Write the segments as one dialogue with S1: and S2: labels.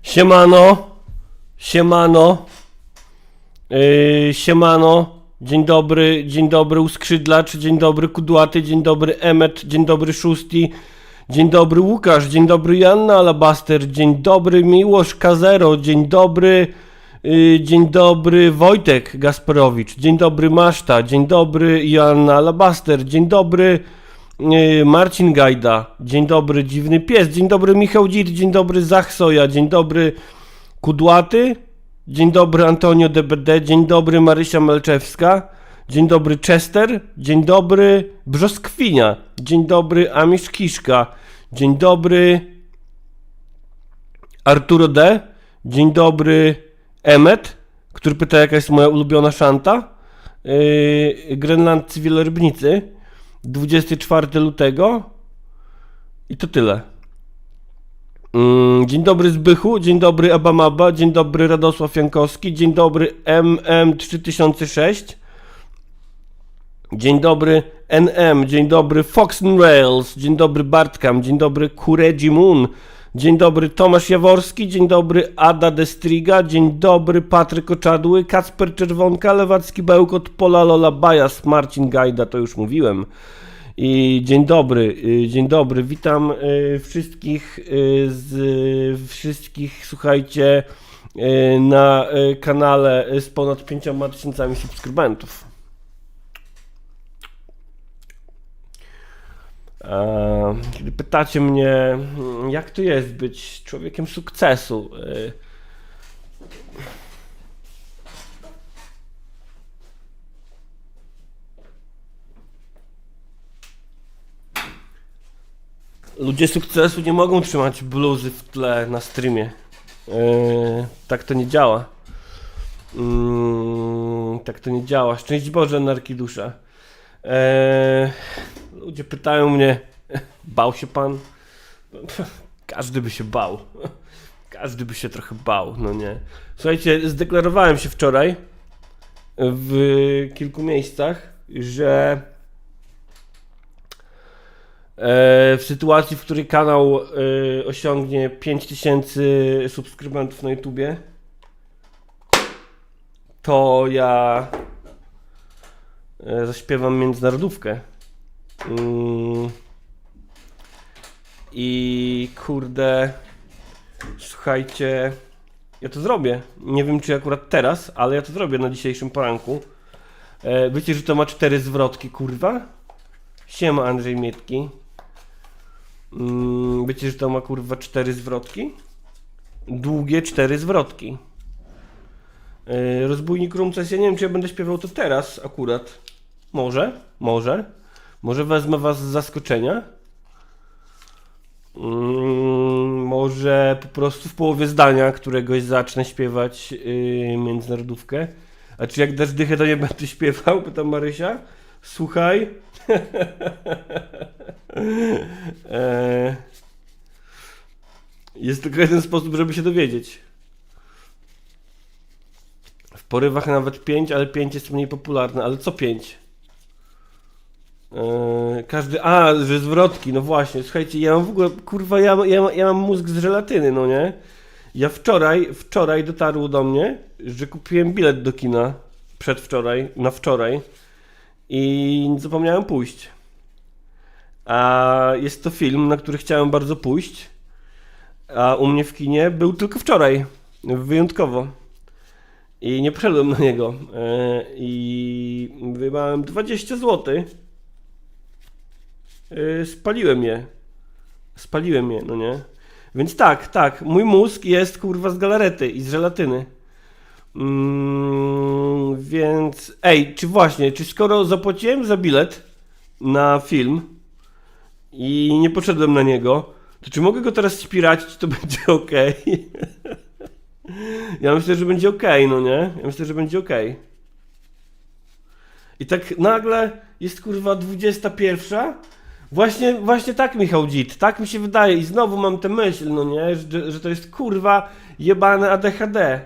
S1: Siemano, siemano, siemano, dzień dobry Uskrzydlacz, dzień dobry Kudłaty, dzień dobry Emmet, dzień dobry Szósty, dzień dobry Łukasz, dzień dobry Joanna Alabaster, dzień dobry Miłosz Kazero, dzień dobry Wojtek Gasperowicz, dzień dobry Maszta, dzień dobry Joanna Alabaster, dzień dobry Marcin Gajda, dzień dobry Dziwny Pies, dzień dobry Michał Dzid, dzień dobry Zachsoja, dzień dobry Kudłaty, dzień dobry Antonio DBD, dzień dobry Marysia Melczewska, dzień dobry Chester, dzień dobry Brzoskwinia, dzień dobry Amisz Kiszka, dzień dobry Arturo D, dzień dobry Emmet, który pyta, jaka jest moja ulubiona szanta, Grenlandcy Wielorybnicy, 24 lutego i to tyle. Dzień dobry Zbychu, dzień dobry Abamaba, dzień dobry Radosław Jankowski, dzień dobry MM3006, dzień dobry NM, dzień dobry Fox and Rails, dzień dobry Bartkam, dzień dobry Kuredzi Moon, dzień dobry Tomasz Jaworski, dzień dobry Ada Destriga, dzień dobry Patryk Oczadły, Kacper Czerwonka, Lewacki Bełkot, Pola Lola Bajas, Marcin Gajda, to już mówiłem. I dzień dobry, witam wszystkich, słuchajcie, na kanale z ponad 5000 subskrybentów. Kiedy pytacie mnie, jak to jest być człowiekiem sukcesu, ludzie sukcesu nie mogą trzymać bluzy w tle na streamie. Tak to nie działa. Tak to nie działa. Szczęść Boże, Narkidusza. Ludzie pytają mnie, bał się pan? Każdy by się bał. Każdy by się trochę bał, no nie. Słuchajcie, zdeklarowałem się wczoraj w kilku miejscach, że w sytuacji, w której kanał osiągnie 5000 subskrybentów na YouTubie, to ja zaśpiewam międzynarodówkę. I kurde, słuchajcie, ja to zrobię. Nie wiem, czy akurat teraz, ale ja to zrobię na dzisiejszym poranku. Wiecie, że to ma 4 zwrotki, kurwa? Siema, Andrzej Mietki. Wiecie, że to ma kurwa 4 zwrotki? Długie 4 zwrotki. Rozbójnik Rumces, ja nie wiem, czy ja będę śpiewał to teraz akurat. Może wezmę was z zaskoczenia. Może po prostu w połowie zdania któregoś zacznę śpiewać międzynarodówkę. A czy jak dasz dychę, to nie będę śpiewał? Pyta Marysia. Słuchaj. Jest tylko jeden sposób, żeby się dowiedzieć. W porywach nawet 5, ale 5 jest mniej popularne. Ale co 5? Że zwrotki, no właśnie, słuchajcie, ja mam w ogóle, kurwa, ja mam mózg z żelatyny, no nie? Ja wczoraj dotarło do mnie, że kupiłem bilet do kina na wczoraj i zapomniałem pójść. A jest to film, na który chciałem bardzo pójść, a u mnie w kinie był tylko wczoraj, wyjątkowo. I nie poszedłem na niego. I wydałem 20 zł. Spaliłem je, no nie? Więc tak, mój mózg jest kurwa z galarety i z żelatyny. Więc, czy skoro zapłaciłem za bilet na film i nie poszedłem na niego, to czy mogę go teraz spiracić, to będzie okej? Ja myślę, że będzie okej, no nie? Ja myślę, że będzie okej. I tak nagle jest kurwa 21. Właśnie tak, Michał Dzit, tak mi się wydaje i znowu mam tę myśl, no nie, że to jest kurwa jebane ADHD.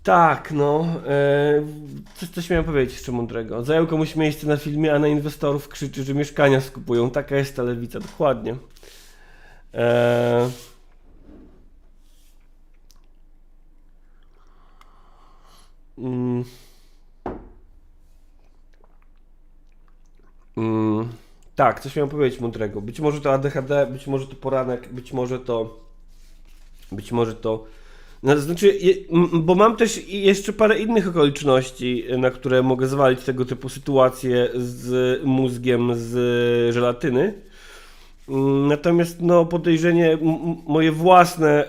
S1: Tak, no, coś miałem powiedzieć jeszcze mądrego. Zajął komuś miejsce na filmie, a na inwestorów krzyczy, że mieszkania skupują. Taka jest ta lewica, dokładnie. Tak, coś miałem powiedzieć mądrego. Być może to ADHD, być może to poranek, być może to. No, znaczy, bo mam też jeszcze parę innych okoliczności, na które mogę zwalić tego typu sytuacje z mózgiem z żelatyny. Natomiast no, podejrzenie moje własne,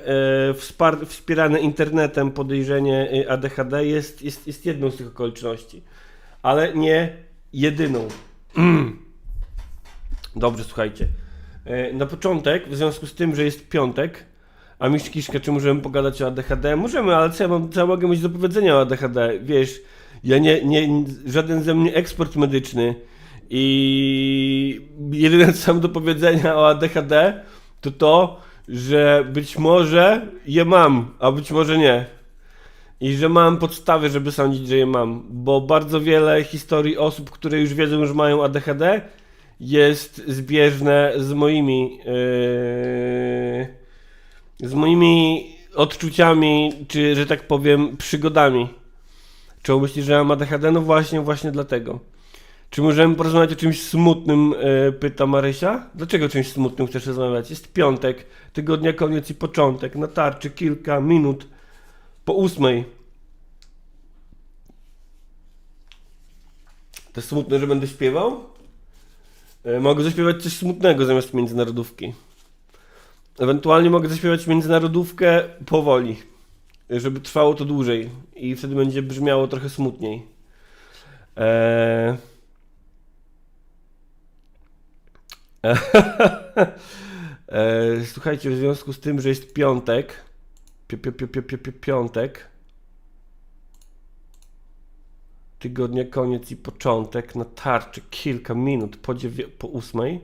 S1: wspierane internetem podejrzenie ADHD jest jedną z tych okoliczności, ale nie jedyną. Dobrze, słuchajcie. Na początek, w związku z tym, że jest piątek, a Mistrz Kiszka, czy możemy pogadać o ADHD? Możemy, ale co ja mogę mieć do powiedzenia o ADHD? Wiesz, ja żaden ze mnie ekspert medyczny i jedyne co mam do powiedzenia o ADHD to, że być może je mam, a być może nie. I że mam podstawy, żeby sądzić, że je mam, bo bardzo wiele historii osób, które już wiedzą, że mają ADHD, jest zbieżne z moimi odczuciami, czy, że tak powiem, przygodami. Czy myślisz, że mam ADHD? No właśnie dlatego. Czy możemy porozmawiać o czymś smutnym, pyta Marysia. Dlaczego o czymś smutnym chcesz rozmawiać? Jest piątek, tygodnia koniec i początek, na tarczy kilka minut po 8. To smutne, że będę śpiewał? Mogę zaśpiewać coś smutnego zamiast międzynarodówki. Ewentualnie mogę zaśpiewać międzynarodówkę powoli, żeby trwało to dłużej i wtedy będzie brzmiało trochę smutniej. Słuchajcie, w związku z tym, że jest piątek, tygodnia koniec i początek, na tarczy kilka minut po 8.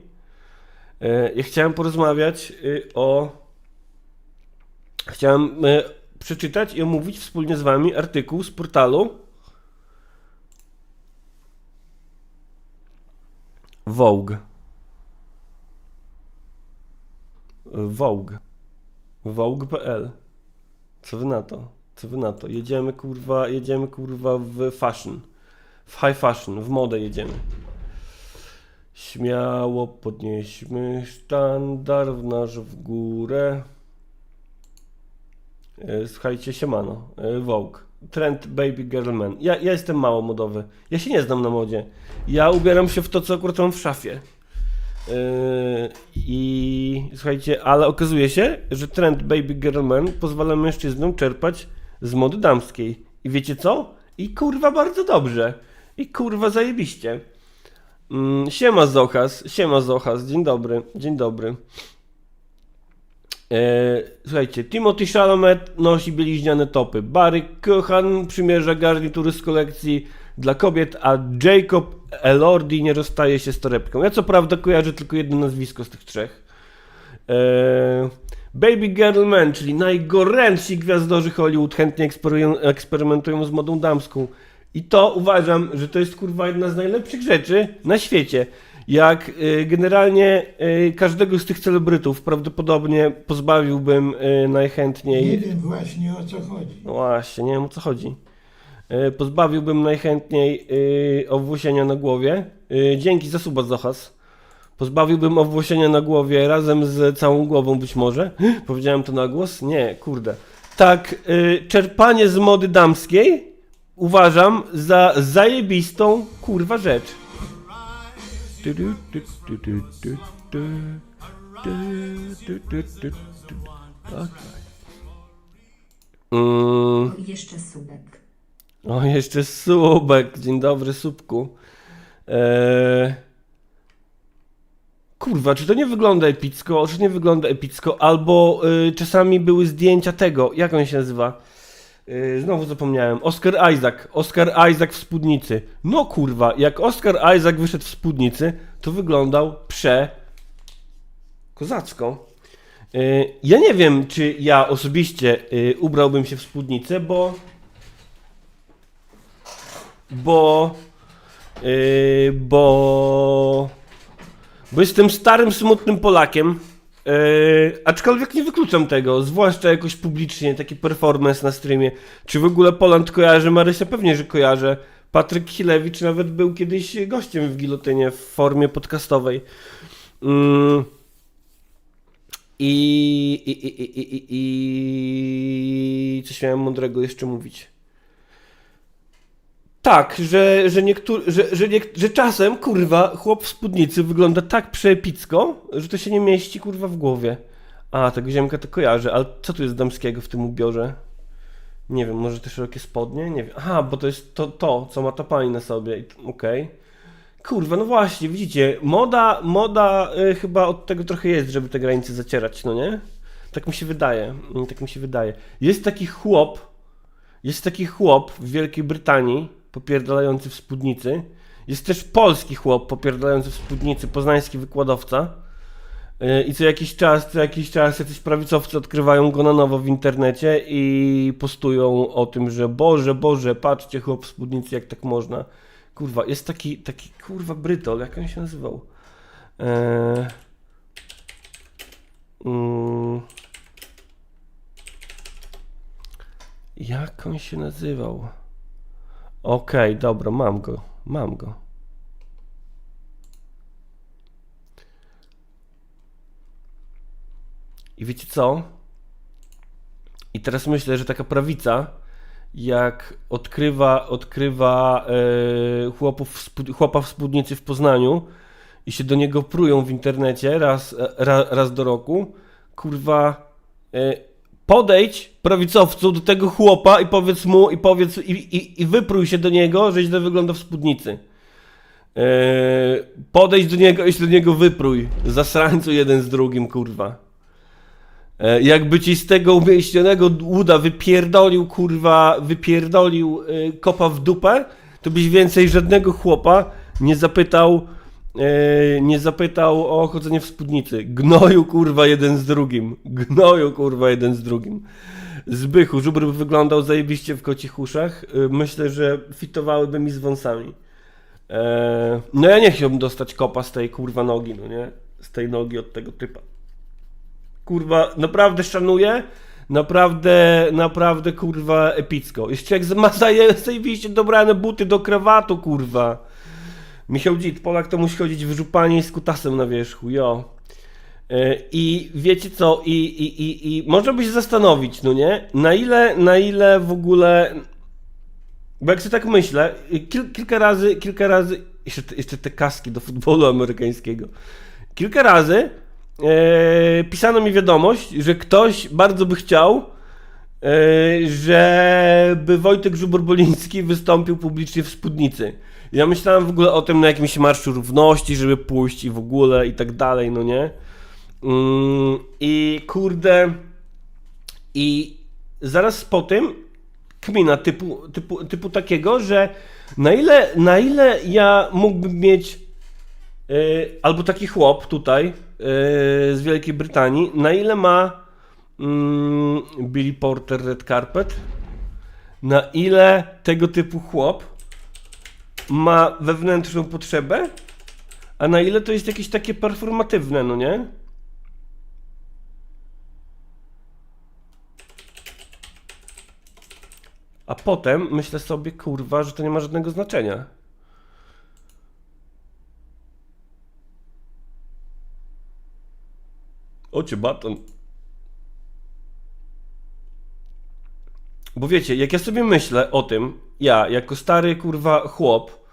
S1: Ja chciałem porozmawiać chciałem przeczytać i omówić wspólnie z wami artykuł z portalu Vogue. Vogue.pl. Co wy na to? Jedziemy kurwa w fashion. W high fashion, w modę jedziemy. Śmiało podnieśmy sztandar nasz w górę. Słuchajcie, siemano. Vogue. Trend Baby Girl Man. Ja jestem mało modowy. Ja się nie znam na modzie. Ja ubieram się w to, co akurat mam w szafie. I słuchajcie, ale okazuje się, że trend Baby Girl Man pozwala mężczyznom czerpać z mody damskiej. I wiecie co? I kurwa bardzo dobrze. I kurwa zajebiście. Siema Zochas, dzień dobry. Słuchajcie, Timothy Chalamet nosi bieliźniane topy. Barry Keoghan przymierza garnitury z kolekcji dla kobiet, a Jacob Elordi nie rozstaje się z torebką. Ja co prawda kojarzę tylko jedno nazwisko z tych trzech. Baby Girl Man, czyli najgorętsi gwiazdorzy Hollywood chętnie eksperymentują z modą damską. I to uważam, że to jest kurwa jedna z najlepszych rzeczy na świecie. Jak generalnie każdego z tych celebrytów prawdopodobnie pozbawiłbym najchętniej...
S2: Nie wiem właśnie o co chodzi.
S1: No właśnie, nie wiem o co chodzi. Pozbawiłbym najchętniej owłosienia na głowie. Dzięki za suba, Zochas. Pozbawiłbym owłosienia na głowie razem z całą głową być może. Powiedziałem to na głos? Nie, kurde. Tak, czerpanie z mody damskiej uważam za zajebistą kurwa rzecz.
S3: Jeszcze subek.
S1: O, jeszcze subek. Dzień dobry, subku. Kurwa, czy to nie wygląda epicko? Czy nie wygląda epicko? Albo czasami były zdjęcia tego. Jak on się nazywa? Znowu zapomniałem. Oscar Isaac. Oscar Isaac w spódnicy. No kurwa, jak Oscar Isaac wyszedł w spódnicy, to wyglądał kozacko. Ja nie wiem, czy ja osobiście ubrałbym się w spódnicę, bo jestem starym, smutnym Polakiem, aczkolwiek nie wykluczam tego, zwłaszcza jakoś publicznie, taki performance na streamie. Czy w ogóle Poland kojarzy? Marysia pewnie, że kojarzę. Patryk Chilewicz nawet był kiedyś gościem w Gilotynie w formie podcastowej. I coś miałem mądrego jeszcze mówić. Tak, że czasem, kurwa, chłop w spódnicy wygląda tak przeepicko, że to się nie mieści, kurwa, w głowie. A, tego ziomka to kojarzę, ale co tu jest damskiego w tym ubiorze? Nie wiem, może te szerokie spodnie? Nie wiem. Aha, bo to jest to co ma ta pani na sobie. Okej. Kurwa, no właśnie, widzicie, moda chyba od tego trochę jest, żeby te granice zacierać, no nie? Tak mi się wydaje. Jest taki chłop w Wielkiej Brytanii, popierdalający w spódnicy. Jest też polski chłop popierdalający w spódnicy, poznański wykładowca. I co jakiś czas jacyś prawicowcy odkrywają go na nowo w internecie i postują o tym, że Boże, patrzcie, chłop w spódnicy, jak tak można. Kurwa, jest taki kurwa Brytol, jak on się nazywał? Jak on się nazywał? Okej, dobra, mam go. I wiecie co? I teraz myślę, że taka prawica, jak odkrywa chłopa w spódnicy w Poznaniu i się do niego prują w internecie raz do roku, kurwa, podejdź prawicowcu do tego chłopa i powiedz mu, i wyprój się do niego, że źle wygląda w spódnicy. Podejdź do niego i się do niego wyprój. Zasrańcu jeden z drugim, kurwa. Jakby ci z tego umieśnionego łuda wypierdolił kopa w dupę, to byś więcej żadnego chłopa nie zapytał o chodzenie w spódnicy. Gnoju kurwa jeden z drugim. Zbychu, żubr by wyglądał zajebiście w kocich uszach. Myślę, że fitowałyby mi z wąsami. No ja nie chciałbym dostać kopa z tej kurwa nogi, no nie? Z tej nogi od tego typa. Kurwa, naprawdę szanuję, naprawdę kurwa epicko. Jeszcze jak ma zajebiście dobrane buty do krawatu, kurwa. Michał Dzit, Polak to musi chodzić w żupanie i z kutasem na wierzchu, jo. I wiecie co, i można by się zastanowić, no nie? Na ile w ogóle, bo jak sobie tak myślę, kilka razy, jeszcze te kaski do futbolu amerykańskiego, kilka razy pisano mi wiadomość, że ktoś bardzo by chciał, żeby Wojtek Żubor-Boliński wystąpił publicznie w spódnicy. Ja myślałem w ogóle o tym na jakimś Marszu Równości, żeby pójść i w ogóle i tak dalej, no nie? I kurde, i zaraz po tym kmina typu takiego, że na ile ja mógłbym mieć albo taki chłop tutaj z Wielkiej Brytanii, na ile ma Billy Porter Red Carpet, na ile tego typu chłop ma wewnętrzną potrzebę, a na ile to jest jakieś takie performatywne, no nie? A potem myślę sobie, kurwa, że to nie ma żadnego znaczenia. Ocie baton. Bo wiecie, jak ja sobie myślę o tym, ja jako stary kurwa chłop,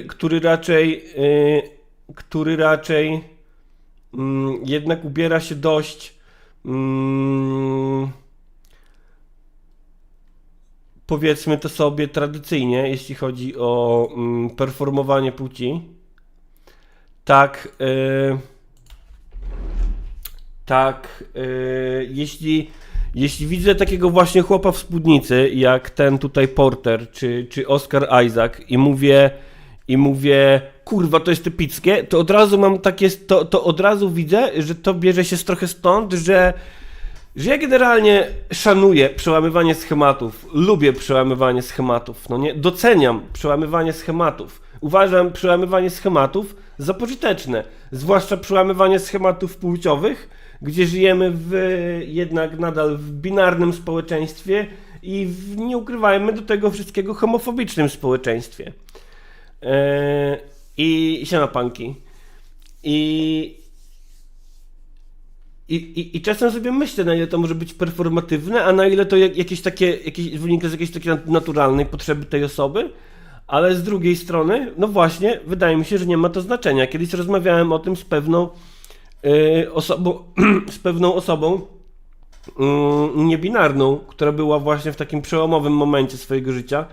S1: który raczej jednak ubiera się dość powiedzmy to sobie tradycyjnie, jeśli chodzi o performowanie płci, tak jeśli widzę takiego właśnie chłopa w spódnicy, jak ten tutaj Porter, czy Oscar Isaac i mówię, kurwa, to jest typickie, to od razu mam takie, to od razu widzę, że to bierze się trochę stąd, że ja generalnie szanuję przełamywanie schematów, lubię przełamywanie schematów, no nie, doceniam przełamywanie schematów, uważam przełamywanie schematów za pożyteczne, zwłaszcza przełamywanie schematów płciowych, gdzie żyjemy jednak nadal w binarnym społeczeństwie i nie ukrywajmy do tego wszystkiego homofobicznym społeczeństwie. I siema panki. I czasem sobie myślę, na ile to może być performatywne, a na ile to wynika z jakiejś takiej naturalnej potrzeby tej osoby, ale z drugiej strony, no właśnie, wydaje mi się, że nie ma to znaczenia. Kiedyś rozmawiałem o tym z pewną osobą niebinarną, która była właśnie w takim przełomowym momencie swojego życia,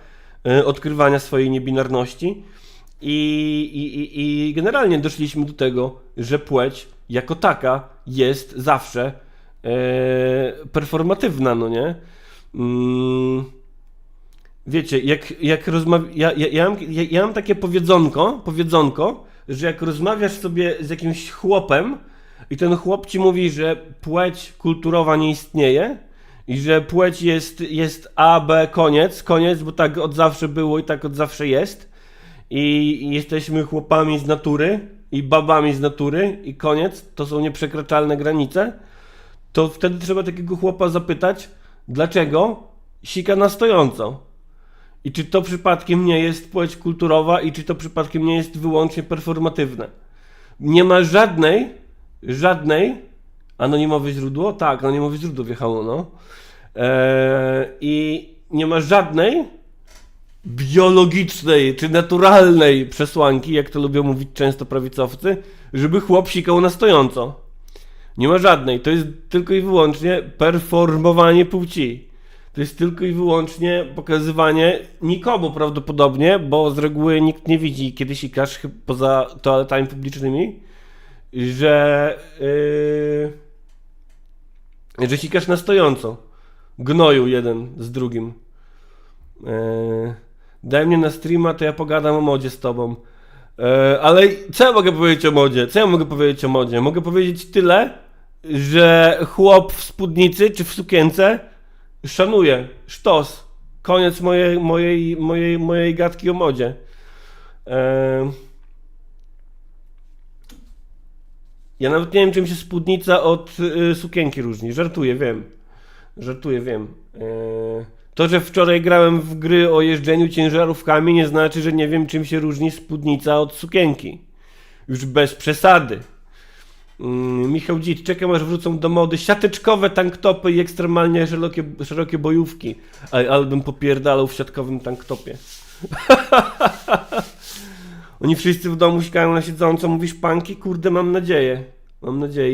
S1: odkrywania swojej niebinarności i generalnie doszliśmy do tego, że płeć jako taka jest zawsze performatywna, no nie? Wiecie, ja mam takie powiedzonko, że jak rozmawiasz sobie z jakimś chłopem i ten chłop ci mówi, że płeć kulturowa nie istnieje i że płeć jest A, B, koniec, bo tak od zawsze było i tak od zawsze jest i jesteśmy chłopami z natury i babami z natury i koniec, to są nieprzekraczalne granice, to wtedy trzeba takiego chłopa zapytać, dlaczego sika na stojąco i czy to przypadkiem nie jest płeć kulturowa i czy to przypadkiem nie jest wyłącznie performatywne. Nie ma żadnej anonimowe źródło? Tak, anonimowe źródło wjechało, no. I nie ma żadnej biologicznej czy naturalnej przesłanki, jak to lubią mówić często prawicowcy, żeby chłop sikał na stojąco. Nie ma żadnej. To jest tylko i wyłącznie performowanie płci. To jest tylko i wyłącznie pokazywanie nikomu prawdopodobnie, bo z reguły nikt nie widzi, kiedy sikasz poza toaletami publicznymi, że sikasz na stojąco. Gnoju jeden z drugim. Daj mnie na streama, to ja pogadam o modzie z tobą. Ale co ja mogę powiedzieć o modzie? Mogę powiedzieć tyle, że chłop w spódnicy czy w sukience szanuje. Sztos. Koniec mojej gadki o modzie. Ja nawet nie wiem, czym się spódnica od sukienki różni. Żartuję, wiem. To, że wczoraj grałem w gry o jeżdżeniu ciężarówkami, nie znaczy, że nie wiem, czym się różni spódnica od sukienki. Już bez przesady. Michał Dzit, czekam aż wrócą do mody siateczkowe tanktopy i ekstremalnie szerokie bojówki. Ale bym popierdalał w siatkowym tanktopie. Oni wszyscy w domu sikają na siedząco, mówisz panki? Kurde, mam nadzieję.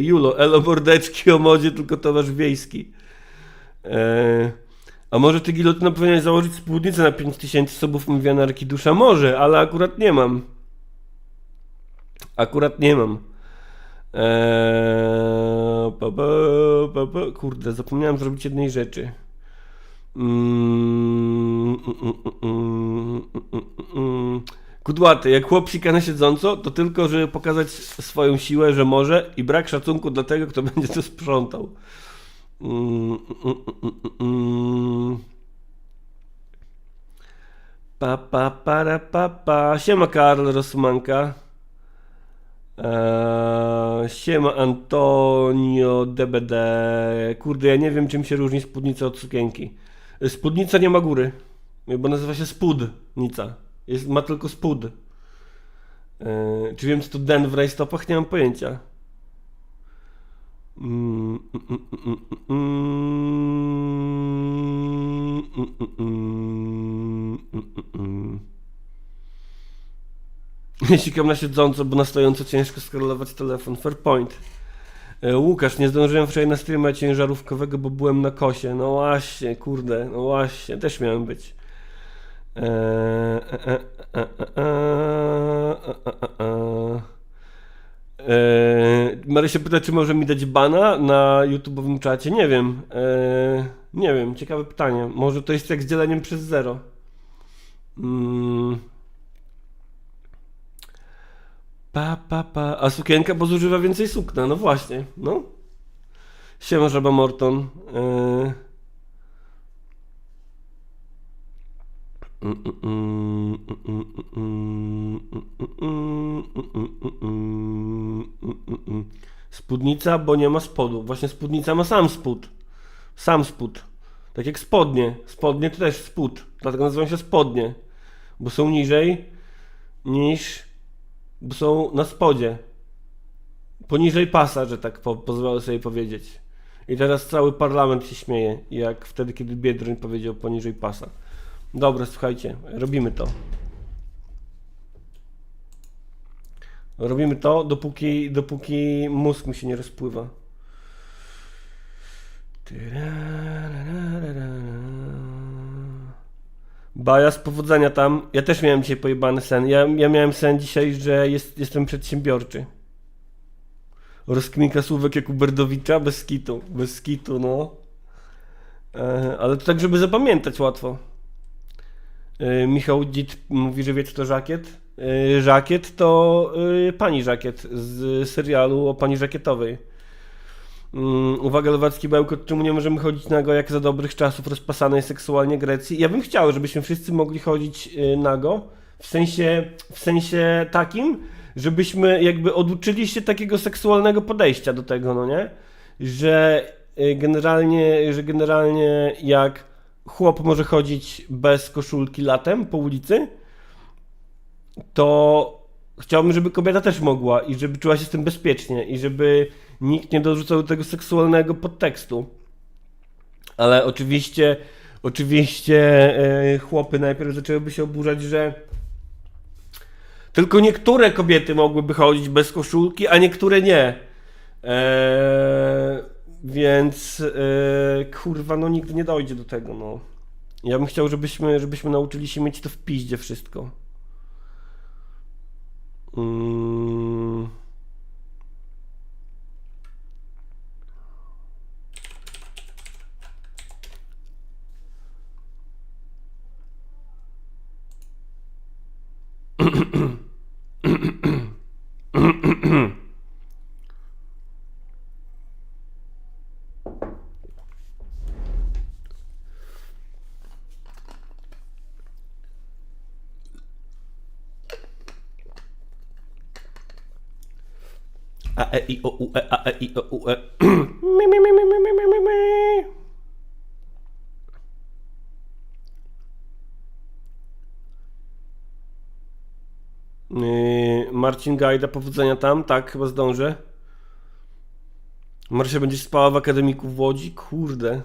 S1: Julo, elo mordeczki o modzie, tylko towarz wiejski. A może ty, Gilotyno, powinieneś założyć spódnicę na 5000 subów, mówi Anarki Dusza? Może, ale akurat nie mam. Kurde, zapomniałem zrobić jednej rzeczy. Kudłaty, jak chłop sika na siedząco, to tylko, żeby pokazać swoją siłę, że może i brak szacunku dla tego, kto będzie to sprzątał. Pa, pa, para, pa, pa. Siema Karol Rosmanka. Siema Antonio DBD. Kurde, ja nie wiem czym się różni spódnica od sukienki. Spódnica nie ma góry, bo nazywa się spódnica. Ma tylko spód. Czy wiem co to den w rajstopach? Nie mam pojęcia. Sikam na siedząco, bo na stojąco ciężko scrollować telefon. Fair point. Łukasz, nie zdążyłem wczoraj na streama ciężarówkowego, bo byłem na kosie. No właśnie, kurde, no właśnie, też miałem być. Marysia pyta, czy może mi dać bana na YouTube'owym czacie? Nie wiem. Nie wiem, ciekawe pytanie. Może to jest jak z dzieleniem przez zero. A sukienka, bo zużywa więcej sukna. No właśnie, no. Siema, żaba Morton. Spódnica, bo nie ma spodu. Właśnie spódnica ma sam spód. Sam spód. Tak jak spodnie. Spodnie to też spód. Dlatego nazywają się spodnie. Bo są niżej niż... Bo są na spodzie. Poniżej pasa, że tak pozwolę sobie powiedzieć. I teraz cały parlament się śmieje, jak wtedy, kiedy Biedroń powiedział poniżej pasa. Dobra, słuchajcie, robimy to. Robimy to, dopóki mózg mi się nie rozpływa. Baja, z powodzenia tam. Ja też miałem dzisiaj pojebany sen. Ja miałem sen dzisiaj, że jestem przedsiębiorczy. Rozkminka słówek jak u Berdowicza, bez kitu, no. Ale to tak, żeby zapamiętać łatwo. Michał Dzit mówi, że wie co to żakiet. Żakiet to pani żakiet z serialu o pani żakietowej. Uwaga, lewacki bełkot, czemu nie możemy chodzić nago jak za dobrych czasów rozpasanej seksualnie Grecji? Ja bym chciał, żebyśmy wszyscy mogli chodzić nago, w sensie takim, żebyśmy jakby oduczyli się takiego seksualnego podejścia do tego, no nie? Że generalnie jak chłop może chodzić bez koszulki latem po ulicy, to chciałbym, żeby kobieta też mogła i żeby czuła się z tym bezpiecznie i żeby nikt nie dorzucał do tego seksualnego podtekstu. Ale oczywiście chłopy najpierw zaczęłyby się oburzać, że tylko niektóre kobiety mogłyby chodzić bez koszulki, a niektóre nie. Więc kurwa, no nigdy nie dojdzie do tego, no. Ja bym chciał, żebyśmy nauczyli się mieć to w piździe wszystko. A, e, i, o, u, e, a, e, i, o, u, e. Mi, mi, mi, mi, mi, mi, mi, mi. Marcin Gajda, powodzenia tam, tak, chyba zdążę. Marcia, będziesz spała w akademiku w Łodzi? Kurde.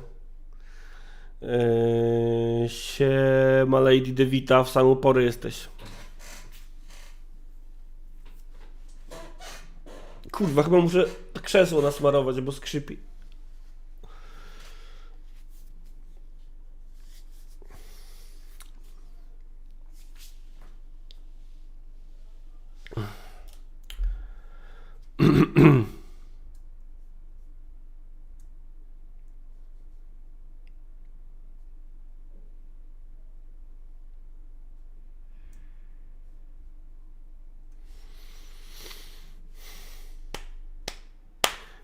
S1: Siema Lady DeVita, w samą porę jesteś. Kurwa, chyba muszę krzesło nasmarować, bo skrzypi.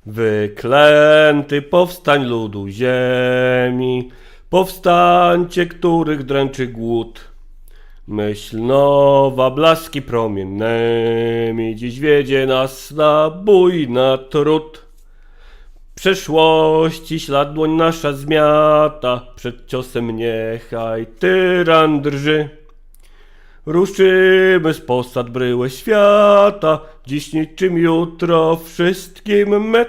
S1: Wyklęty powstań ludu ziemi, powstańcie, których dręczy głód. Myśl nowa blaski promiennymi dziś wiedzie nas na bój, na trud. Przeszłości ślad dłoń nasza zmiata, przed ciosem niechaj tyran drży. Ruszymy z posad bryłę świata, dziś niczym jutro wszystkim my.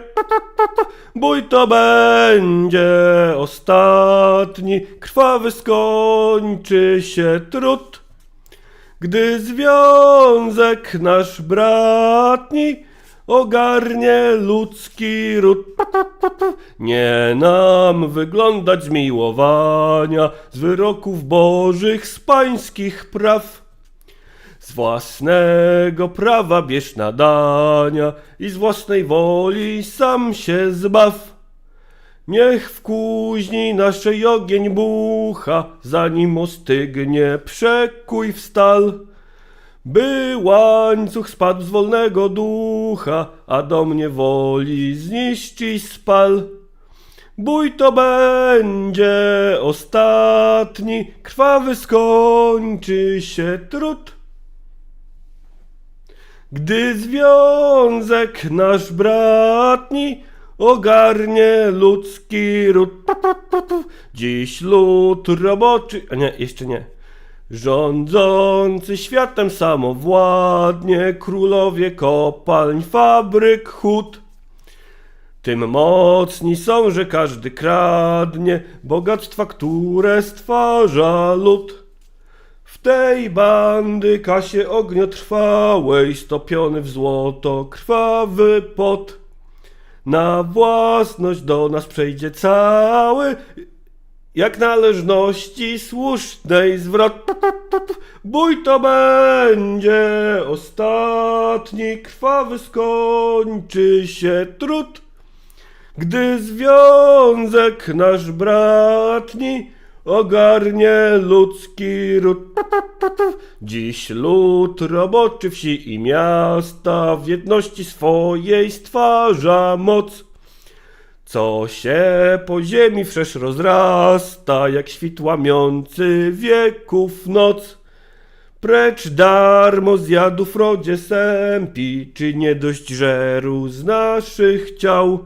S1: Bój to będzie ostatni, krwawy skończy się trud. Gdy związek nasz bratni ogarnie ludzki ród. Nie nam wyglądać z miłowania, z wyroków bożych, z pańskich praw. Z własnego prawa bierz nadania i z własnej woli sam się zbaw. Niech w kuźni naszej ogień bucha, zanim ostygnie przekuj w stal. By łańcuch spadł z wolnego ducha, a do mnie woli zniszczy spal. Bój to będzie ostatni, krwawy skończy się trud. Gdy związek nasz bratni ogarnie ludzki ród. Dziś lud roboczy, a nie, jeszcze nie. Rządzący światem samowładnie, królowie kopalń, fabryk, hut. Tym mocni są, że każdy kradnie bogactwa, które stwarza lud. W tej bandy kasie ogniotrwałej, stopiony w złoto krwawy pot. Na własność do nas przejdzie cały, jak należności słusznej zwrot. Bój to będzie ostatni, krwawy skończy się trud. Gdy związek nasz bratni ogarnie ludzki ród. Dziś lud roboczy wsi i miasta w jedności swojej stwarza moc. Co się po ziemi wszerz rozrasta, jak świt łamiący wieków noc. Precz darmo zjadów rodzie sępi, czy nie dość żeru z naszych ciał.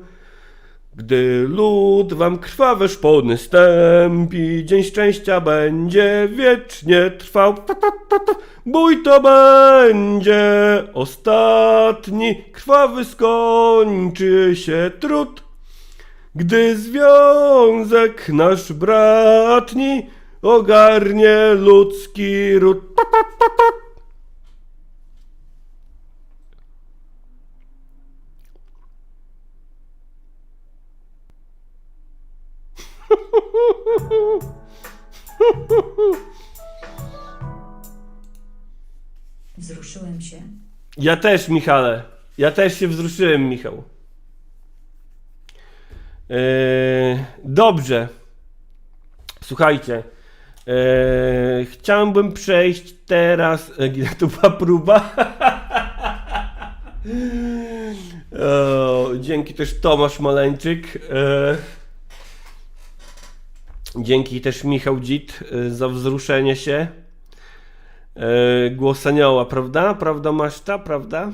S1: Gdy lud wam krwawe szpony stępi, dzień szczęścia będzie wiecznie trwał. Bój to będzie ostatni, krwawy skończy się trud. Gdy związek nasz bratni ogarnie ludzki ród.
S3: Wzruszyłem się.
S1: Ja też, Michale. Ja też się wzruszyłem, Michał. Dobrze. Słuchajcie. Chciałbym przejść teraz... To była próba. Dzięki też Tomasz Maleńczyk. Dzięki też Michał Dzit za wzruszenie się. Głos anioła, prawda? Prawda, Maszta? Prawda?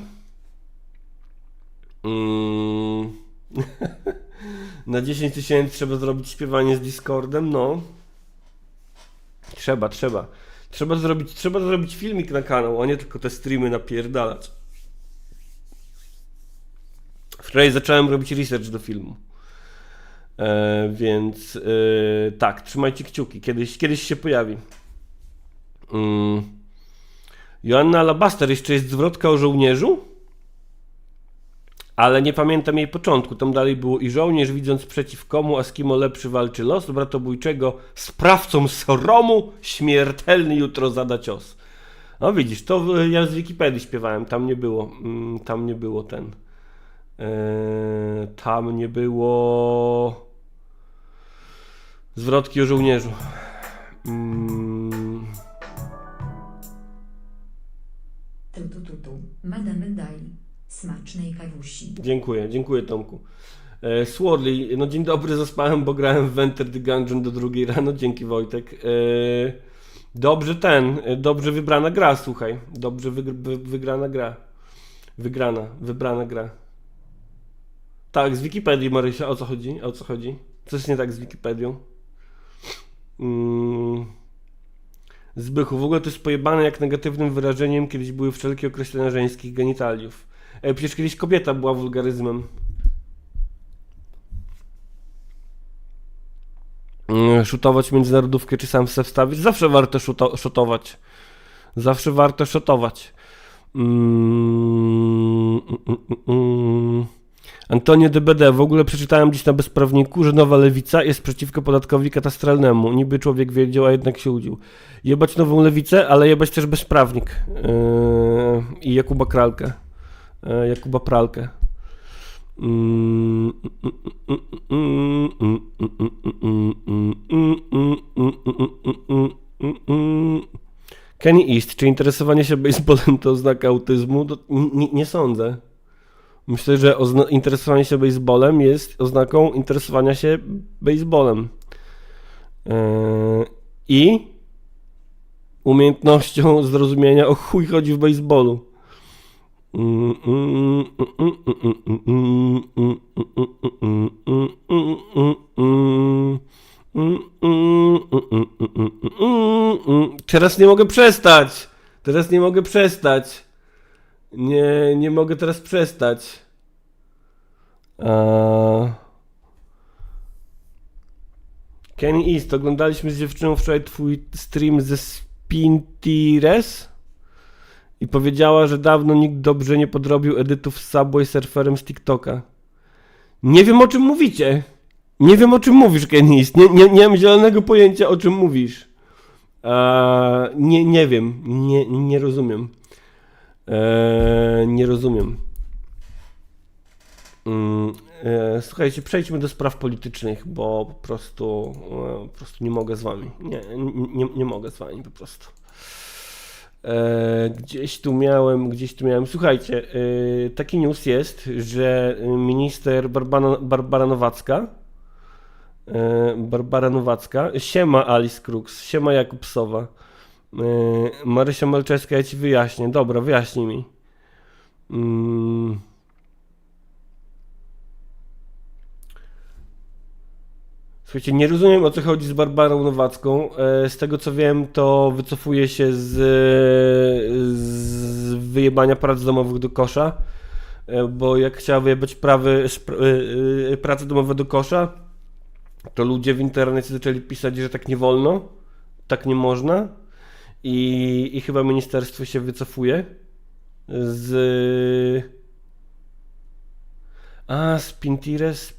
S1: Na 10 000 trzeba zrobić śpiewanie z Discordem, no. Trzeba. Trzeba zrobić filmik na kanał, a nie tylko te streamy napierdalać. Wczoraj zacząłem robić research do filmu. Więc tak, trzymajcie kciuki, kiedyś się pojawi. Joanna Alabaster, jeszcze jest zwrotka o żołnierzu? Ale nie pamiętam jej początku. Tam dalej było i żołnierz, widząc przeciw komu, a z kim o lepszy walczy los bratobójczego, sprawcą sromu śmiertelny jutro zada cios. No widzisz, to ja z Wikipedii śpiewałem, tam nie było tam nie było zwrotki o żołnierzu.
S3: Tu, Madame Dai. Smacznej kawusi.
S1: Dziękuję Tomku. Swordly, no dzień dobry, zaspałem, bo grałem w Enter the Gungeon do 2 rano, dzięki Wojtek. Dobrze wybrana gra, słuchaj. Dobrze wygrana gra. Wybrana gra. Tak, z Wikipedii, Marysia, o co chodzi? Co jest nie tak z Wikipedią? Zbychu, w ogóle to jest pojebane, jak negatywnym wyrażeniem kiedyś były wszelkie określenia żeńskich genitaliów. Przecież kiedyś kobieta była wulgaryzmem. Szutować międzynarodówkę czy sam se wstawić? Zawsze warto szutować. Zawsze warto szutować. Antonio DBD. W ogóle przeczytałem dziś na Bezprawniku, że Nowa Lewica jest przeciwko podatkowi katastralnemu. Niby człowiek wiedział, a jednak się udził. Jebać Nową Lewicę, ale jebać też Bezprawnik. I Jakuba Kralkę. Jakuba Pralkę. Kenny East, czy interesowanie się baseballem to oznaka autyzmu? Nie sądzę. Myślę, że interesowanie się baseballem jest oznaką interesowania się baseballem. I umiejętnością zrozumienia, o chuj chodzi w baseballu. Teraz nie mogę przestać. Nie mogę teraz przestać. Kenny East, oglądaliśmy z dziewczyną wczoraj twój stream ze Spintires i powiedziała, że dawno nikt dobrze nie podrobił edytów z Subway Surferem z TikToka. Nie wiem, o czym mówicie. Nie wiem, o czym mówisz, Kenny East. Nie mam zielonego pojęcia, o czym mówisz. Nie wiem. Nie rozumiem. Nie rozumiem. Słuchajcie, przejdźmy do spraw politycznych, bo po prostu nie mogę z wami. Nie mogę z wami po prostu. Gdzieś tu miałem. Słuchajcie, taki news jest, że minister Barbara Nowacka, siema Alice Crooks, siema Jakub Sowa, Marysia Malczewska, ja ci wyjaśnię. Dobra, wyjaśnij mi. Słuchajcie, nie rozumiem, o co chodzi z Barbarą Nowacką. Z tego co wiem, to wycofuje się z wyjebania prac domowych do kosza, bo jak chciała wyjebać prace domowe do kosza, to ludzie w internecie zaczęli pisać, że tak nie wolno, tak nie można i chyba ministerstwo się wycofuje z... Spintires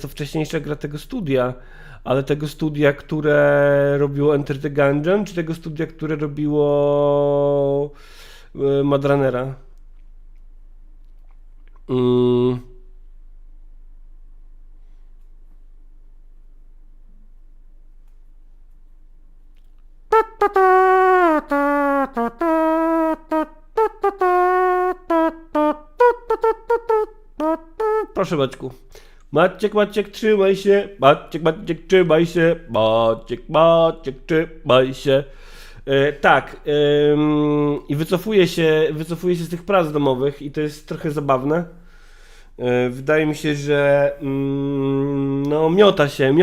S1: to wcześniejsza gra tego studia, ale tego studia, które robiło Enter the Gungeon, czy tego studia, które robiło Madranera? Proszę Maćku. Maciek, trzymaj się. Maciek, trzymaj się. Maciek, trzymaj się. Tak. I wycofuje się z tych prac domowych i to jest trochę zabawne. Wydaje mi się, że no miota się.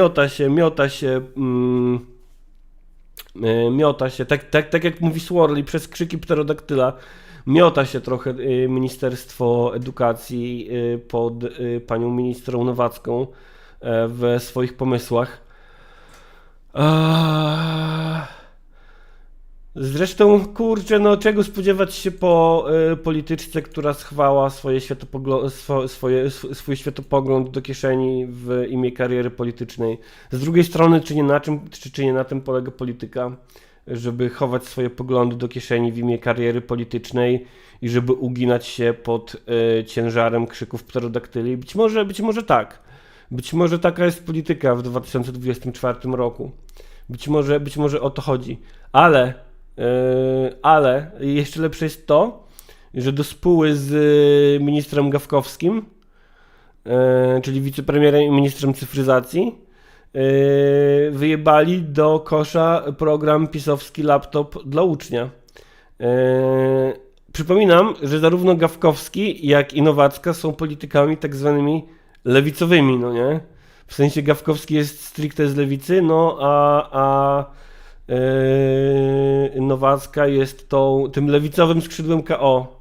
S1: Tak jak mówi Swirly, przez krzyki pterodaktyla. Miota się trochę Ministerstwo Edukacji pod panią ministrą Nowacką w swoich pomysłach. Zresztą, kurczę, no czego spodziewać się po polityczce, która schowała swój światopogląd do kieszeni w imię kariery politycznej. Z drugiej strony, czy nie na tym polega polityka? Żeby chować swoje poglądy do kieszeni w imię kariery politycznej i żeby uginać się pod ciężarem krzyków pterodaktyli. Być może tak. Być może taka jest polityka w 2024 roku. Być może o to chodzi. Ale jeszcze lepsze jest to, że do spóły z ministrem Gawkowskim, czyli wicepremierem i ministrem cyfryzacji, wyjebali do kosza program pisowski Laptop dla ucznia. Przypominam, że zarówno Gawkowski, jak i Nowacka są politykami tak zwanymi lewicowymi, no nie? W sensie Gawkowski jest stricte z lewicy, no a Nowacka jest tym lewicowym skrzydłem KO,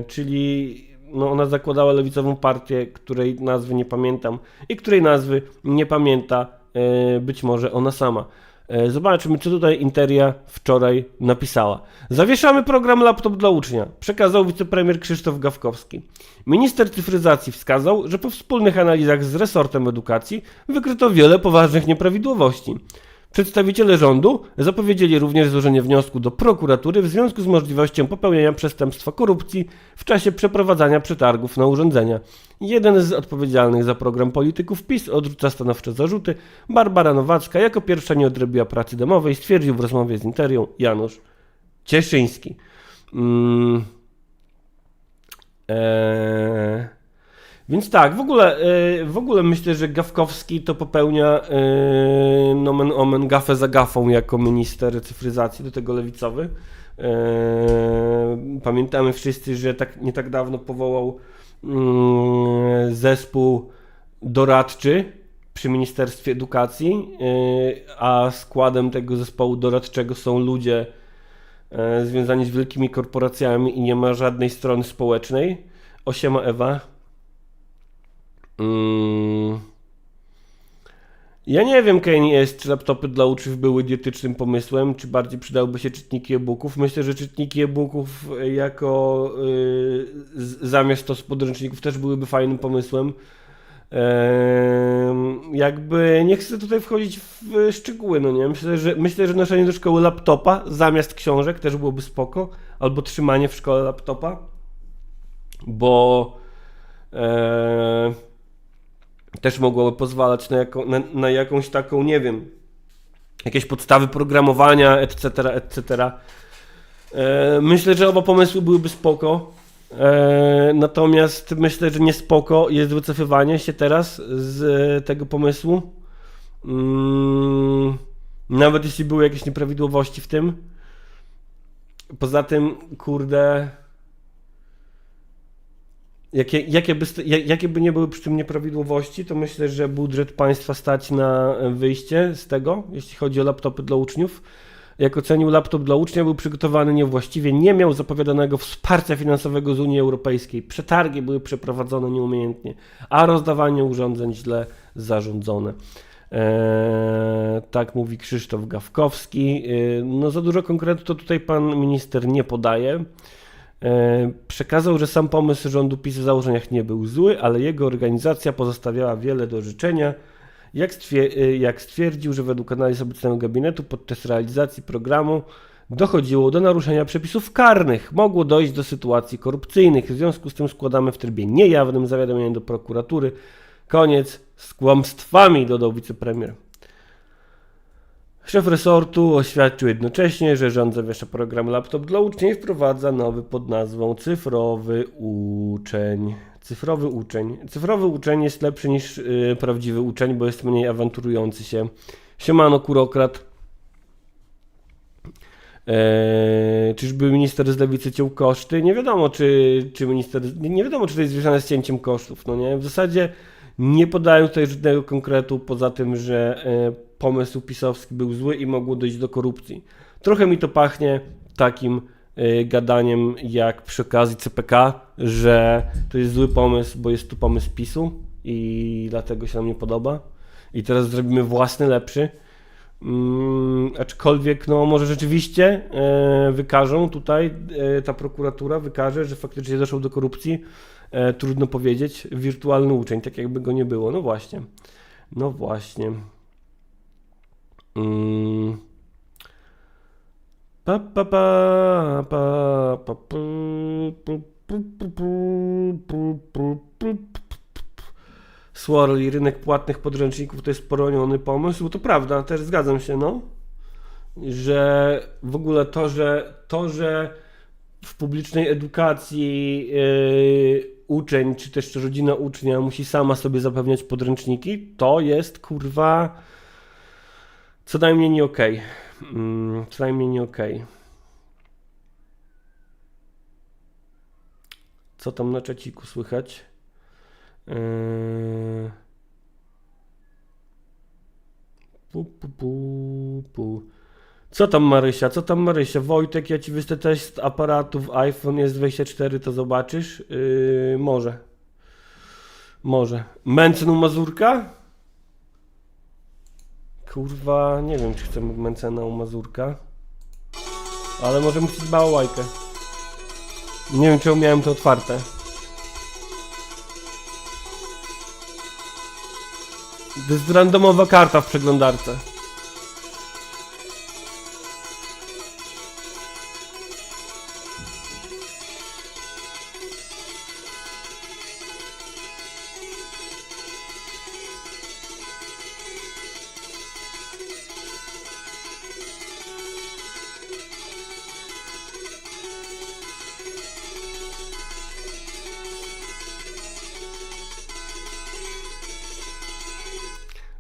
S1: czyli no ona zakładała lewicową partię, której nazwy nie pamiętam i której nazwy nie pamięta być może ona sama. Zobaczmy, co tutaj Interia wczoraj napisała. Zawieszamy program Laptop dla ucznia, przekazał wicepremier Krzysztof Gawkowski. Minister cyfryzacji wskazał, że po wspólnych analizach z resortem edukacji wykryto wiele poważnych nieprawidłowości. Przedstawiciele rządu zapowiedzieli również złożenie wniosku do prokuratury w związku z możliwością popełnienia przestępstwa korupcji w czasie przeprowadzania przetargów na urządzenia. Jeden z odpowiedzialnych za program polityków PiS odrzuca stanowcze zarzuty. Barbara Nowacka jako pierwsza nie odrobiła pracy domowej, stwierdził w rozmowie z Interią Janusz Cieszyński. Więc tak, w ogóle myślę, że Gawkowski to popełnia nomen omen gafę za gafą jako minister cyfryzacji, do tego lewicowy. Pamiętamy wszyscy, że nie tak dawno powołał zespół doradczy przy Ministerstwie Edukacji, a składem tego zespołu doradczego są ludzie związani z wielkimi korporacjami i nie ma żadnej strony społecznej. Osiema Ewa. Ja nie wiem, Kanye, czy laptopy dla uczniów były idiotycznym pomysłem, czy bardziej przydałyby się czytniki e-booków. Myślę, że czytniki e-booków jako zamiast to z podręczników też byłyby fajnym pomysłem. Jakby nie chcę tutaj wchodzić w szczegóły, no nie? Myślę, że noszenie do szkoły laptopa zamiast książek też byłoby spoko, albo trzymanie w szkole laptopa, bo też mogłoby pozwalać na jakąś taką, nie wiem, jakieś podstawy programowania, etc., etc. Myślę, że oba pomysły byłyby spoko, natomiast myślę, że nie spoko jest wycofywanie się teraz z tego pomysłu, nawet jeśli były jakieś nieprawidłowości w tym. Poza tym, kurde, jakie by nie były przy tym nieprawidłowości, to myślę, że budżet państwa stać na wyjście z tego, jeśli chodzi o laptopy dla uczniów. Jak ocenił, laptop dla ucznia był przygotowany niewłaściwie, nie miał zapowiadanego wsparcia finansowego z Unii Europejskiej, przetargi były przeprowadzone nieumiejętnie, a rozdawanie urządzeń źle zarządzone. Tak mówi Krzysztof Gawkowski. No za dużo konkretu to tutaj pan minister nie podaje. Przekazał, że sam pomysł rządu PiS w założeniach nie był zły, ale jego organizacja pozostawiała wiele do życzenia. Jak stwierdził, że według analiz obecnego gabinetu podczas realizacji programu dochodziło do naruszenia przepisów karnych. Mogło dojść do sytuacji korupcyjnych. W związku z tym składamy w trybie niejawnym zawiadomienie do prokuratury. Koniec z kłamstwami, dodał wicepremier. Szef resortu oświadczył jednocześnie, że rząd zawiesza program Laptop dla uczniów i wprowadza nowy pod nazwą Cyfrowy Uczeń. Cyfrowy uczeń. Cyfrowy uczeń jest lepszy niż prawdziwy uczeń, bo jest mniej awanturujący się. Siemano, kurokrat. Czyżby minister z lewicy ciął koszty? Nie wiadomo, nie wiadomo, czy to jest związane z cięciem kosztów. No nie? W zasadzie nie podają tutaj żadnego konkretu, poza tym, że pomysł pisowski był zły i mogło dojść do korupcji. Trochę mi to pachnie takim gadaniem jak przy okazji CPK, że to jest zły pomysł, bo jest tu pomysł PiS-u i dlatego się nam nie podoba. I teraz zrobimy własny, lepszy. Aczkolwiek no może rzeczywiście wykażą tutaj, ta prokuratura wykaże, że faktycznie doszło do korupcji. Trudno powiedzieć, wirtualny uczeń, tak jakby go nie było. No właśnie. No właśnie. Swirly, rynek płatnych podręczników to jest poroniony pomysł. To prawda, też zgadzam się, no. Że w ogóle to, że w publicznej edukacji uczeń, czy też rodzina ucznia musi sama sobie zapewniać podręczniki, to jest kurwa co najmniej nie okej. Co najmniej nie okej. Co tam na czaciku słychać? Pu. Co tam Marysia? Co tam Marysia? Wojtek, ja ci wyślę test aparatów iPhone jest 24, to zobaczysz? Może. Może. Mencen u Mazurka? Kurwa, nie wiem czy chcę Mencena u Mazurka. Ale może musieć bałałajkę. Nie wiem czy miałem to otwarte. To jest randomowa karta w przeglądarce.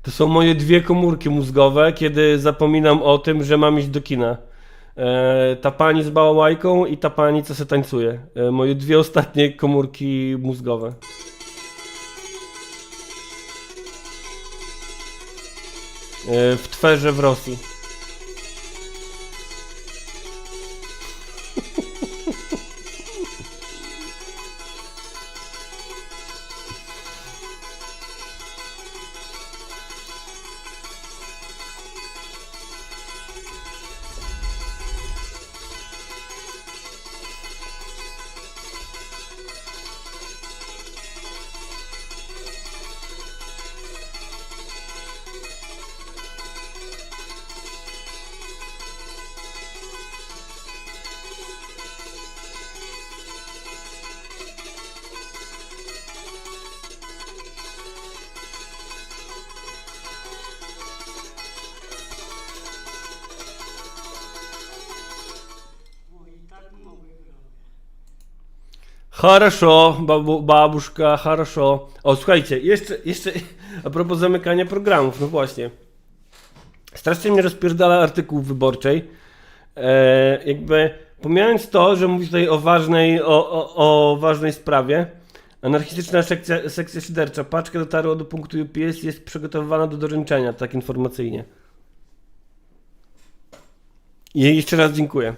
S1: To są moje dwie komórki mózgowe, kiedy zapominam o tym, że mam iść do kina. Ta pani z bałałajką i ta pani, co se tańcuje. Moje dwie ostatnie komórki mózgowe. W Twerze w Rosji. Хорошо, babuszka, хорошо. O, słuchajcie, jeszcze a propos zamykania programów, no właśnie. Strasznie mnie rozpierdala artykuł Wyborczej. Jakby pomijając to, że mówi tutaj o ważnej sprawie. Anarchistyczna sekcja szydercza. Paczka dotarła do punktu UPS, jest przygotowywana do doręczenia, tak informacyjnie. I jeszcze raz dziękuję.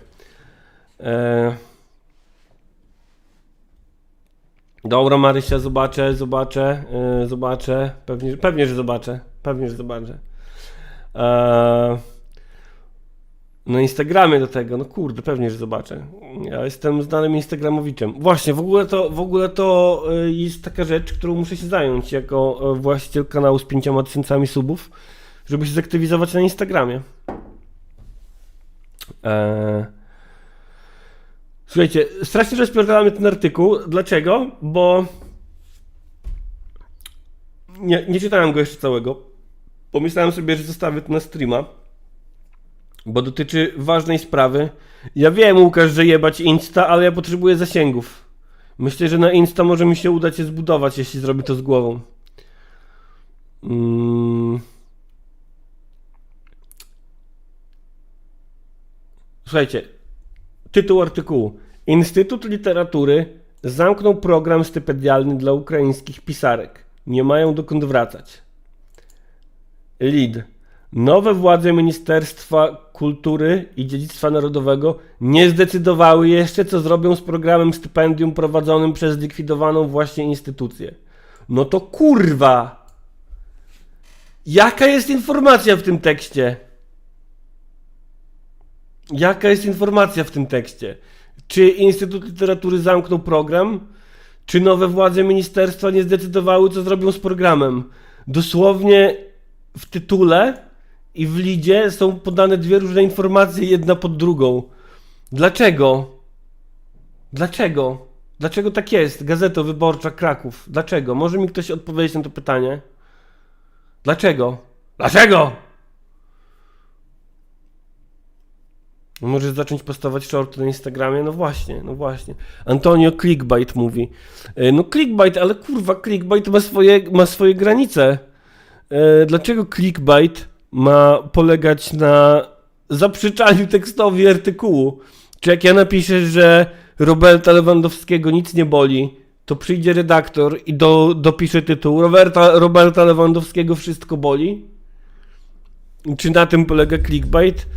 S1: Dobra Marysia, zobaczę. Pewnie, że zobaczę. Na Instagramie do tego, no kurde, pewnie, że zobaczę. Ja jestem znanym instagramowiczem. Właśnie, w ogóle to jest taka rzecz, którą muszę się zająć jako właściciel kanału z 5000 subów, żeby się zaktywizować na Instagramie. Słuchajcie, strasznie rozpierdala mnie ten artykuł. Dlaczego? Bo nie czytałem go jeszcze całego. Pomyślałem sobie, że zostawię to na streama, bo dotyczy ważnej sprawy. Ja wiem, Łukasz, że jebać Insta, ale ja potrzebuję zasięgów. Myślę, że na Insta może mi się uda się zbudować, jeśli zrobię to z głową. Słuchajcie, tytuł artykułu. Instytut Literatury zamknął program stypendialny dla ukraińskich pisarek. Nie mają dokąd wracać. Lead. Nowe władze Ministerstwa Kultury i Dziedzictwa Narodowego nie zdecydowały jeszcze, co zrobią z programem stypendium prowadzonym przez zlikwidowaną właśnie instytucję. No to kurwa! Jaka jest informacja w tym tekście? Czy Instytut Literatury zamknął program? Czy nowe władze ministerstwa nie zdecydowały, co zrobią z programem? Dosłownie w tytule i w lidzie są podane dwie różne informacje, jedna pod drugą. Dlaczego? Dlaczego tak jest? Gazeta Wyborcza Kraków. Dlaczego? Może mi ktoś odpowiedzieć na to pytanie? Dlaczego? Możesz zacząć postować shorty na Instagramie? No właśnie. Antonio Clickbait mówi. No clickbait, ale kurwa, clickbait ma swoje granice. Dlaczego clickbait ma polegać na zaprzeczaniu tekstowi artykułu? Czy jak ja napiszę, że Roberta Lewandowskiego nic nie boli, to przyjdzie redaktor i dopisze tytuł Roberta Lewandowskiego wszystko boli? Czy na tym polega clickbait?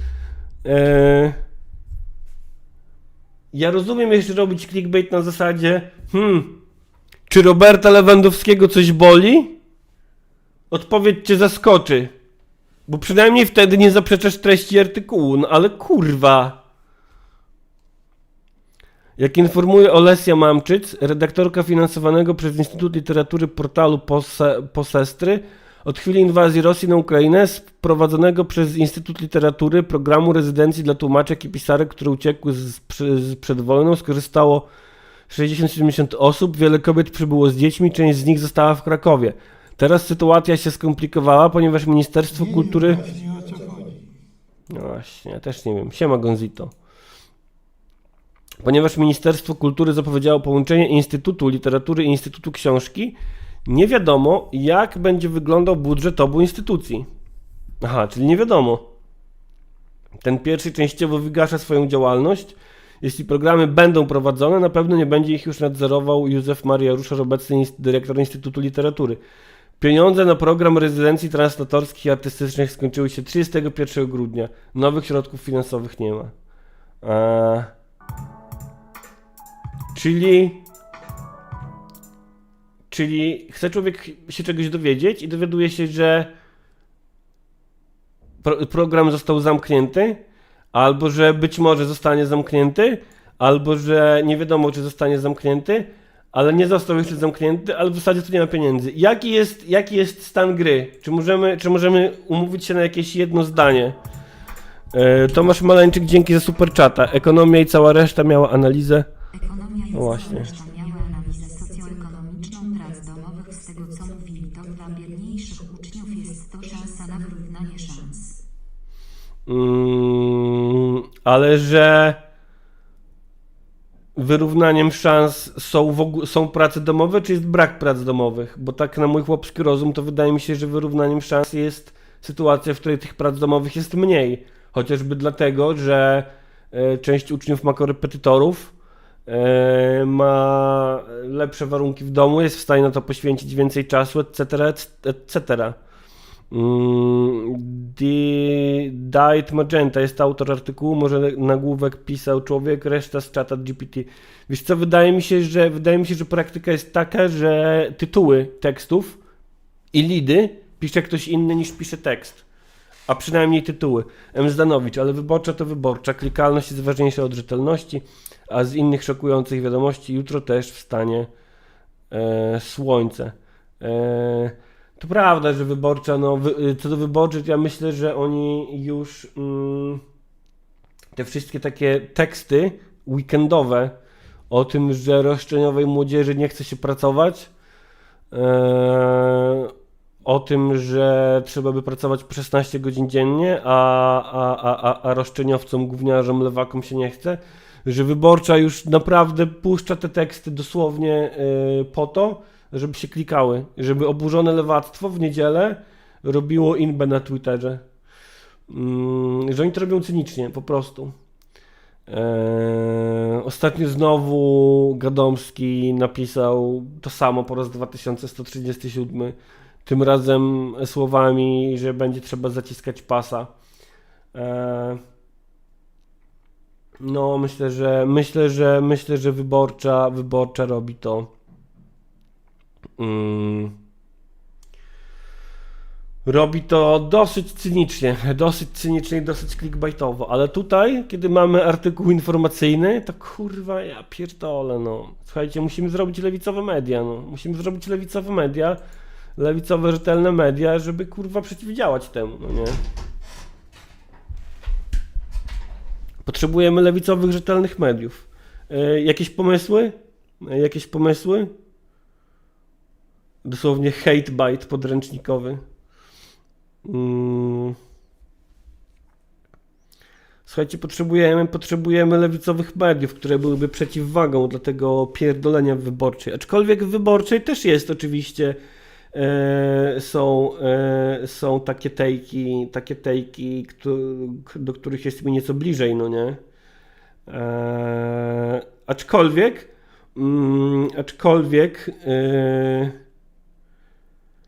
S1: Ja rozumiem jeszcze robić clickbait na zasadzie czy Roberta Lewandowskiego coś boli? Odpowiedź cię zaskoczy. Bo przynajmniej wtedy nie zaprzeczasz treści artykułu. No ale kurwa. Jak informuje Olesia Mamczyc, redaktorka finansowanego przez Instytut Literatury portalu Posestry, od chwili inwazji Rosji na Ukrainę, prowadzonego przez Instytut Literatury programu rezydencji dla tłumaczek i pisarek, które uciekły przed wojną, skorzystało 60-70 osób, wiele kobiet przybyło z dziećmi, część z nich została w Krakowie. Teraz sytuacja się skomplikowała, ponieważ Ministerstwo Kultury...
S2: Właśnie o co chodzi.
S1: No właśnie, ja też nie wiem. Siema Gonzito. Ponieważ Ministerstwo Kultury zapowiedziało połączenie Instytutu Literatury i Instytutu Książki, nie wiadomo, jak będzie wyglądał budżet obu instytucji. Aha, czyli nie wiadomo. Ten pierwszy częściowo wygasza swoją działalność. Jeśli programy będą prowadzone, na pewno nie będzie ich już nadzorował Józef Maria Ruszer, obecny dyrektor Instytutu Literatury. Pieniądze na program rezydencji translatorskich i artystycznych skończyły się 31 grudnia. Nowych środków finansowych nie ma. Czyli chce człowiek się czegoś dowiedzieć i dowiaduje się, że program został zamknięty, albo że być może zostanie zamknięty, albo że nie wiadomo, czy zostanie zamknięty, ale nie został jeszcze zamknięty, ale w zasadzie tu nie ma pieniędzy. Jaki jest stan gry? Czy możemy umówić się na jakieś jedno zdanie? Tomasz Maleńczyk, dzięki za superchata. Ekonomia i cała reszta miała analizę.
S3: Ekonomia i
S1: No właśnie.
S3: cała reszta miała analizę socjoekonomiczną prac domowych. Z tego co mówili, to dla biedniejszych uczniów jest to szansa na wyrównanie szans.
S1: Ale że wyrównaniem szans są prace domowe, czy jest brak prac domowych? Bo tak na mój chłopski rozum to wydaje mi się, że wyrównaniem szans jest sytuacja, w której tych prac domowych jest mniej. Chociażby dlatego, że część uczniów ma korepetytorów, ma lepsze warunki w domu, jest w stanie na to poświęcić więcej czasu, etc., etc. Diet Magenta jest autor artykułu, może nagłówek pisał człowiek, reszta z czata GPT. Wiesz co, wydaje mi się, że praktyka jest taka, że tytuły tekstów i lidy pisze ktoś inny niż pisze tekst. A przynajmniej tytuły. M. Zdanowicz, ale wyborcza to wyborcza. Klikalność jest ważniejsza od rzetelności, a z innych szokujących wiadomości jutro też wstanie słońce. To prawda, że wyborcza, co do wyborczych, ja myślę, że oni już te wszystkie takie teksty weekendowe o tym, że roszczeniowej młodzieży nie chce się pracować, o tym, że trzeba by pracować po 16 godzin dziennie, a roszczeniowcom, gówniarzom, lewakom się nie chce, że wyborcza już naprawdę puszcza te teksty dosłownie po to, żeby się klikały, żeby oburzone lewactwo w niedzielę robiło inbę na Twitterze. Że oni to robią cynicznie, po prostu. Ostatnio znowu Gadomski napisał to samo po raz 2137, tym razem słowami, że będzie trzeba zaciskać pasa. No, myślę, że wyborcza robi to. Robi to dosyć cynicznie i dosyć clickbaitowo, ale tutaj, kiedy mamy artykuł informacyjny, to kurwa, ja pierdolę, no. Słuchajcie, musimy zrobić lewicowe media, no. Lewicowe, rzetelne media, żeby kurwa przeciwdziałać temu, no nie? Potrzebujemy lewicowych, rzetelnych mediów. Jakieś pomysły? Dosłownie hate bite podręcznikowy. Słuchajcie, potrzebujemy lewicowych mediów, które byłyby przeciwwagą dla tego pierdolenia w Wyborczej. Aczkolwiek w Wyborczej też jest oczywiście, są takie tejki, do których jest mi nieco bliżej, no nie? Aczkolwiek,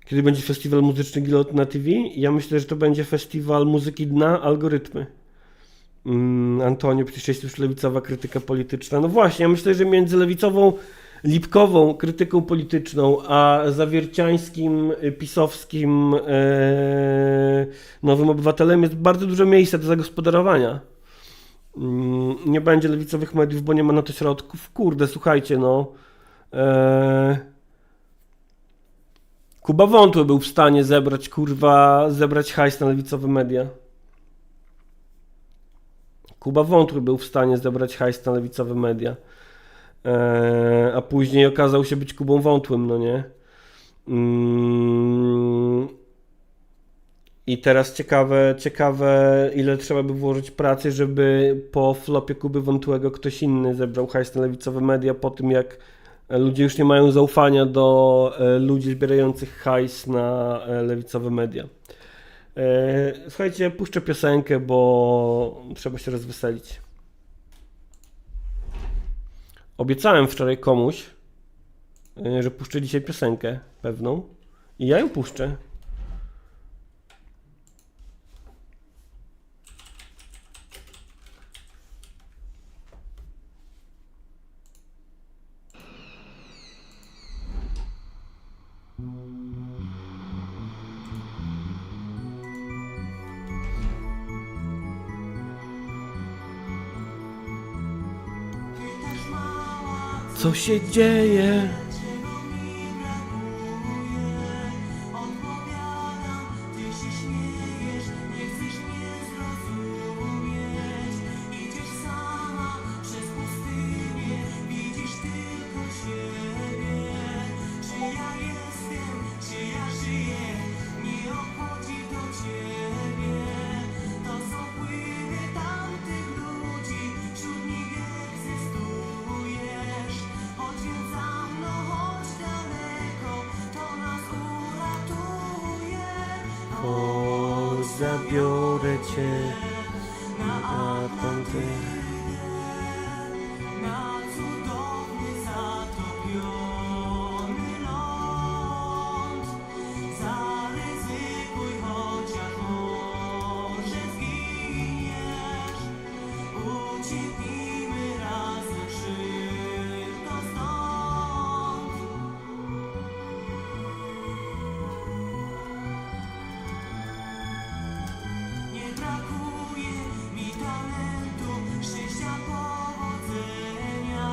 S1: kiedy będzie festiwal muzyczny Gilotyna TV, ja myślę, że to będzie festiwal muzyki dna, algorytmy. Antonio, przecież jest już lewicowa krytyka polityczna. No właśnie, ja myślę, że między lewicową, lipkową krytyką polityczną, a zawierciańskim, pisowskim Nowym Obywatelem jest bardzo dużo miejsca do zagospodarowania. Nie będzie lewicowych mediów, bo nie ma na to środków. Kurde, słuchajcie, no. Kuba Wątły był w stanie zebrać hajs na lewicowe media. Kuba Wątły był w stanie zebrać hajs na lewicowe media. A później okazał się być Kubą Wątłym, no nie? I teraz ciekawe, ile trzeba by włożyć pracy, żeby po flopie Kuby Wątłego ktoś inny zebrał hajs na lewicowe media, po tym jak ludzie już nie mają zaufania do ludzi zbierających hajs na lewicowe media. Słuchajcie, puszczę piosenkę, bo trzeba się rozweselić. Obiecałem wczoraj komuś, że puszczę dzisiaj piosenkę pewną i ja ją puszczę. Co się dzieje? Zabiorę cię na Atlantydę.
S4: Na cudowny, zatopiony ląd. Zaryzykuj, chociaż może zginiesz. Ucieknijmy razem szybko stąd. Nie brakuje mi talentu, szczęścia, powodzenia.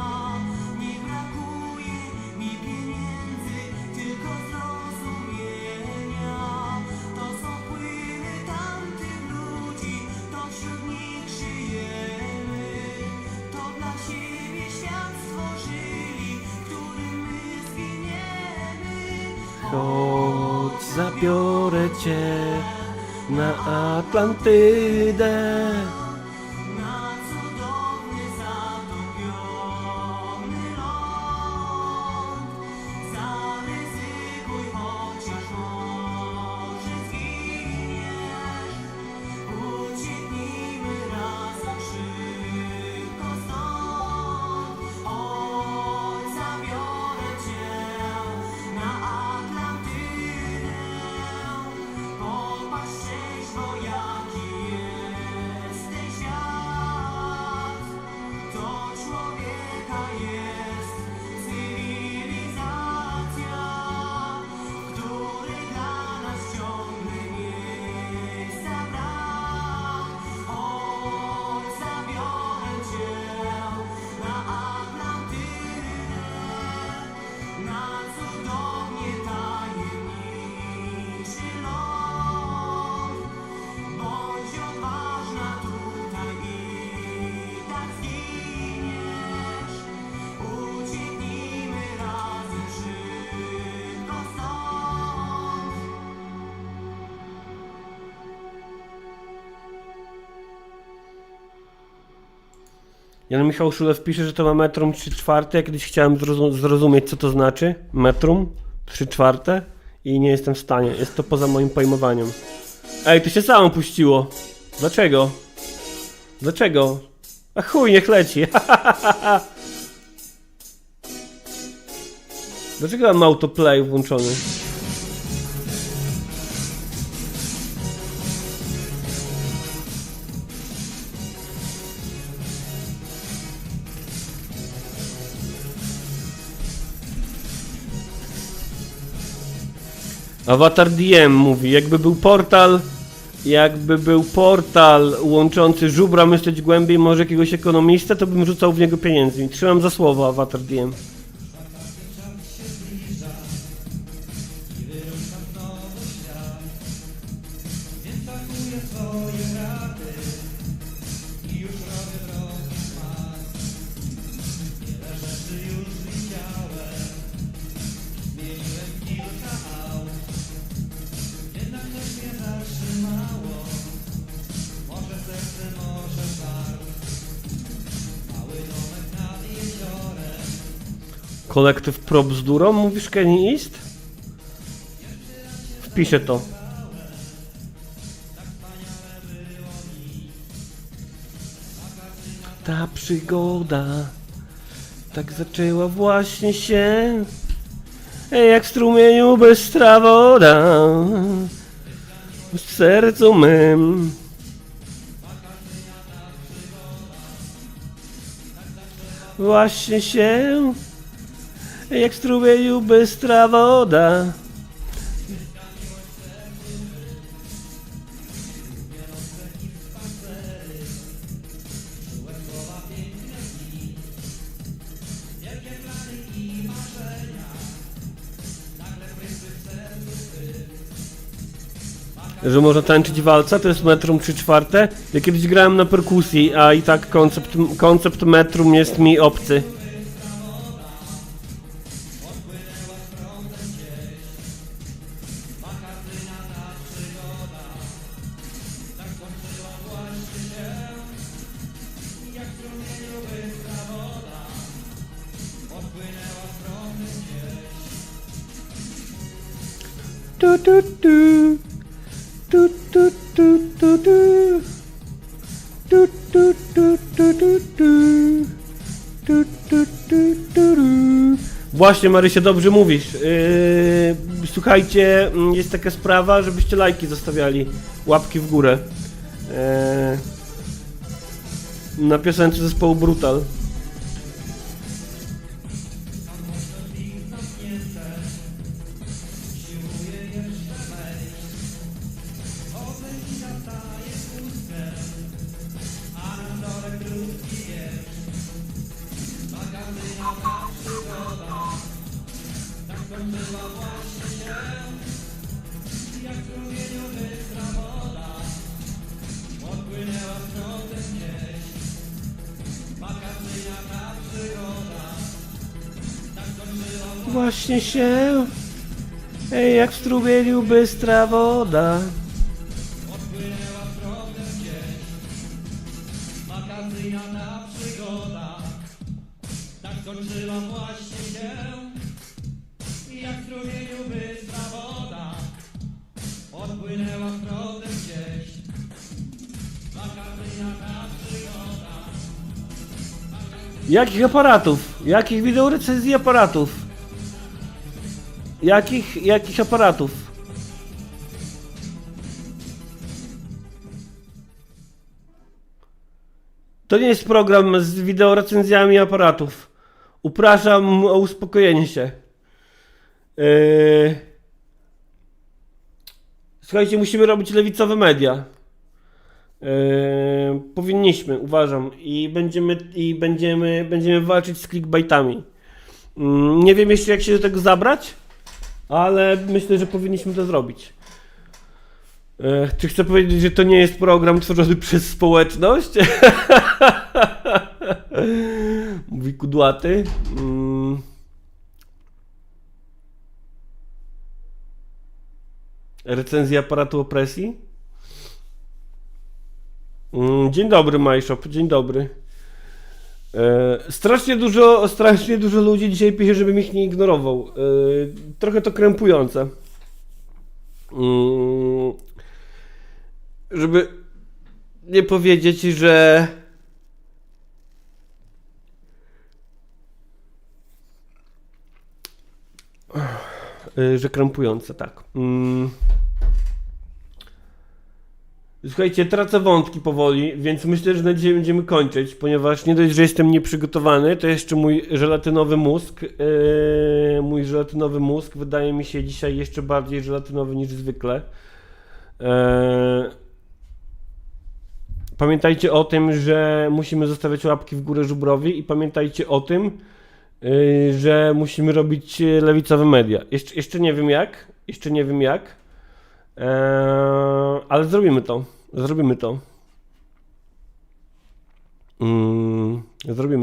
S4: Nie brakuje mi pieniędzy, tylko zrozumienia. To są płyny tamtych ludzi, to wśród nich żyjemy. To dla siebie świat stworzyli, w którym my zginiemy.
S1: Chodź, zabiorę cię na Atlantydę.
S4: Na cudowny, zatopiony ląd. Zaryzykuj, chociaż może zginiesz. Ucieknijmy razem szybko stąd. Chodź, zabiorę cię na Atlantydę. Popatrz trzeźwo, jaki jesteś
S1: Jan Michał Szulew pisze, że to ma metrum 3/4. Ja kiedyś chciałem zrozumieć, co to znaczy. Metrum 3/4 i nie jestem w stanie. Jest to poza moim pojmowaniem. Ej, to się samo puściło. Dlaczego? Dlaczego? A chuj, niech leci. Dlaczego mam autoplay włączony? Avatar DM mówi, jakby był portal łączący żubra myśleć głębiej, może jakiegoś ekonomistę, to bym rzucał w niego pieniędzmi. Trzymam za słowo, Avatar DM. Kolektyw Pro Bzdurą, mówisz Kenny East? Wpiszę to. Ta przygoda tak zaczęła właśnie się, jak w strumieniu bystra woda w sercu mym. Właśnie się, jak w strumieniu bystra woda. Że można tańczyć walca, to jest metrum 3/4. Ja kiedyś grałem na perkusji, a i tak koncept metrum jest mi obcy. Tu, tu, tu. Tu, tu, tu, tu, tu. Tu, tu, tu, tu, tu, tu. Tu, tu, tu, tu, tu. Właśnie, Marysia, dobrze mówisz. Słuchajcie, jest taka sprawa, żebyście lajki zostawiali, łapki w górę. Na piosence zespołu Brutal. Właśnie się, jak w strumieniu bystra woda. Wakacyjna przygoda, tak skończyła właśnie się, jak w strumieniu bystra woda, odpłynęła w drodze gdzieś. Wakacyjna przygoda. Jakich aparatów? Jakich wideorecenzji aparatów? Jakich aparatów? To nie jest program z wideorecenzjami aparatów. Upraszam o uspokojenie się. Słuchajcie, musimy robić lewicowe media. Powinniśmy, uważam. I będziemy walczyć z clickbaitami. Nie wiem jeszcze, jak się do tego zabrać, ale myślę, że powinniśmy to zrobić. Czy chcę powiedzieć, że to nie jest program tworzony przez społeczność? Mówi kudłaty. Recenzja aparatu opresji. Dzień dobry, MyShop, dzień dobry. Strasznie dużo ludzi dzisiaj pisze, żebym ich nie ignorował. Trochę to krępujące. Żeby nie powiedzieć, że krępujące, tak. Słuchajcie, tracę wątki powoli, więc myślę, że na dzisiaj będziemy kończyć, ponieważ nie dość, że jestem nieprzygotowany, to jeszcze mój żelatynowy mózg wydaje mi się dzisiaj jeszcze bardziej żelatynowy niż zwykle. Pamiętajcie o tym, że musimy zostawiać łapki w górę żubrowi i pamiętajcie o tym, że musimy robić lewicowe media. Jeszcze nie wiem jak, ale zrobimy to. Zrobimy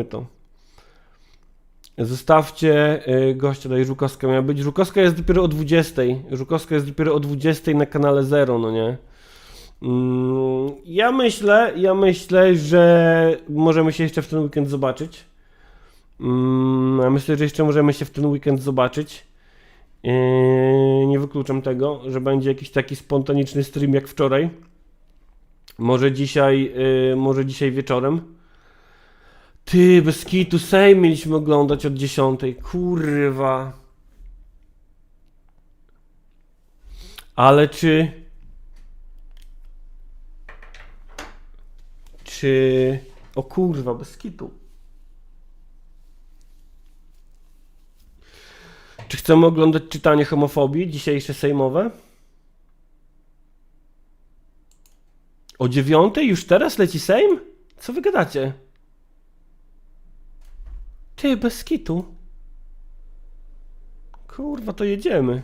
S1: to. Zostawcie gościa, daj Żukowska miała być. Żukowska jest dopiero o 20. Żukowska jest dopiero o 20 na kanale Zero, no nie? Ja myślę, że możemy się jeszcze w ten weekend zobaczyć. Nie wykluczam tego, że będzie jakiś taki spontaniczny stream jak wczoraj. Może dzisiaj wieczorem. Ty, bez kitu, Sejm mieliśmy oglądać od 10. Kurwa. Ale czy... O kurwa, bez kitu. Czy chcemy oglądać czytanie homofobii dzisiejsze sejmowe? O 9? Już teraz leci Sejm? Co wy gadacie? Ty, bez kitu. Kurwa, to jedziemy.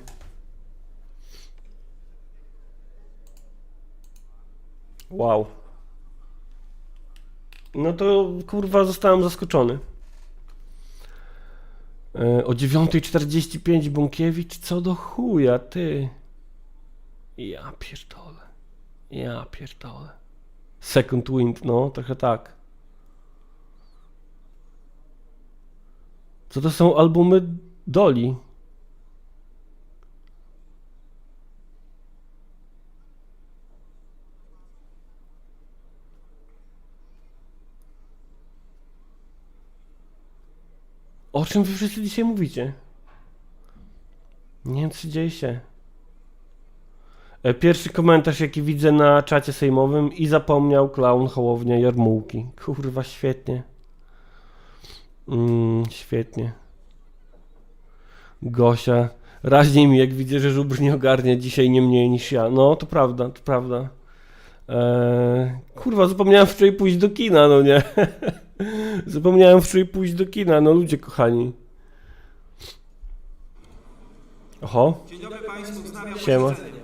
S1: Wow. No to kurwa zostałem zaskoczony. O 9:45 Bąkiewicz, co do chuja, ty. Ja pierdolę. Second Wind, no, trochę tak. Co to są albumy Doli? O czym wy wszyscy dzisiaj mówicie? Nie wiem, co dzieje się. Pierwszy komentarz, jaki widzę na czacie sejmowym: i zapomniał klaun Hołownia Jarmułki. Kurwa, świetnie. Świetnie. Gosia. Raźniej mi, jak widzę, że żubr nie ogarnia dzisiaj nie mniej niż ja. No, to prawda, to prawda. Kurwa, zapomniałem wczoraj pójść do kina, no nie? No ludzie kochani. Oho.
S5: Dzień dobry Państwu, wznawiam
S1: Siema.
S5: posiedzenie.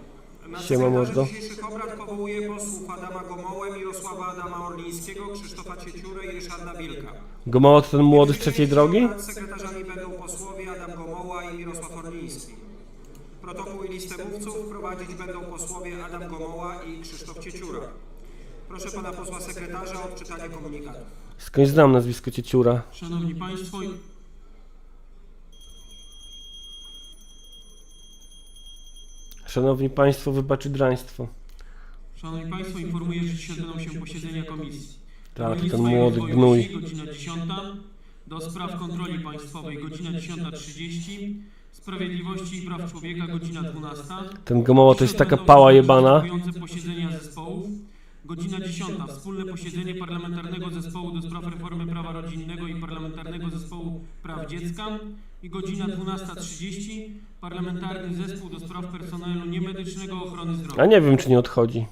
S5: Na
S1: Siema, mordo.
S5: dzisiejszych obrad powołuję posłów Adama Gomołę, Mirosława Adama Orlińskiego, Krzysztofa Cieciurę i Ryszarda Wilka.
S1: Gomoła to ten młody z trzeciej drogi?
S5: Sekretarzami będą posłowie Adam Gomoła i Mirosław Orliński. Protokół i listę mówców prowadzić będą posłowie Adam Gomoła i Krzysztof Cieciura. Proszę pana posła sekretarza o odczytanie komunikatu.
S1: Skądś znam nazwisko Cieciura.
S5: Szanowni Państwo,
S1: Szanowni Państwo, wybaczy draństwo.
S5: Szanowni Państwo, informuję, że dzisiaj odbędą się posiedzenia komisji.
S1: Tak,
S5: Rolnictwa
S1: ten
S5: i
S1: młody
S5: Rozwoju
S1: gnój.
S5: Wsi, godzina 10. Do spraw kontroli państwowej, godzina 10:30. Sprawiedliwości i Praw Człowieka, godzina 12.
S1: Ten Gomoła to jest
S5: Dzisiaj
S1: taka
S5: odbędą
S1: pała
S5: się
S1: jebana.
S5: następujące posiedzenia zespołów. Godzina 10. Wspólne posiedzenie Parlamentarnego Zespołu do spraw reformy prawa rodzinnego i Parlamentarnego Zespołu Praw Dziecka. I godzina 12:30. Parlamentarny Zespół do spraw personelu niemedycznego ochrony zdrowia.
S1: A nie wiem, czy nie odchodzi.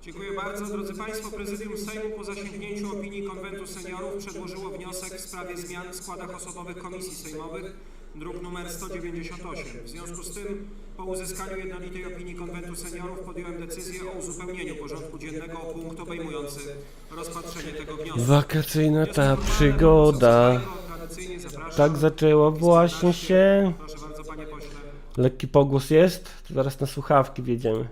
S5: Dziękuję bardzo. Drodzy Państwo, Prezydium Sejmu po zasięgnięciu opinii Konwentu Seniorów przedłożyło wniosek w sprawie zmian w składach osobowych komisji sejmowych, druk nr 198. W związku z tym, po uzyskaniu jednolitej opinii Konwentu Seniorów podjąłem decyzję o uzupełnieniu porządku dziennego o punkt obejmujący rozpatrzenie tego wniosku.
S1: Wakacyjna ta przygoda
S5: Tradycyjnie zapraszam.
S1: tak zaczęła właśnie się.
S5: Proszę bardzo, panie pośle.
S1: Lekki pogłos jest? To zaraz na słuchawki wjedziemy.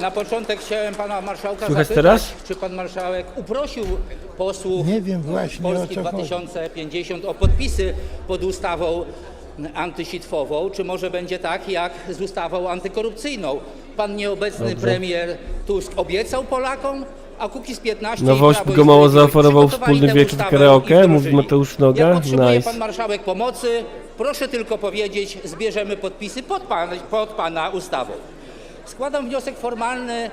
S6: Na początek chciałem pana marszałka
S1: Słychać
S6: zapytać,
S1: teraz?
S6: czy pan marszałek uprosił posłów
S2: Nie wiem właśnie, o
S6: Polski
S2: co chodzi.
S6: 2050 o podpisy pod ustawą antysitwową, czy może będzie tak jak z ustawą antykorupcyjną? Pan nieobecny
S1: Dobrze.
S6: premier Tusk obiecał Polakom, a Kukiz15
S1: No
S6: i
S1: Woś
S6: Prawo i
S1: go mało
S6: Sprawiedliwość
S1: zaoferował
S6: przygotowali
S1: wspólny
S6: tę
S1: wieczór
S6: ustawę
S1: karaoke,
S6: i wdrożyli.
S1: mówi Mateusz Noga.
S6: Jak potrzebuje
S1: Nice.
S6: pan marszałek pomocy, proszę tylko powiedzieć, zbierzemy podpisy pod pana ustawą. Składam wniosek formalny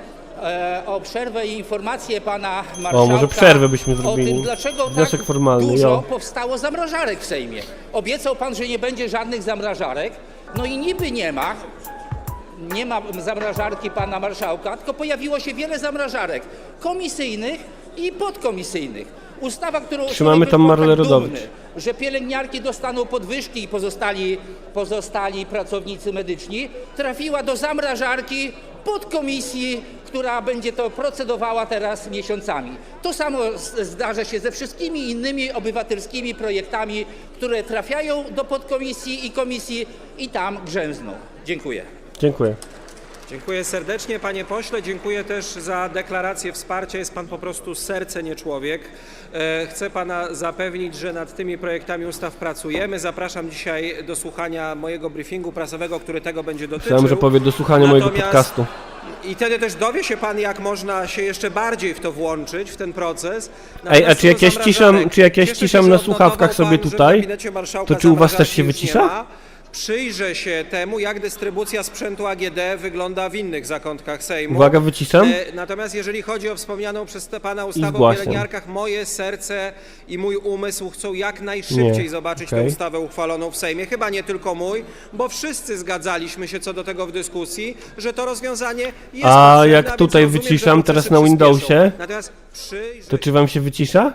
S6: o przerwę i informację pana marszałka
S1: może przerwę byśmy
S6: o
S1: zrobili.
S6: tym, dlaczego
S1: Wniosek
S6: tak
S1: formalny,
S6: dużo
S1: jo.
S6: powstało zamrażarek w Sejmie. Obiecał pan, że nie będzie żadnych zamrażarek, no i niby nie ma zamrażarki pana marszałka, tylko pojawiło się wiele zamrażarek komisyjnych i podkomisyjnych. Ustawa, którą
S1: Trzymamy
S6: której
S1: tam
S6: był
S1: Marlę
S6: tak
S1: Rodowicz.
S6: dumny, że pielęgniarki dostaną podwyżki i pozostali pracownicy medyczni, trafiła do zamrażarki podkomisji, która będzie to procedowała teraz miesiącami. To samo zdarza się ze wszystkimi innymi obywatelskimi projektami, które trafiają do podkomisji i komisji i tam grzęzną. Dziękuję.
S1: Dziękuję.
S5: Dziękuję serdecznie, panie pośle. Dziękuję też za deklarację wsparcia. Jest pan po prostu serce, nie człowiek. Chcę pana zapewnić, że nad tymi projektami ustaw pracujemy. Zapraszam dzisiaj do słuchania mojego briefingu prasowego, który tego będzie dotyczył.
S1: Myślałem, że powie do słuchania mojego
S5: Natomiast-
S1: podcastu.
S5: I wtedy też dowie się pan, jak można się jeszcze bardziej w to włączyć, w ten proces.
S1: Ej, a
S5: Natomiast
S1: czy jak ja
S5: co do zamrażarek,
S1: czy jak ja
S5: cieszę
S1: ściszam
S5: się,
S1: na
S5: że
S1: słuchawkach
S5: odnotował
S1: sobie
S5: pan, że w
S1: tutaj,
S5: gabinecie marszałka
S1: to czy u was też
S5: zamrażarki
S1: się
S5: już
S1: wycisza?
S5: nie ma. Przyjrzę się temu, jak dystrybucja sprzętu AGD wygląda w innych zakątkach Sejmu.
S1: Uwaga, wyciszam.
S5: Natomiast jeżeli chodzi o wspomnianą przez pana ustawę o
S1: zgłaszam.
S5: pielęgniarkach, moje serce i mój umysł chcą jak najszybciej
S1: Nie.
S5: zobaczyć
S1: Okej.
S5: tę ustawę uchwaloną w Sejmie. Chyba nie tylko mój, bo wszyscy zgadzaliśmy się co do tego w dyskusji, że to rozwiązanie jest
S1: A
S5: potrzebne,
S1: jak
S5: więc
S1: tutaj
S5: rozumiem, że
S1: wyciszam
S5: procesy
S1: teraz na Windowsie,
S5: przyspieszą. Natomiast
S1: to czy wam się wycisza?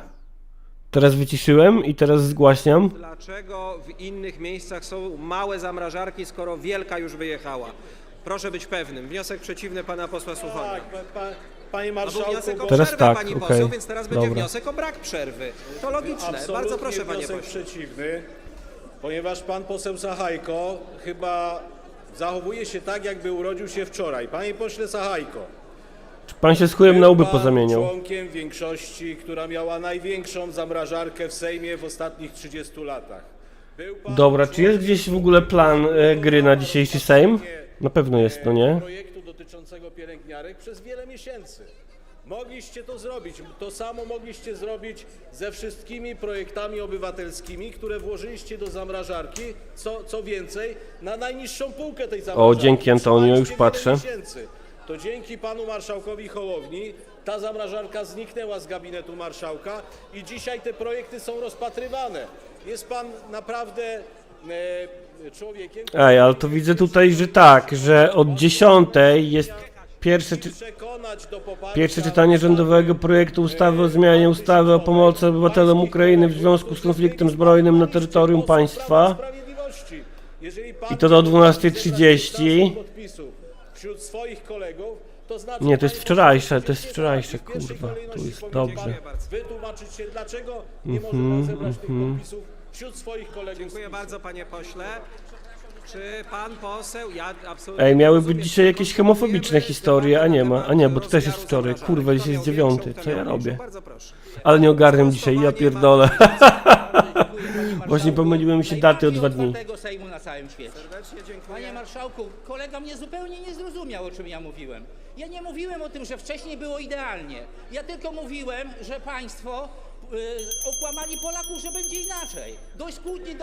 S1: Teraz wyciszyłem i teraz zgłaśniam.
S5: Dlaczego w innych miejscach są małe zamrażarki, skoro wielka już wyjechała? Proszę być pewnym. Wniosek przeciwny pana posła Suchonia.
S7: Panie
S5: To był
S7: marszałku,
S5: wniosek o
S1: Teraz
S5: przerwę,
S1: tak,
S5: pani
S1: okej.
S5: poseł, więc teraz będzie
S1: Dobra.
S5: wniosek o brak przerwy. To logiczne.
S7: absolutnie
S5: Bardzo proszę, panie
S7: wniosek
S5: pośle.
S7: przeciwny, ponieważ pan poseł Sachajko chyba zachowuje się tak, jakby urodził się wczoraj. Panie pośle Sachajko,
S1: Czy pan się z chujem na łby
S7: pan
S1: pozamieniał?
S7: członkiem większości, która miała największą zamrażarkę w Sejmie w ostatnich 30 latach. Był pan
S1: Dobra, czy jest gdzieś w ogóle plan gry na dzisiejszy Sejm? Na pewno jest, no nie?
S7: projektu dotyczącego pielęgniarek przez wiele miesięcy. Mogliście to zrobić. To samo mogliście zrobić ze wszystkimi projektami obywatelskimi, które włożyliście do zamrażarki. Co więcej, na najniższą półkę tej zamrażarki.
S1: dzięki, Antonio, już
S7: Trzymaliście
S1: patrzę.
S7: wiele miesięcy. To dzięki panu marszałkowi Hołowni ta zamrażarka zniknęła z gabinetu marszałka i dzisiaj te projekty są rozpatrywane. Jest pan naprawdę człowiekiem,
S1: Ej, ale to widzę tutaj, że tak, że od 10:00 jest
S7: przekonać do poparcia
S1: pierwsze czytanie rządowego projektu ustawy o zmianie ustawy o pomocy obywatelom Ukrainy w związku z konfliktem zbrojnym na terytorium państwa. I to do 12:30.
S7: Wśród swoich kolegów, to znaczy
S1: Nie, to jest
S7: państwo
S1: wczorajsze,
S7: musicie
S1: to jest wczorajsze,
S7: w pierwszej
S1: kurwa,
S7: kolejności
S1: tu jest
S7: powiedzieć,
S1: dobrze.
S7: Wytłumaczyć się, dlaczego nie może pan zebrać tych podpisów wśród swoich kolegów.
S5: Dziękuję
S7: z PiS-u.
S5: bardzo, panie pośle. Czy pan poseł, ja absolutnie
S1: Ej, miały być
S5: rozumiem,
S1: dzisiaj jakieś homofobiczne historie, a nie ma. A nie, bo to też jest
S5: rozmiaru
S1: wczoraj.
S5: zamrażarek.
S1: Kurwa, dzisiaj jest
S5: Kto miał
S1: 9.
S5: większą,
S1: Co ja
S5: kto miał
S1: robię?
S5: mniejszą? Bardzo proszę.
S1: Ale nie ogarniam dzisiaj, ja pierdolę. Właśnie
S6: Marszałku,
S1: pomyliły mi się daty o 2 dni.
S6: otwartego Sejmu na całym świecie.
S5: Serdecznie dziękuję.
S6: Panie marszałku, kolega mnie zupełnie nie zrozumiał, o czym ja mówiłem. Ja nie mówiłem o tym, że wcześniej było idealnie. Ja tylko mówiłem, że państwo okłamali Polaków, że będzie inaczej. Dość kłótni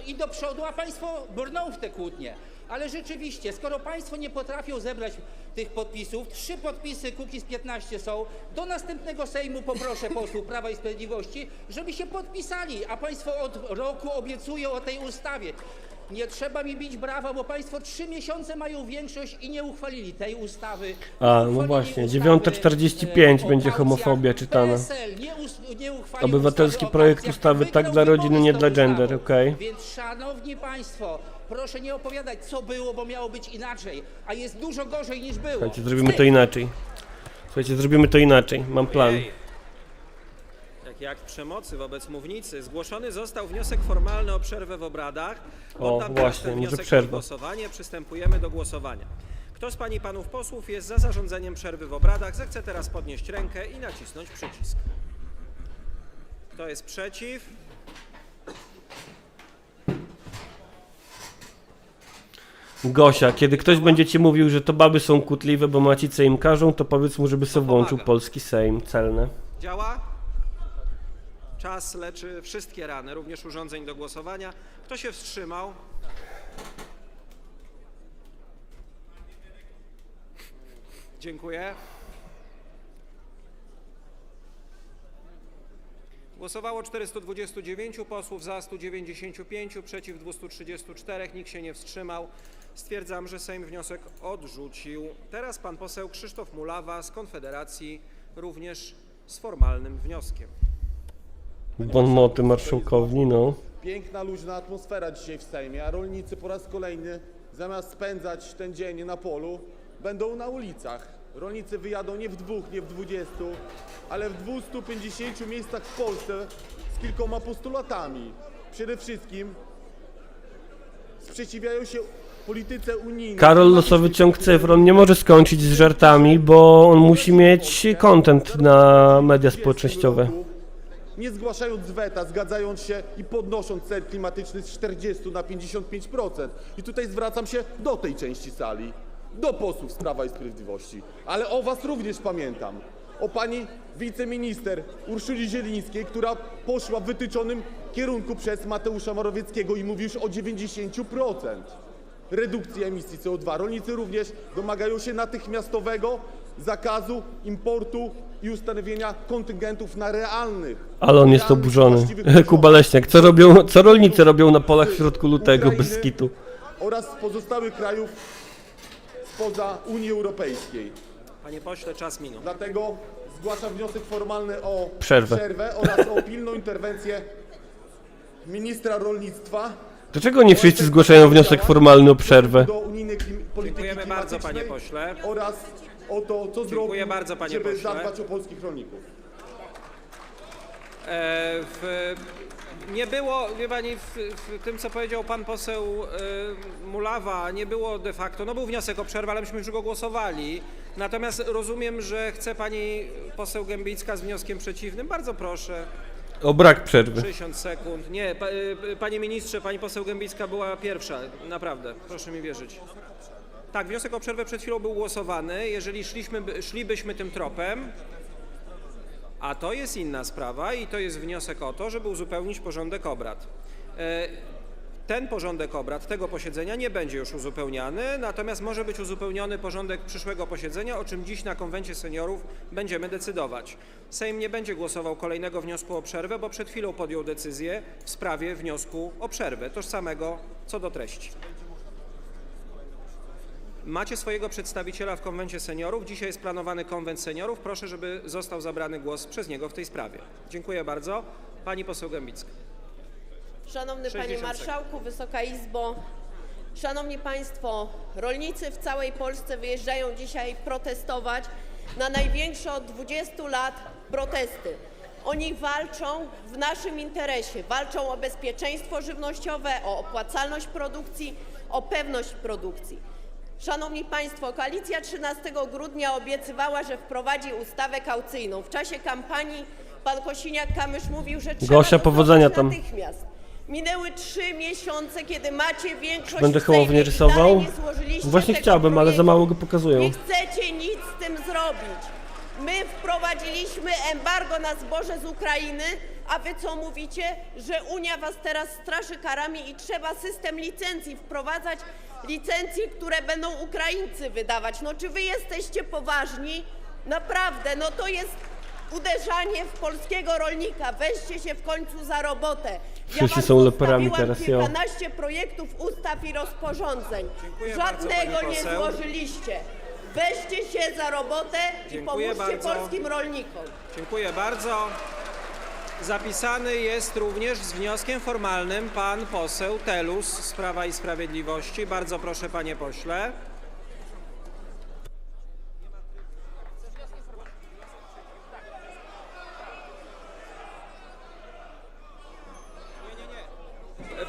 S6: i do przodu, a państwo brną w te kłótnie. Ale rzeczywiście, skoro państwo nie potrafią zebrać tych podpisów, 3 podpisy Kukiz15 są, do następnego Sejmu poproszę posłów Prawa i Sprawiedliwości, żeby się podpisali, a państwo od roku obiecują o tej ustawie. Nie trzeba mi bić brawa, bo państwo 3 miesiące mają większość i nie uchwalili tej ustawy.
S1: A,
S6: Nie
S1: no
S6: uchwalili
S1: właśnie,
S6: ustawy,
S1: 9:45
S6: o
S1: będzie
S6: kaucjach.
S1: homofobia czytana.
S6: PSL nie uchwalił
S1: Obywatelski
S6: ustawy o
S1: projekt
S6: kaucjach,
S1: ustawy
S6: wygrał
S1: tak dla rodziny,
S6: wybory
S1: nie
S6: z tą
S1: dla gender,
S6: ustawą.
S1: okej.
S6: Więc szanowni państwo, proszę nie opowiadać, co było, bo miało być inaczej, a jest dużo gorzej niż było.
S1: Słuchajcie, zrobimy to inaczej. Słuchajcie, zrobimy to inaczej. Mam plan.
S5: Ojej. Jak akt przemocy wobec mównicy. Zgłoszony został wniosek formalny o przerwę w obradach.
S1: O,
S5: Poddam teraz
S1: właśnie,
S5: ten
S1: może
S5: wniosek
S1: przerwa.
S5: pod głosowanie. Przystępujemy do głosowania. Kto z pań i panów posłów jest za zarządzeniem przerwy w obradach, zechce teraz podnieść rękę i nacisnąć przycisk. Kto jest przeciw?
S1: Gosia, kiedy ktoś będzie ci mówił, że to baby są kłótliwe, bo macice im każą, to powiedz mu, żeby sobie włączył
S5: pomaga.
S1: polski Sejm celny.
S5: Działa? Czas leczy wszystkie rany, również urządzeń do głosowania. Kto się wstrzymał? Dziękuję. Głosowało 429 posłów, za 195, przeciw 234, nikt się nie wstrzymał. Stwierdzam, że Sejm wniosek odrzucił. Teraz pan poseł Krzysztof Mulawa z Konfederacji, również z formalnym wnioskiem.
S1: Bon moty marszałkowni, no.
S8: Piękna, luźna atmosfera dzisiaj w Sejmie, a rolnicy po raz kolejny zamiast spędzać ten dzień na polu, będą na ulicach. Rolnicy wyjadą nie w 2, nie w 20, ale w 250 miejscach w Polsce z kilkoma postulatami. Przede wszystkim sprzeciwiają się polityce unijnej.
S1: Karol losowy ciąg cyfr, on nie może skończyć z żartami, bo on musi mieć content na media społecznościowe.
S8: Nie zgłaszając weta, zgadzając się i podnosząc cel klimatyczny z 40 na 55%. I tutaj zwracam się do tej części sali, do posłów z Prawa i Sprawiedliwości. Ale o was również pamiętam. O pani wiceminister Urszuli Zielińskiej, która poszła w wytyczonym kierunku przez Mateusza Morawieckiego i mówi już o 90% redukcji emisji CO2. Rolnicy również domagają się natychmiastowego zakazu importu i ustanowienia kontyngentów na realnych.
S1: Ale on jest oburzony. Kuba Leśniak, co rolnicy robią na polach w środku lutego bez kitu?
S8: Oraz pozostałych krajów spoza Unii Europejskiej.
S5: Panie pośle, czas minął.
S8: Dlatego zgłaszam wniosek formalny o
S1: Przerwę.
S8: oraz o pilną interwencję ministra rolnictwa.
S1: Dlaczego nie wszyscy zgłaszają wniosek formalny o przerwę?
S8: Do unijnej polityki
S5: Dziękujemy bardzo, panie
S8: klimatycznej
S5: pośle.
S8: oraz o to, co zrobić,
S5: bardzo, panie
S8: żeby
S5: pośle.
S8: zadbać o polskich rolników.
S5: Nie było, wie pani, w tym, co powiedział pan poseł Mulawa, nie było de facto, no był wniosek o przerwę, ale myśmy już go głosowali. Natomiast rozumiem, że chce pani poseł Gębicka z wnioskiem przeciwnym. Bardzo proszę.
S1: O brak przerwy.
S5: 60 sekund. Nie, panie ministrze, pani poseł Gębicka była pierwsza, naprawdę, proszę mi wierzyć. Tak, wniosek o przerwę przed chwilą był głosowany. Jeżeli szlibyśmy tym tropem, a to jest inna sprawa i to jest wniosek o to, żeby uzupełnić porządek obrad. Ten porządek obrad tego posiedzenia nie będzie już uzupełniany, natomiast może być uzupełniony porządek przyszłego posiedzenia, o czym dziś na konwencie seniorów będziemy decydować. Sejm nie będzie głosował kolejnego wniosku o przerwę, bo przed chwilą podjął decyzję w sprawie wniosku o przerwę, tożsamego co do treści. Macie swojego przedstawiciela w konwencie seniorów. Dzisiaj jest planowany konwent seniorów. Proszę, żeby został zabrany głos przez niego w tej sprawie. Dziękuję bardzo. Pani poseł Gębicka.
S9: Szanowny Panie
S5: 60
S9: Marszałku, Wysoka Izbo, Szanowni Państwo, rolnicy w całej Polsce wyjeżdżają dzisiaj protestować na największe od 20 lat protesty. Oni walczą w naszym interesie, walczą o bezpieczeństwo żywnościowe, o opłacalność produkcji, o pewność produkcji. Szanowni Państwo, koalicja 13 grudnia obiecywała, że wprowadzi ustawę kaucyjną. W czasie kampanii pan Kosiniak-Kamysz mówił, że trzeba
S1: Gosia,
S9: to
S1: powodzenia
S9: zrobić
S1: tam.
S9: natychmiast. Minęły 3 miesiące, kiedy macie większość
S1: Będę
S9: w Sejmie
S1: Hołownię
S9: i
S1: rysował?
S9: dalej nie złożyliście
S1: Właśnie
S9: tego
S1: chciałbym, ale za
S9: projektu.
S1: mało go pokazują.
S9: Nie chcecie nic z tym zrobić. My wprowadziliśmy embargo na zboże z Ukrainy, a wy co mówicie? Że Unia was teraz straszy karami i trzeba system licencji wprowadzać, licencje, które będą Ukraińcy wydawać. No czy wy jesteście poważni? Naprawdę, no to jest uderzanie w polskiego rolnika. Weźcie się w końcu za robotę.
S1: Wszyscy
S9: wam
S1: są leperami
S9: zostawiłam
S1: teraz, jo.
S9: kilkanaście projektów ustaw i rozporządzeń.
S5: Dziękuję bardzo,
S9: Żadnego
S5: pani
S9: nie
S5: poseł.
S9: złożyliście. Weźcie się za robotę i
S5: Dziękuję
S9: pomóżcie
S5: bardzo.
S9: polskim rolnikom.
S5: Dziękuję bardzo. Zapisany jest również z wnioskiem formalnym pan poseł Telus z Prawa i Sprawiedliwości. Bardzo proszę, panie pośle.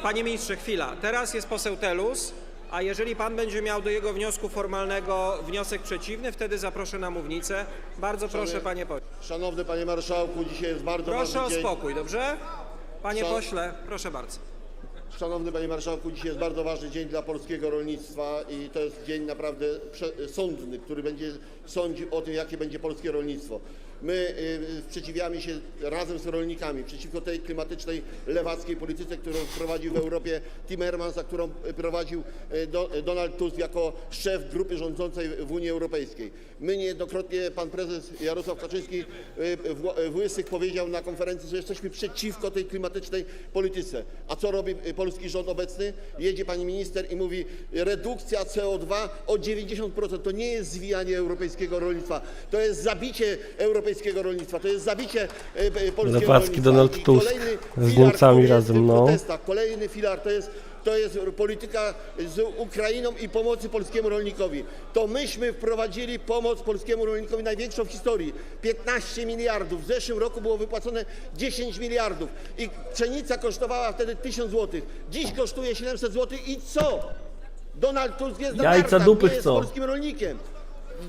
S5: Panie ministrze, chwila. Teraz jest poseł Telus. A jeżeli pan będzie miał do jego wniosku formalnego wniosek przeciwny, wtedy zaproszę na mównicę. Bardzo proszę, panie pośle.
S8: Szanowny panie marszałku, dzisiaj jest bardzo
S5: Proszę o
S8: ważny dzień.
S5: spokój, dobrze? Panie
S8: Szan-
S5: pośle, proszę bardzo.
S8: Szanowny panie marszałku, dzisiaj jest bardzo ważny dzień dla polskiego rolnictwa i to jest dzień naprawdę sądny, który będzie sądził o tym, jakie będzie polskie rolnictwo. My sprzeciwiamy się razem z rolnikami przeciwko tej klimatycznej, lewackiej polityce, którą wprowadził w Europie Timmermans, a którą prowadził Donald Tusk jako szef grupy rządzącej w Unii Europejskiej. My niejednokrotnie, pan prezes Jarosław Kaczyński w Łysych powiedział na konferencji, że jesteśmy przeciwko tej klimatycznej polityce. A co robi polski rząd obecny? Jedzie pani minister i mówi redukcja CO2 o 90%. To nie jest zwijanie europejskiego rolnictwa, to jest zabicie europejskiego rolnictwa, to jest zabicie polskiego
S1: Lewacki
S8: rolnictwa.
S1: Donald
S8: I
S1: Tusk
S8: kolejny
S1: z
S8: filar
S1: Niemcami
S8: pomiędzy
S1: razem, no.
S8: protestach, kolejny filar to jest polityka z Ukrainą i pomocy polskiemu rolnikowi. To myśmy wprowadzili pomoc polskiemu rolnikowi największą w historii. 15 miliardów. W zeszłym roku było wypłacone 10 miliardów. I pszenica kosztowała wtedy 1000 zł. Dziś kosztuje 700 zł. I co? Donald Tusk jest na
S1: Jajca
S8: nartach,
S1: dupy
S8: nie jest
S1: chcą.
S8: polskim rolnikiem.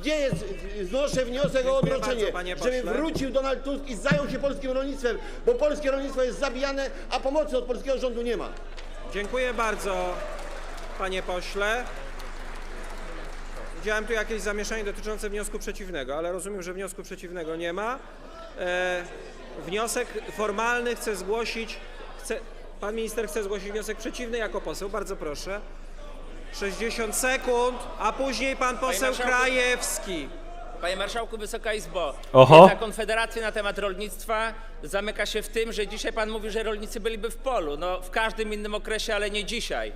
S8: Gdzie jest, znoszę wniosek o odroczenie,
S5: bardzo, panie
S8: żeby
S5: pośle.
S8: wrócił Donald Tusk i zajął się polskim rolnictwem, bo polskie rolnictwo jest zabijane, a pomocy od polskiego rządu nie ma.
S5: Dziękuję bardzo, panie pośle. Widziałem tu jakieś zamieszanie dotyczące wniosku przeciwnego, ale rozumiem, że wniosku przeciwnego nie ma. Wniosek formalny chce zgłosić, pan minister chce zgłosić wniosek przeciwny jako poseł, bardzo proszę. 60 sekund, a później pan poseł
S10: marszałku.
S5: Krajewski.
S10: Panie Marszałku, Wysoka Izbo,
S1: Oho.
S10: wiedza Konfederacji na temat rolnictwa zamyka się w tym, że dzisiaj pan mówi, że rolnicy byliby w polu. No, w każdym innym okresie, ale nie dzisiaj.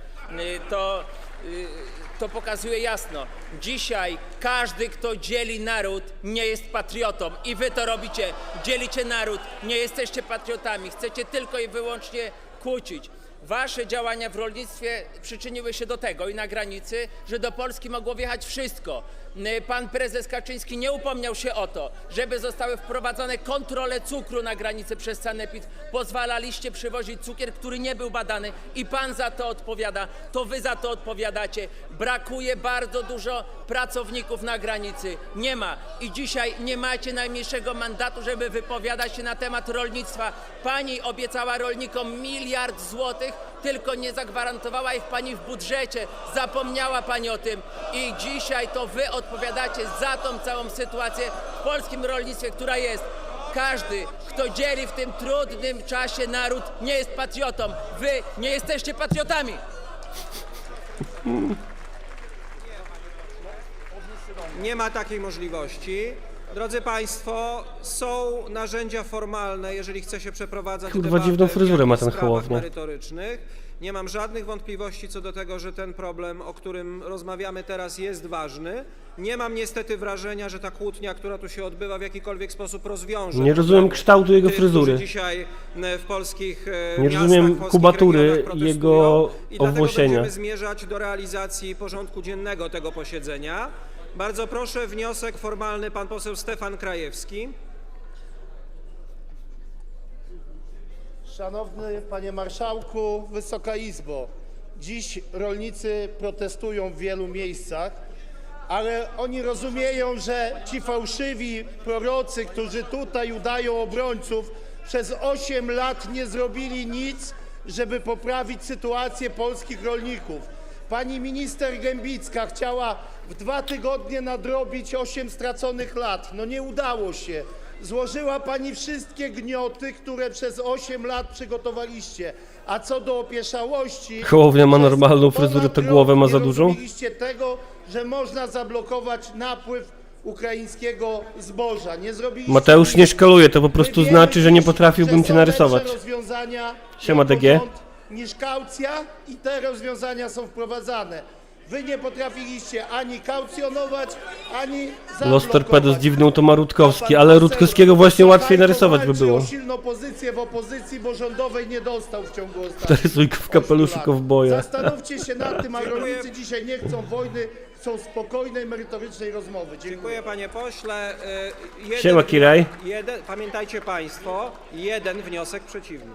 S10: To pokazuje jasno. Dzisiaj każdy, kto dzieli naród, nie jest patriotą. I wy to robicie. Dzielicie naród. Nie jesteście patriotami. Chcecie tylko i wyłącznie kłócić. Wasze działania w rolnictwie przyczyniły się do tego i na granicy, że do Polski mogło wjechać wszystko. Pan prezes Kaczyński nie upomniał się o to, żeby zostały wprowadzone kontrole cukru na granicy przez Sanepid. Pozwalaliście przywozić cukier, który nie był badany i pan za to odpowiada. To wy za to odpowiadacie. Brakuje bardzo dużo pracowników na granicy. Nie ma. I dzisiaj nie macie najmniejszego mandatu, żeby wypowiadać się na temat rolnictwa. Pani obiecała rolnikom 1 miliard złotych, tylko nie zagwarantowała ich pani w budżecie. Zapomniała pani o tym. I dzisiaj to wy odpowiadacie za tą całą sytuację w polskim rolnictwie, która jest. Każdy, kto dzieli w tym trudnym czasie naród, nie jest patriotą. Wy nie jesteście patriotami.
S5: Nie ma takiej możliwości. Drodzy Państwo, są narzędzia formalne, jeżeli chce się przeprowadzać
S1: Kurwa,
S5: debatę
S1: dziwną fryzurę
S5: w
S1: ma ten
S5: sprawach
S1: Hołownia.
S5: merytorycznych. Nie mam żadnych wątpliwości co do tego, że ten problem, o którym rozmawiamy teraz, jest ważny. Nie mam niestety wrażenia, że ta kłótnia, która tu się odbywa, w jakikolwiek sposób rozwiąże.
S1: Nie rozumiem
S5: problem
S1: kształtu jego
S5: tych,
S1: fryzury.
S5: którzy dzisiaj w polskich
S1: Nie
S5: miastach,
S1: rozumiem
S5: w polskich
S1: kubatury
S5: regionach protestują.
S1: jego
S5: I dlatego
S1: owłosienia.
S5: będziemy zmierzać do realizacji porządku dziennego tego posiedzenia. Bardzo proszę, wniosek formalny pan poseł Stefan Krajewski.
S11: Szanowny Panie Marszałku, Wysoka Izbo, dziś rolnicy protestują w wielu miejscach, ale oni rozumieją, że ci fałszywi prorocy, którzy tutaj udają obrońców, przez 8 lat nie zrobili nic, żeby poprawić sytuację polskich rolników. Pani minister Gębicka chciała w 2 tygodnie nadrobić 8 straconych lat. No nie udało się. Złożyła pani wszystkie gnioty, które przez 8 lat przygotowaliście. A co do opieszałości...
S1: Hołownia ma
S11: przez
S1: normalną
S11: ponad
S1: fryzurę, to
S11: rok
S1: głowę ma
S11: nie
S1: za dużą?
S11: rozumieliście tego, że można zablokować napływ ukraińskiego zboża. Nie zrobiliście
S1: Mateusz
S11: nic.
S1: nie szkaluje, to po prostu
S11: My
S1: znaczy,
S11: wiemy
S1: że nie
S11: dziś,
S1: potrafiłbym
S11: że
S1: cię
S11: są
S1: narysować.
S11: lepsze rozwiązania
S1: Siema,
S11: jako
S1: DG.
S11: rząd niż kaucja i te rozwiązania są wprowadzane. Wy nie potrafiliście ani kaucjonować, ani
S1: Los
S11: zablokować.
S1: Torpedo z dziwną to ma Rutkowski,
S11: A pan
S1: ale
S11: poseł
S1: Rutkowskiego właśnie łatwiej
S11: Sachajko
S1: narysować by
S11: walczy
S1: było.
S11: o silną pozycję w opozycji, bo rządowej nie dostał w ciągu ostatnich
S1: Narysuj w kapeluszu
S11: 8 lat.
S1: kowboja.
S11: Zastanówcie się nad tym, a
S5: Dziękuję.
S11: rolnicy dzisiaj nie chcą wojny, chcą spokojnej, merytorycznej rozmowy. Dziękuję.
S5: Dziękuję panie pośle.
S1: Siema, Kiraj.
S5: Pamiętajcie Państwo, jeden wniosek przeciwny.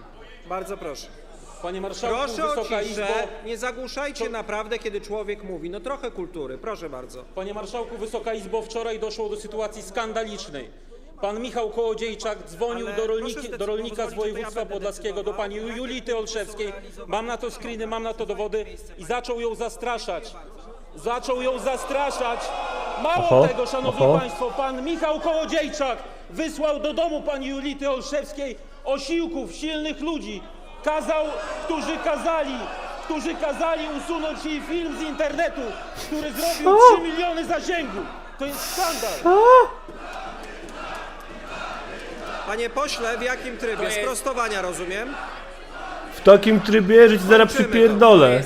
S5: Bardzo proszę.
S12: Panie Marszałku,
S5: Proszę o
S12: Wysoka
S5: ciszę,
S12: Izbo.
S5: nie zagłuszajcie naprawdę, kiedy człowiek mówi. No trochę kultury, proszę bardzo.
S12: Panie Marszałku, Wysoka Izbo, wczoraj doszło do sytuacji skandalicznej. Pan Michał Kołodziejczak dzwonił
S5: Ale
S12: do
S5: proszę
S12: rolnika z
S5: pozwolić, to
S12: województwa
S5: ja będę
S12: podlaskiego, do pani
S5: decydował,
S12: Julity
S5: jakie
S12: Olszewskiej.
S5: było
S12: Mam na to screeny, mam na to dowody i zaczął ją zastraszać. Zaczął ją zastraszać. Mało tego, szanowni państwo, pan Michał Kołodziejczak wysłał do domu pani Julity Olszewskiej osiłków, silnych ludzi, którzy kazali usunąć jej film z internetu, który zrobił 3 miliony zasięgu. To jest skandal.
S5: Panie pośle, w jakim trybie? Sprostowania, rozumiem?
S1: W takim trybie, że ci zaraz
S5: Kończymy to.
S1: przypierdolę.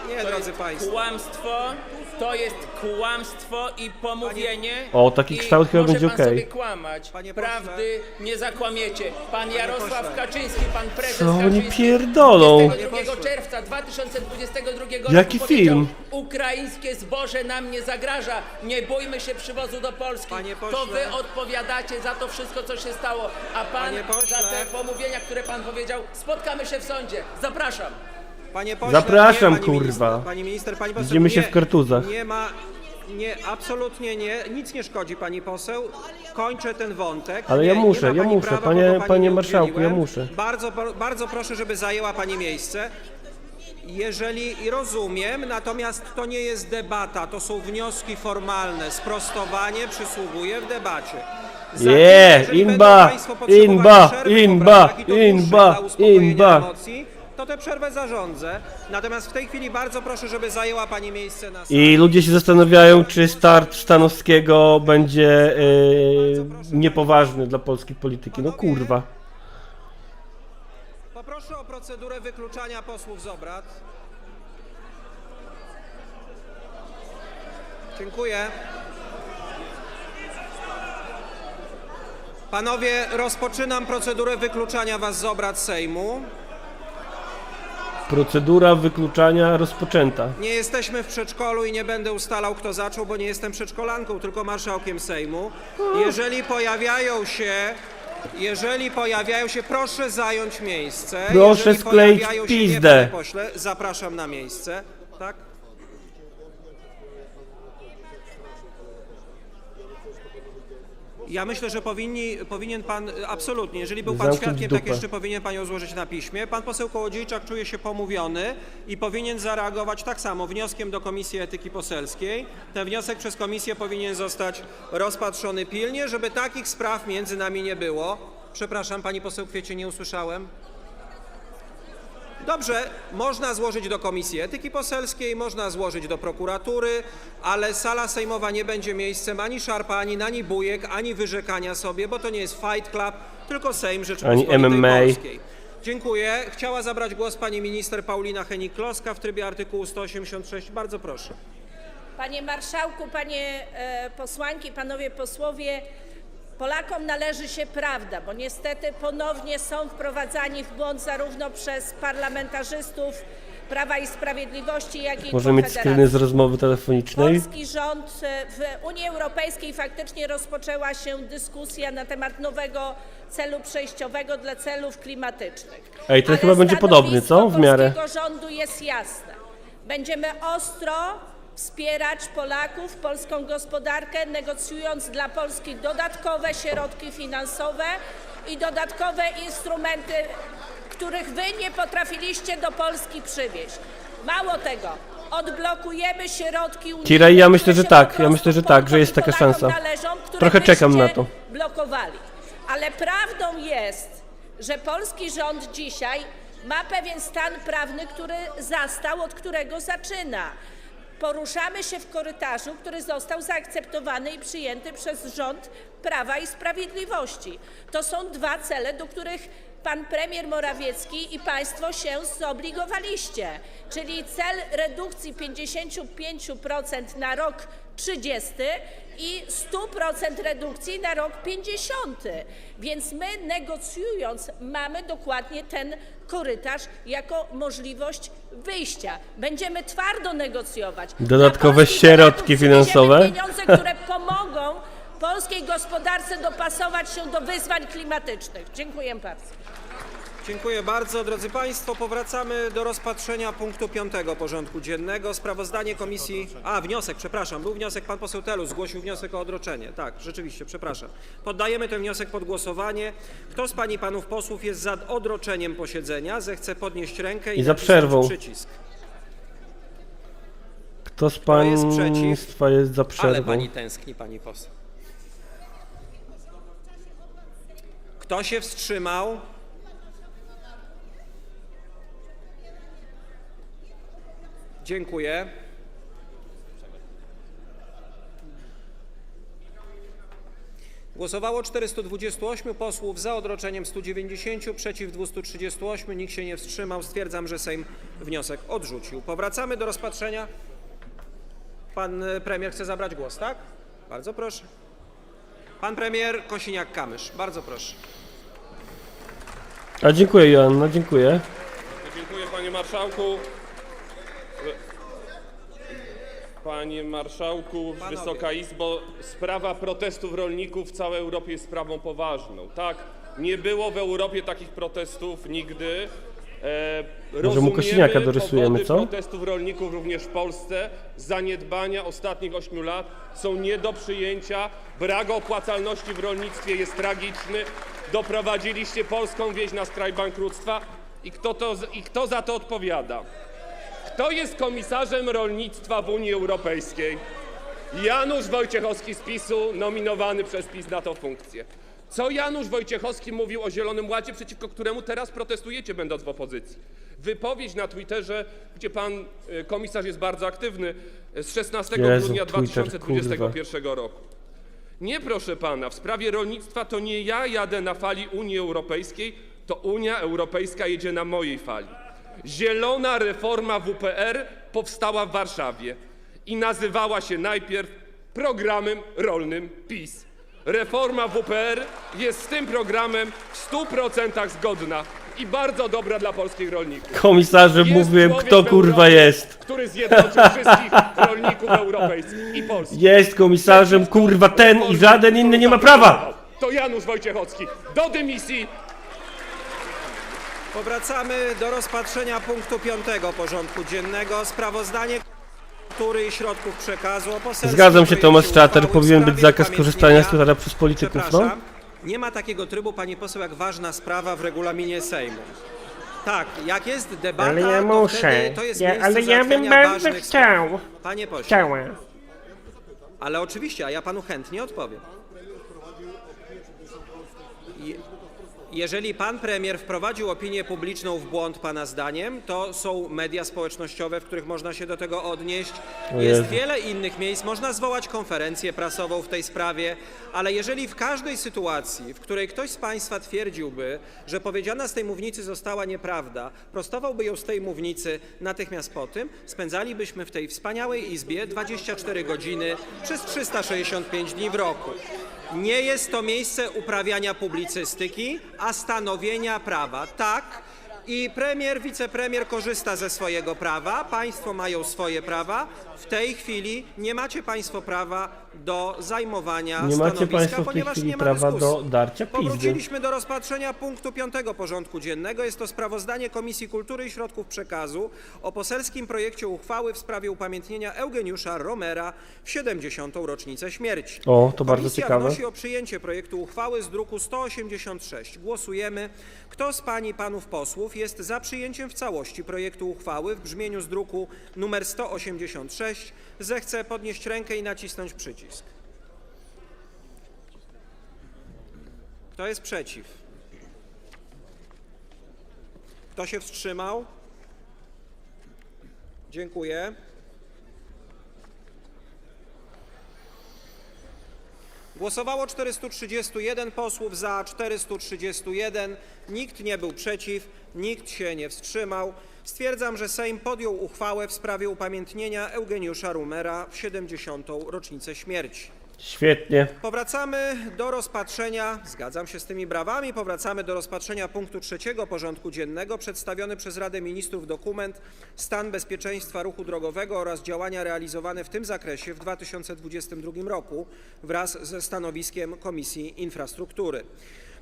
S5: Nie, drodzy państwo.
S10: To jest kłamstwo i pomówienie.
S1: O, taki kształt chyba
S10: może
S1: będzie
S10: pan
S1: okej.
S10: sobie kłamać.
S5: Panie pośle.
S10: Prawdy nie zakłamiecie. Pan Jarosław
S5: pośle.
S10: Kaczyński, pan prezes
S1: Co oni
S10: Kaczyński
S1: pierdolą?
S10: 22 czerwca 2022 roku
S1: Jaki
S10: powiedział,
S1: film?
S10: ukraińskie zboże nam nie zagraża, nie bójmy się przywozu do Polski.
S5: Panie
S10: To
S5: pośle.
S10: wy odpowiadacie za to wszystko, co się stało, a pan
S5: Panie pośle.
S10: za te pomówienia, które pan powiedział, spotkamy się w sądzie. Zapraszam.
S5: Panie pośle,
S1: Zapraszam,
S5: nie, pani
S1: kurwa.
S5: Minister, pani minister, pani poseł,
S1: Widzimy się
S5: nie,
S1: w kartuzach.
S5: Nie ma, nie, absolutnie nie, nic nie szkodzi pani poseł. Kończę ten wątek.
S1: Ale
S5: nie,
S1: ja
S5: nie
S1: muszę,
S5: ma
S1: ja
S5: pani
S1: muszę,
S5: prawa,
S1: panie-
S5: bo pani
S1: panie
S5: nie
S1: marszałku,
S5: udzieliłem.
S1: ja muszę.
S5: Bardzo proszę, żeby zajęła pani miejsce. Jeżeli rozumiem, natomiast to nie jest debata, to są wnioski formalne. Sprostowanie przysługuje w debacie. Za chwilę, jeżeli będą państwo potrzebowali przerwy w obradach i to dłuższej dla uspokojenia emocji, to tę przerwę zarządzę. Natomiast w tej chwili bardzo proszę, żeby zajęła pani miejsce na sali.
S1: I ludzie się zastanawiają, czy start Stanowskiego będzie niepoważny dla polskiej polityki. No kurwa.
S5: Poproszę o procedurę wykluczania posłów z obrad. Dziękuję. Panowie, rozpoczynam procedurę wykluczania was z obrad Sejmu.
S1: Procedura wykluczania rozpoczęta.
S5: Nie jesteśmy w przedszkolu i nie będę ustalał, kto zaczął, bo nie jestem przedszkolanką, tylko marszałkiem Sejmu. Jeżeli pojawiają się, proszę zająć miejsce.
S1: Proszę
S5: Jeżeli
S1: skleić
S5: pojawiają się,
S1: pizdę.
S5: Nie, panie pośle, zapraszam na miejsce. Tak? Ja myślę, że powinien pan, absolutnie, jeżeli był pan
S1: Zamknąć
S5: świadkiem,
S1: dupę.
S5: tak jeszcze powinien pan ją złożyć na piśmie. Pan poseł Kołodziejczak czuje się pomówiony i powinien zareagować tak samo, wnioskiem do Komisji Etyki Poselskiej. Ten wniosek przez komisję powinien zostać rozpatrzony pilnie, żeby takich spraw między nami nie było. Przepraszam, pani poseł Kwiecie, nie usłyszałem. Dobrze, można złożyć do Komisji Etyki Poselskiej, można złożyć do prokuratury, ale sala sejmowa nie będzie miejscem ani szarpanin, ani bujek, ani wyrzekania sobie, bo to nie jest Fight Club, tylko Sejm Rzeczypospolitej
S1: MMA.
S5: Polskiej. Dziękuję. Chciała zabrać głos pani minister Paulina Hennig-Kloska w trybie artykułu 186. Bardzo proszę.
S13: Panie marszałku, panie posłanki, panowie posłowie, Polakom należy się prawda, bo niestety ponownie są wprowadzani w błąd zarówno przez parlamentarzystów Prawa i Sprawiedliwości, jak i
S1: Może mieć screeny z
S13: Konfederacji.
S1: rozmowy telefonicznej.
S13: Polski rząd w Unii Europejskiej faktycznie rozpoczęła się dyskusja na temat nowego celu przejściowego dla celów klimatycznych.
S1: Ej, to
S13: Ale
S1: chyba będzie podobny, co? W miarę.
S13: polskiego rządu jest jasne. Będziemy ostro wspierać Polaków, polską gospodarkę, negocjując dla Polski dodatkowe środki finansowe i dodatkowe instrumenty, których wy nie potrafiliście do Polski przywieźć. Mało tego, odblokujemy środki unijne,
S1: Kira, ja myślę,
S13: które
S1: że
S13: się
S1: tak,
S13: po
S1: ja
S13: prostu
S1: myślę, że tak, że jest taka
S13: Polakom
S1: szansa.
S13: należą, które
S1: Trochę czekam
S13: wyście
S1: na to.
S13: blokowali. Ale prawdą jest, że polski rząd dzisiaj ma pewien stan prawny, który zastał, od którego zaczyna. Poruszamy się w korytarzu, który został zaakceptowany i przyjęty przez rząd Prawa i Sprawiedliwości. To są dwa cele, do których pan premier Morawiecki i państwo się zobligowaliście, czyli cel redukcji 55% na rok 30 i 100% redukcji na rok 50. Więc my negocjując mamy dokładnie ten korytarz jako możliwość wyjścia. Będziemy twardo negocjować.
S1: Dodatkowe
S13: Dla polskich
S1: środki
S13: Polaków przywieziemy
S1: finansowe.
S13: pieniądze, które pomogą polskiej gospodarce dopasować się do wyzwań klimatycznych. Dziękuję bardzo.
S5: Dziękuję bardzo. Drodzy Państwo, powracamy do rozpatrzenia punktu 5. porządku dziennego. Sprawozdanie komisji... wniosek, przepraszam. Był wniosek, pan poseł Telus zgłosił wniosek o odroczenie. Tak, rzeczywiście, przepraszam. Poddajemy ten wniosek pod głosowanie. Kto z pań i panów posłów jest za odroczeniem posiedzenia, zechce podnieść rękę i
S1: za
S5: nacisnąć
S1: przerwą.
S5: przycisk.
S1: Kto z
S5: jest
S1: państwa jest za przerwą?
S5: Ale pani tęskni, pani poseł. Kto się wstrzymał? Dziękuję. Głosowało 428 posłów, za odroczeniem 190, przeciw 238, nikt się nie wstrzymał. Stwierdzam, że Sejm wniosek odrzucił. Powracamy do rozpatrzenia. Pan premier chce zabrać głos, tak? Bardzo proszę. Pan premier Kosiniak-Kamysz, bardzo proszę.
S1: Dziękuję, Joanna, dziękuję.
S14: Dziękuję, panie marszałku. Panie marszałku, Wysoka Izbo, sprawa protestów rolników w całej Europie jest sprawą poważną. Tak, nie było w Europie takich protestów nigdy.
S1: Może mu Kosiniaka dorysujemy,
S14: powody
S1: co?
S14: protestów rolników również w Polsce. Zaniedbania ostatnich 8 lat są nie do przyjęcia. Brak opłacalności w rolnictwie jest tragiczny. Doprowadziliście polską wieś na skraj bankructwa. I kto za to odpowiada? Kto jest komisarzem rolnictwa w Unii Europejskiej? Janusz Wojciechowski z PiS-u, nominowany przez PiS na tę funkcję. Co Janusz Wojciechowski mówił o Zielonym Ładzie, przeciwko któremu teraz protestujecie, będąc w opozycji? Wypowiedź na Twitterze, gdzie pan komisarz jest bardzo aktywny, z 16 grudnia 2021 roku. Nie, proszę pana, w sprawie rolnictwa to nie ja jadę na fali Unii Europejskiej, to Unia Europejska jedzie na mojej fali. Zielona reforma WPR powstała w Warszawie i nazywała się najpierw programem rolnym PiS. Reforma WPR jest z tym programem w 100% zgodna i bardzo dobra dla polskich rolników.
S1: Komisarzem
S14: Jest
S1: mówiłem,
S14: człowiek
S1: kto
S14: w
S1: kurwa
S14: Europie,
S1: jest.
S14: Który zjednoczył wszystkich rolników europejskich i polskich.
S1: Jest komisarzem, kurwa, ten i żaden inny nie ma prawa.
S14: To Janusz Wojciechowski. Do dymisji.
S5: Powracamy do rozpatrzenia punktu 5. porządku dziennego. Sprawozdanie Kultury i Środków Przekazu o poselskim
S1: Zgadzam się, Tomasz
S5: projekcie
S1: Czater,
S5: uchwały w
S1: powinien być
S5: sprawie
S1: zakaz korzystania z
S5: upamiętnienia-
S1: Twittera przez polityków, no?
S5: Przepraszam, nie ma takiego trybu, pani poseł, jak ważna sprawa w regulaminie Sejmu. Tak, jak jest debata,
S15: Ale ja
S5: to
S15: muszę.
S5: wtedy to jest miejsce
S15: Ale ja bym
S5: załatwiania
S15: bardzo
S5: ważnych
S15: chciał.
S5: spraw. Panie pośle,
S15: Chciała.
S5: ale oczywiście, a ja panu chętnie odpowiem. Jeżeli pan premier wprowadził opinię publiczną w błąd pana zdaniem, to są media społecznościowe, w których można się do tego odnieść. Jest wiele innych miejsc, można zwołać konferencję prasową w tej sprawie, ale jeżeli w każdej sytuacji, w której ktoś z państwa twierdziłby, że powiedziana z tej mównicy została nieprawda, prostowałby ją z tej mównicy natychmiast po tym, spędzalibyśmy w tej wspaniałej izbie 24 godziny przez 365 dni w roku. Nie jest to miejsce uprawiania publicystyki, a stanowienia prawa. Tak, i premier, wicepremier korzysta ze swojego prawa, państwo mają swoje prawa. W tej chwili nie macie państwo prawa do zajmowania
S1: Nie macie
S5: stanowiska,
S1: państwo w tej
S5: ponieważ
S1: chwili
S5: nie ma
S1: prawa
S5: dyskusji.
S1: do darcia pizdy.
S5: Powróciliśmy do rozpatrzenia punktu 5. porządku dziennego. Jest to sprawozdanie Komisji Kultury i Środków Przekazu o poselskim projekcie uchwały w sprawie upamiętnienia Eugeniusza Romera w 70. rocznicę śmierci.
S1: O, to bardzo
S5: Komisja
S1: ciekawe.
S5: wnosi o przyjęcie projektu uchwały z druku 186. Głosujemy. Kto z pań i panów posłów jest za przyjęciem w całości projektu uchwały w brzmieniu z druku nr 186, zechce podnieść rękę i nacisnąć przycisk. Kto jest przeciw? Kto się wstrzymał? Dziękuję. Głosowało 431 posłów, za 431, nikt nie był przeciw, nikt się nie wstrzymał. Stwierdzam, że Sejm podjął uchwałę w sprawie upamiętnienia Eugeniusza Romera w 70. rocznicę śmierci.
S1: Świetnie.
S5: Powracamy do rozpatrzenia, zgadzam się z tymi brawami, powracamy do rozpatrzenia punktu 3. porządku dziennego, przedstawiony przez Radę Ministrów dokument Stan bezpieczeństwa ruchu drogowego oraz działania realizowane w tym zakresie w 2022 roku wraz ze stanowiskiem Komisji Infrastruktury.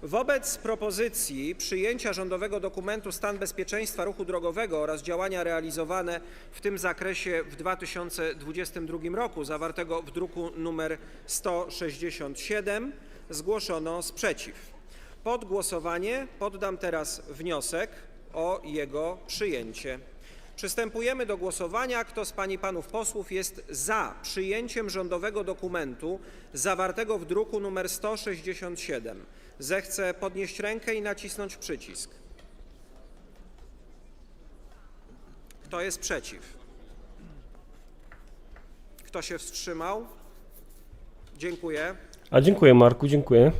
S5: Wobec propozycji przyjęcia rządowego dokumentu Stan bezpieczeństwa ruchu drogowego oraz działania realizowane w tym zakresie w 2022 roku, zawartego w druku nr 167, zgłoszono sprzeciw. Pod głosowanie poddam teraz wniosek o jego przyjęcie. Przystępujemy do głosowania. Kto z pań i panów posłów jest za przyjęciem rządowego dokumentu zawartego w druku nr 167, zechce podnieść rękę i nacisnąć przycisk. Kto jest przeciw? Kto się wstrzymał? Dziękuję.
S1: A dziękuję, Marku, dziękuję.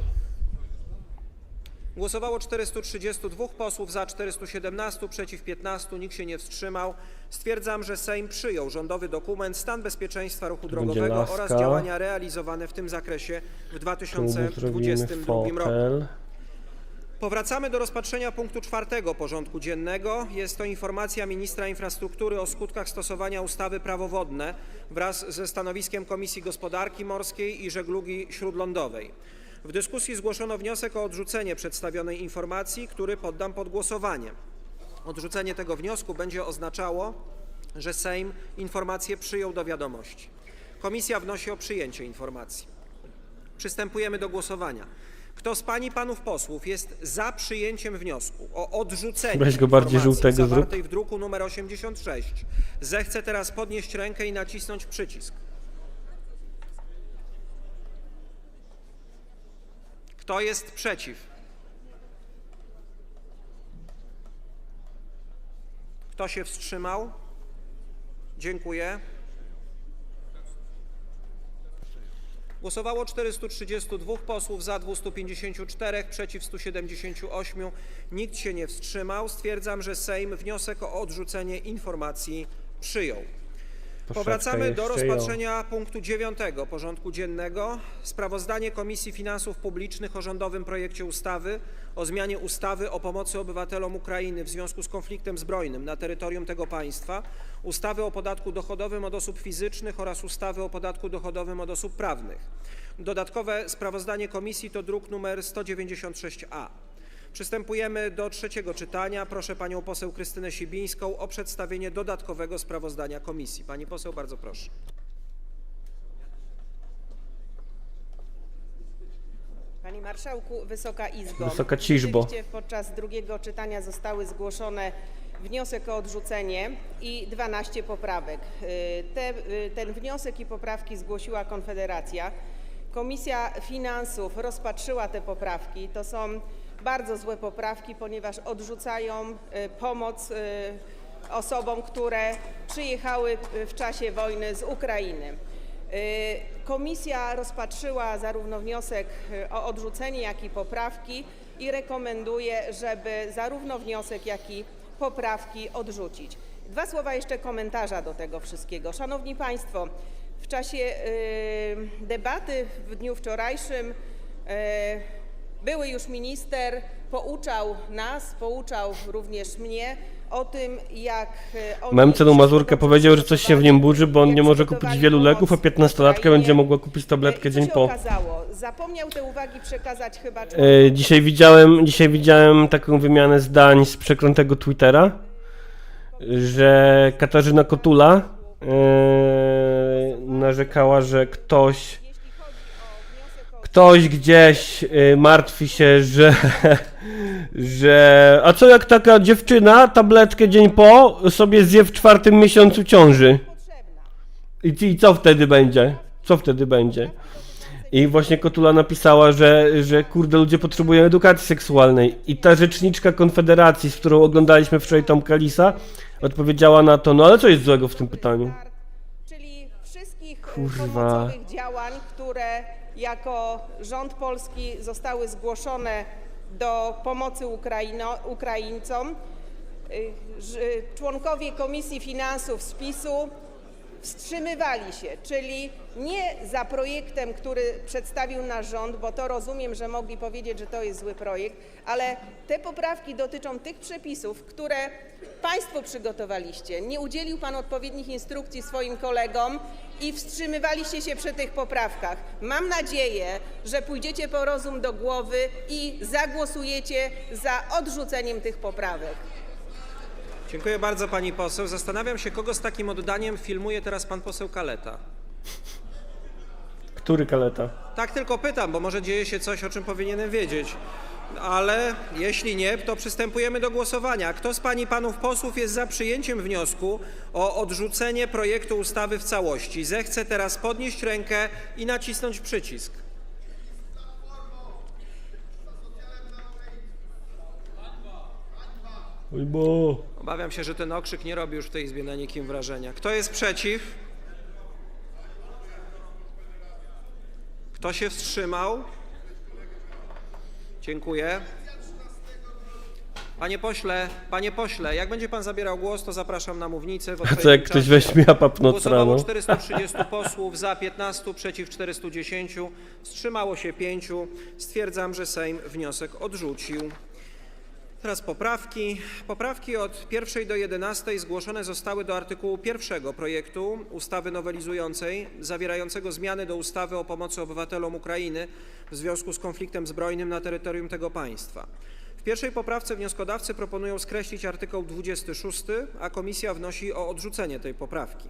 S5: Głosowało 432 posłów, za 417, przeciw 15, nikt się nie wstrzymał. Stwierdzam, że Sejm przyjął rządowy dokument Stan bezpieczeństwa ruchu drogowego oraz działania realizowane w tym zakresie w 2022 roku. Powracamy do rozpatrzenia punktu 4. porządku dziennego. Jest to informacja ministra infrastruktury o skutkach stosowania ustawy Prawo wodne wraz ze stanowiskiem Komisji Gospodarki Morskiej i Żeglugi Śródlądowej. W dyskusji zgłoszono wniosek o odrzucenie przedstawionej informacji, który poddam pod głosowanie. Odrzucenie tego wniosku będzie oznaczało, że Sejm informację przyjął do wiadomości. Komisja wnosi o przyjęcie informacji. Przystępujemy do głosowania. Kto z pań i panów posłów jest za przyjęciem wniosku o odrzucenie informacji zawartej w druku nr 86, zechce teraz podnieść rękę i nacisnąć przycisk. Kto jest przeciw? Kto się wstrzymał? Dziękuję. Głosowało 432 posłów, za 254, przeciw 178, nikt się nie wstrzymał. Stwierdzam, że Sejm wniosek o odrzucenie informacji przyjął. Powracamy do rozpatrzenia punktu 9. porządku dziennego. Sprawozdanie Komisji Finansów Publicznych o rządowym projekcie ustawy o zmianie ustawy o pomocy obywatelom Ukrainy w związku z konfliktem zbrojnym na terytorium tego państwa, ustawy o podatku dochodowym od osób fizycznych oraz ustawy o podatku dochodowym od osób prawnych. Dodatkowe sprawozdanie komisji to druk nr 196-A. Przystępujemy do trzeciego czytania. Proszę panią poseł Krystynę Sibińską o przedstawienie dodatkowego sprawozdania komisji. Pani poseł, bardzo proszę.
S15: Panie Marszałku, Wysoka Izbo.
S1: Wysoka Ciżbo.
S15: Rzeczywiście podczas drugiego czytania zostały zgłoszone wniosek o odrzucenie i 12 poprawek. Ten wniosek i poprawki zgłosiła Konfederacja. Komisja Finansów rozpatrzyła te poprawki. To są bardzo złe poprawki, ponieważ odrzucają pomoc osobom, które przyjechały w czasie wojny z Ukrainy. Komisja rozpatrzyła zarówno wniosek o odrzucenie, jak i poprawki i rekomenduje, żeby zarówno wniosek, jak i poprawki odrzucić. Dwa słowa jeszcze komentarza do tego wszystkiego. Szanowni Państwo, w czasie debaty w dniu wczorajszym były już minister pouczał nas, pouczał również mnie o tym, jak
S1: Memcenu Mazurkę powiedział, że coś się w nim burzy, bo on nie może kupić wielu leków, a 15-latka będzie mogła kupić tabletkę dzień po.
S15: Zapomniał te uwagi przekazać chyba
S1: Dzisiaj widziałem taką wymianę zdań z przeklętego Twittera, że Katarzyna Kotula narzekała, że ktoś gdzieś martwi się, że a co jak taka dziewczyna tabletkę dzień po sobie zje w 4. miesiącu ciąży? I co wtedy będzie? Co wtedy będzie? I właśnie Kotula napisała, że kurde, ludzie potrzebują edukacji seksualnej. I ta rzeczniczka Konfederacji, z którą oglądaliśmy wczoraj Tomka Lisa, odpowiedziała na to, no ale co jest złego w tym pytaniu?
S15: Czyli wszystkich pomocowych działań, które jako rząd polski zostały zgłoszone do pomocy Ukraińcom. Członkowie Komisji Finansów z PiS-u w wstrzymywali się, czyli nie za projektem, który przedstawił nasz rząd, bo to rozumiem, że mogli powiedzieć, że to jest zły projekt, ale te poprawki dotyczą tych przepisów, które Państwo przygotowaliście. Nie udzielił Pan odpowiednich instrukcji swoim kolegom i wstrzymywaliście się przy tych poprawkach. Mam nadzieję, że pójdziecie po rozum do głowy i zagłosujecie za odrzuceniem tych poprawek.
S5: Dziękuję bardzo pani poseł. Zastanawiam się, kogo z takim oddaniem filmuje teraz pan poseł Kaleta.
S1: Który Kaleta?
S5: Tak tylko pytam, bo może dzieje się coś, o czym powinienem wiedzieć. Ale jeśli nie, to przystępujemy do głosowania. Kto z pań i panów posłów jest za przyjęciem wniosku o odrzucenie projektu ustawy w całości? Zechce teraz podnieść rękę i nacisnąć przycisk.
S1: Oj bo.
S5: Obawiam się, że ten okrzyk nie robi już w tej Izbie na nikim wrażenia. Kto jest przeciw? Kto się wstrzymał? Dziękuję. Panie pośle, jak będzie pan zabierał głos, to zapraszam na mównicę.
S1: A co jak ktoś weźmie apap noc
S5: Głosowało
S1: rano?
S5: 430 posłów, za 15, przeciw 410, wstrzymało się 5. Stwierdzam, że Sejm wniosek odrzucił. Teraz poprawki. Poprawki od 1. do 11 zgłoszone zostały do artykułu 1 projektu ustawy nowelizującej zawierającego zmiany do ustawy o pomocy obywatelom Ukrainy w związku z konfliktem zbrojnym na terytorium tego państwa. W pierwszej poprawce wnioskodawcy proponują skreślić artykuł 26, a komisja wnosi o odrzucenie tej poprawki.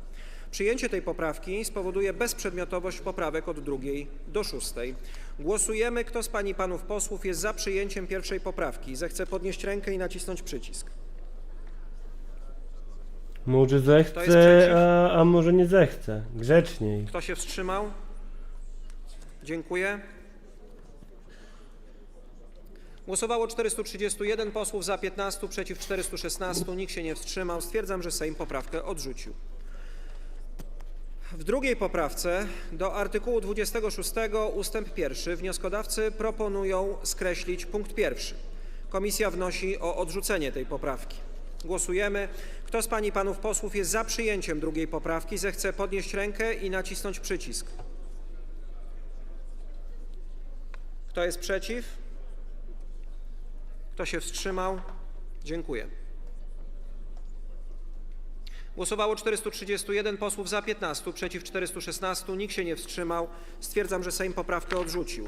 S5: Przyjęcie tej poprawki spowoduje bezprzedmiotowość poprawek od 2. do 6. Głosujemy. Kto z pań i panów posłów jest za przyjęciem pierwszej poprawki? Zechce podnieść rękę i nacisnąć przycisk.
S1: Może
S5: Kto jest
S1: zechce,
S5: przeciw?
S1: a może nie zechce. Grzeczniej.
S5: Kto się wstrzymał? Dziękuję. Głosowało 431 posłów, za 15, przeciw 416, nikt się nie wstrzymał. Stwierdzam, że Sejm poprawkę odrzucił. W drugiej poprawce do artykułu 26 ustęp 1 wnioskodawcy proponują skreślić punkt 1. Komisja wnosi o odrzucenie tej poprawki. Głosujemy. Kto z pań i panów posłów jest za przyjęciem drugiej poprawki, zechce podnieść rękę i nacisnąć przycisk. Kto jest przeciw? Kto się wstrzymał? Dziękuję. Głosowało 431 posłów, za 15, przeciw 416, nikt się nie wstrzymał. Stwierdzam, że Sejm poprawkę odrzucił.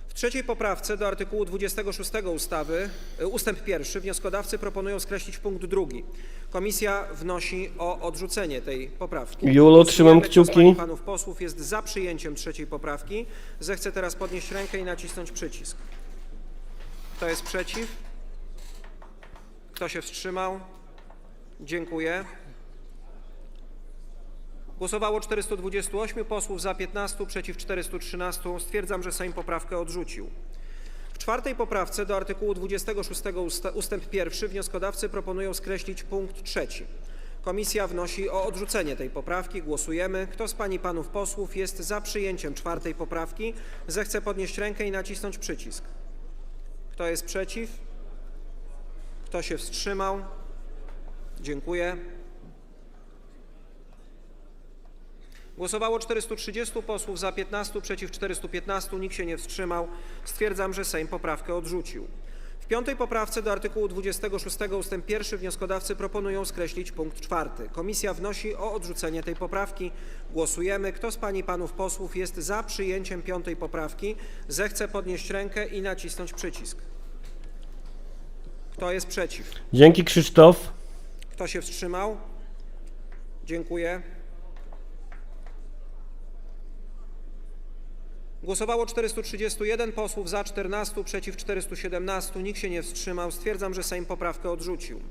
S5: W trzeciej poprawce do artykułu 26 ustawy, ustęp 1, wnioskodawcy proponują skreślić punkt 2. Komisja wnosi o odrzucenie tej poprawki.
S1: Julo, trzymam
S5: Kto z pań i
S1: kciuki.
S5: panów posłów jest za przyjęciem trzeciej poprawki, zechce teraz podnieść rękę i nacisnąć przycisk. Kto jest przeciw? Kto się wstrzymał? Dziękuję. Głosowało 428 posłów, za 15, przeciw 413. Stwierdzam, że Sejm poprawkę odrzucił. W czwartej poprawce do artykułu 26 ustęp 1 wnioskodawcy proponują skreślić punkt 3. Komisja wnosi o odrzucenie tej poprawki. Głosujemy. Kto z pań i panów posłów jest za przyjęciem czwartej poprawki, zechce podnieść rękę i nacisnąć przycisk. Kto jest przeciw? Kto się wstrzymał? Dziękuję. Głosowało 430 posłów, za 15, przeciw 415, nikt się nie wstrzymał. Stwierdzam, że Sejm poprawkę odrzucił. W piątej poprawce do artykułu 26 ustęp 1 wnioskodawcy proponują skreślić punkt 4. Komisja wnosi o odrzucenie tej poprawki. Głosujemy. Kto z pań i panów posłów jest za przyjęciem piątej poprawki, zechce podnieść rękę i nacisnąć przycisk. Kto jest przeciw?
S1: Dzięki, Krzysztof.
S5: Kto się wstrzymał? Dziękuję. Głosowało 431 posłów, za 14, przeciw 417, nikt się nie wstrzymał. Stwierdzam, że Sejm poprawkę odrzucił.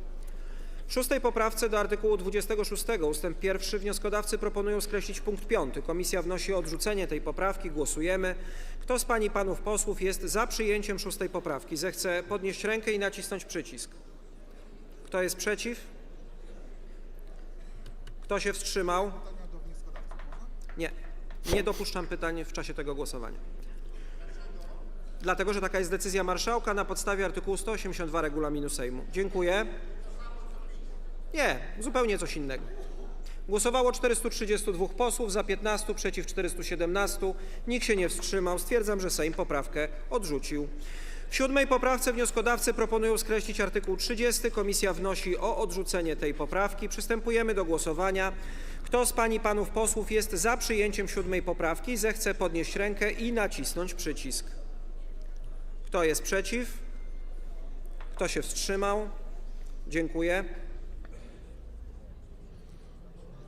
S5: W szóstej poprawce do artykułu 26 ustęp 1 wnioskodawcy proponują skreślić punkt 5. Komisja wnosi o odrzucenie tej poprawki. Głosujemy. Kto z pań i panów posłów jest za przyjęciem szóstej poprawki, zechce podnieść rękę i nacisnąć przycisk. Kto jest przeciw? Kto się wstrzymał? Nie. Nie dopuszczam pytań w czasie tego głosowania. Dlatego, że taka jest decyzja marszałka na podstawie artykułu 182 regulaminu Sejmu. Dziękuję. Nie, zupełnie coś innego. Głosowało 432 posłów, za 15, przeciw 417, nikt się nie wstrzymał. Stwierdzam, że Sejm poprawkę odrzucił. W 7. poprawce wnioskodawcy proponują skreślić artykuł 30. Komisja wnosi o odrzucenie tej poprawki. Przystępujemy do głosowania. Kto z pań i panów posłów jest za przyjęciem 7. poprawki, zechce podnieść rękę i nacisnąć przycisk. Kto jest przeciw? Kto się wstrzymał? Dziękuję.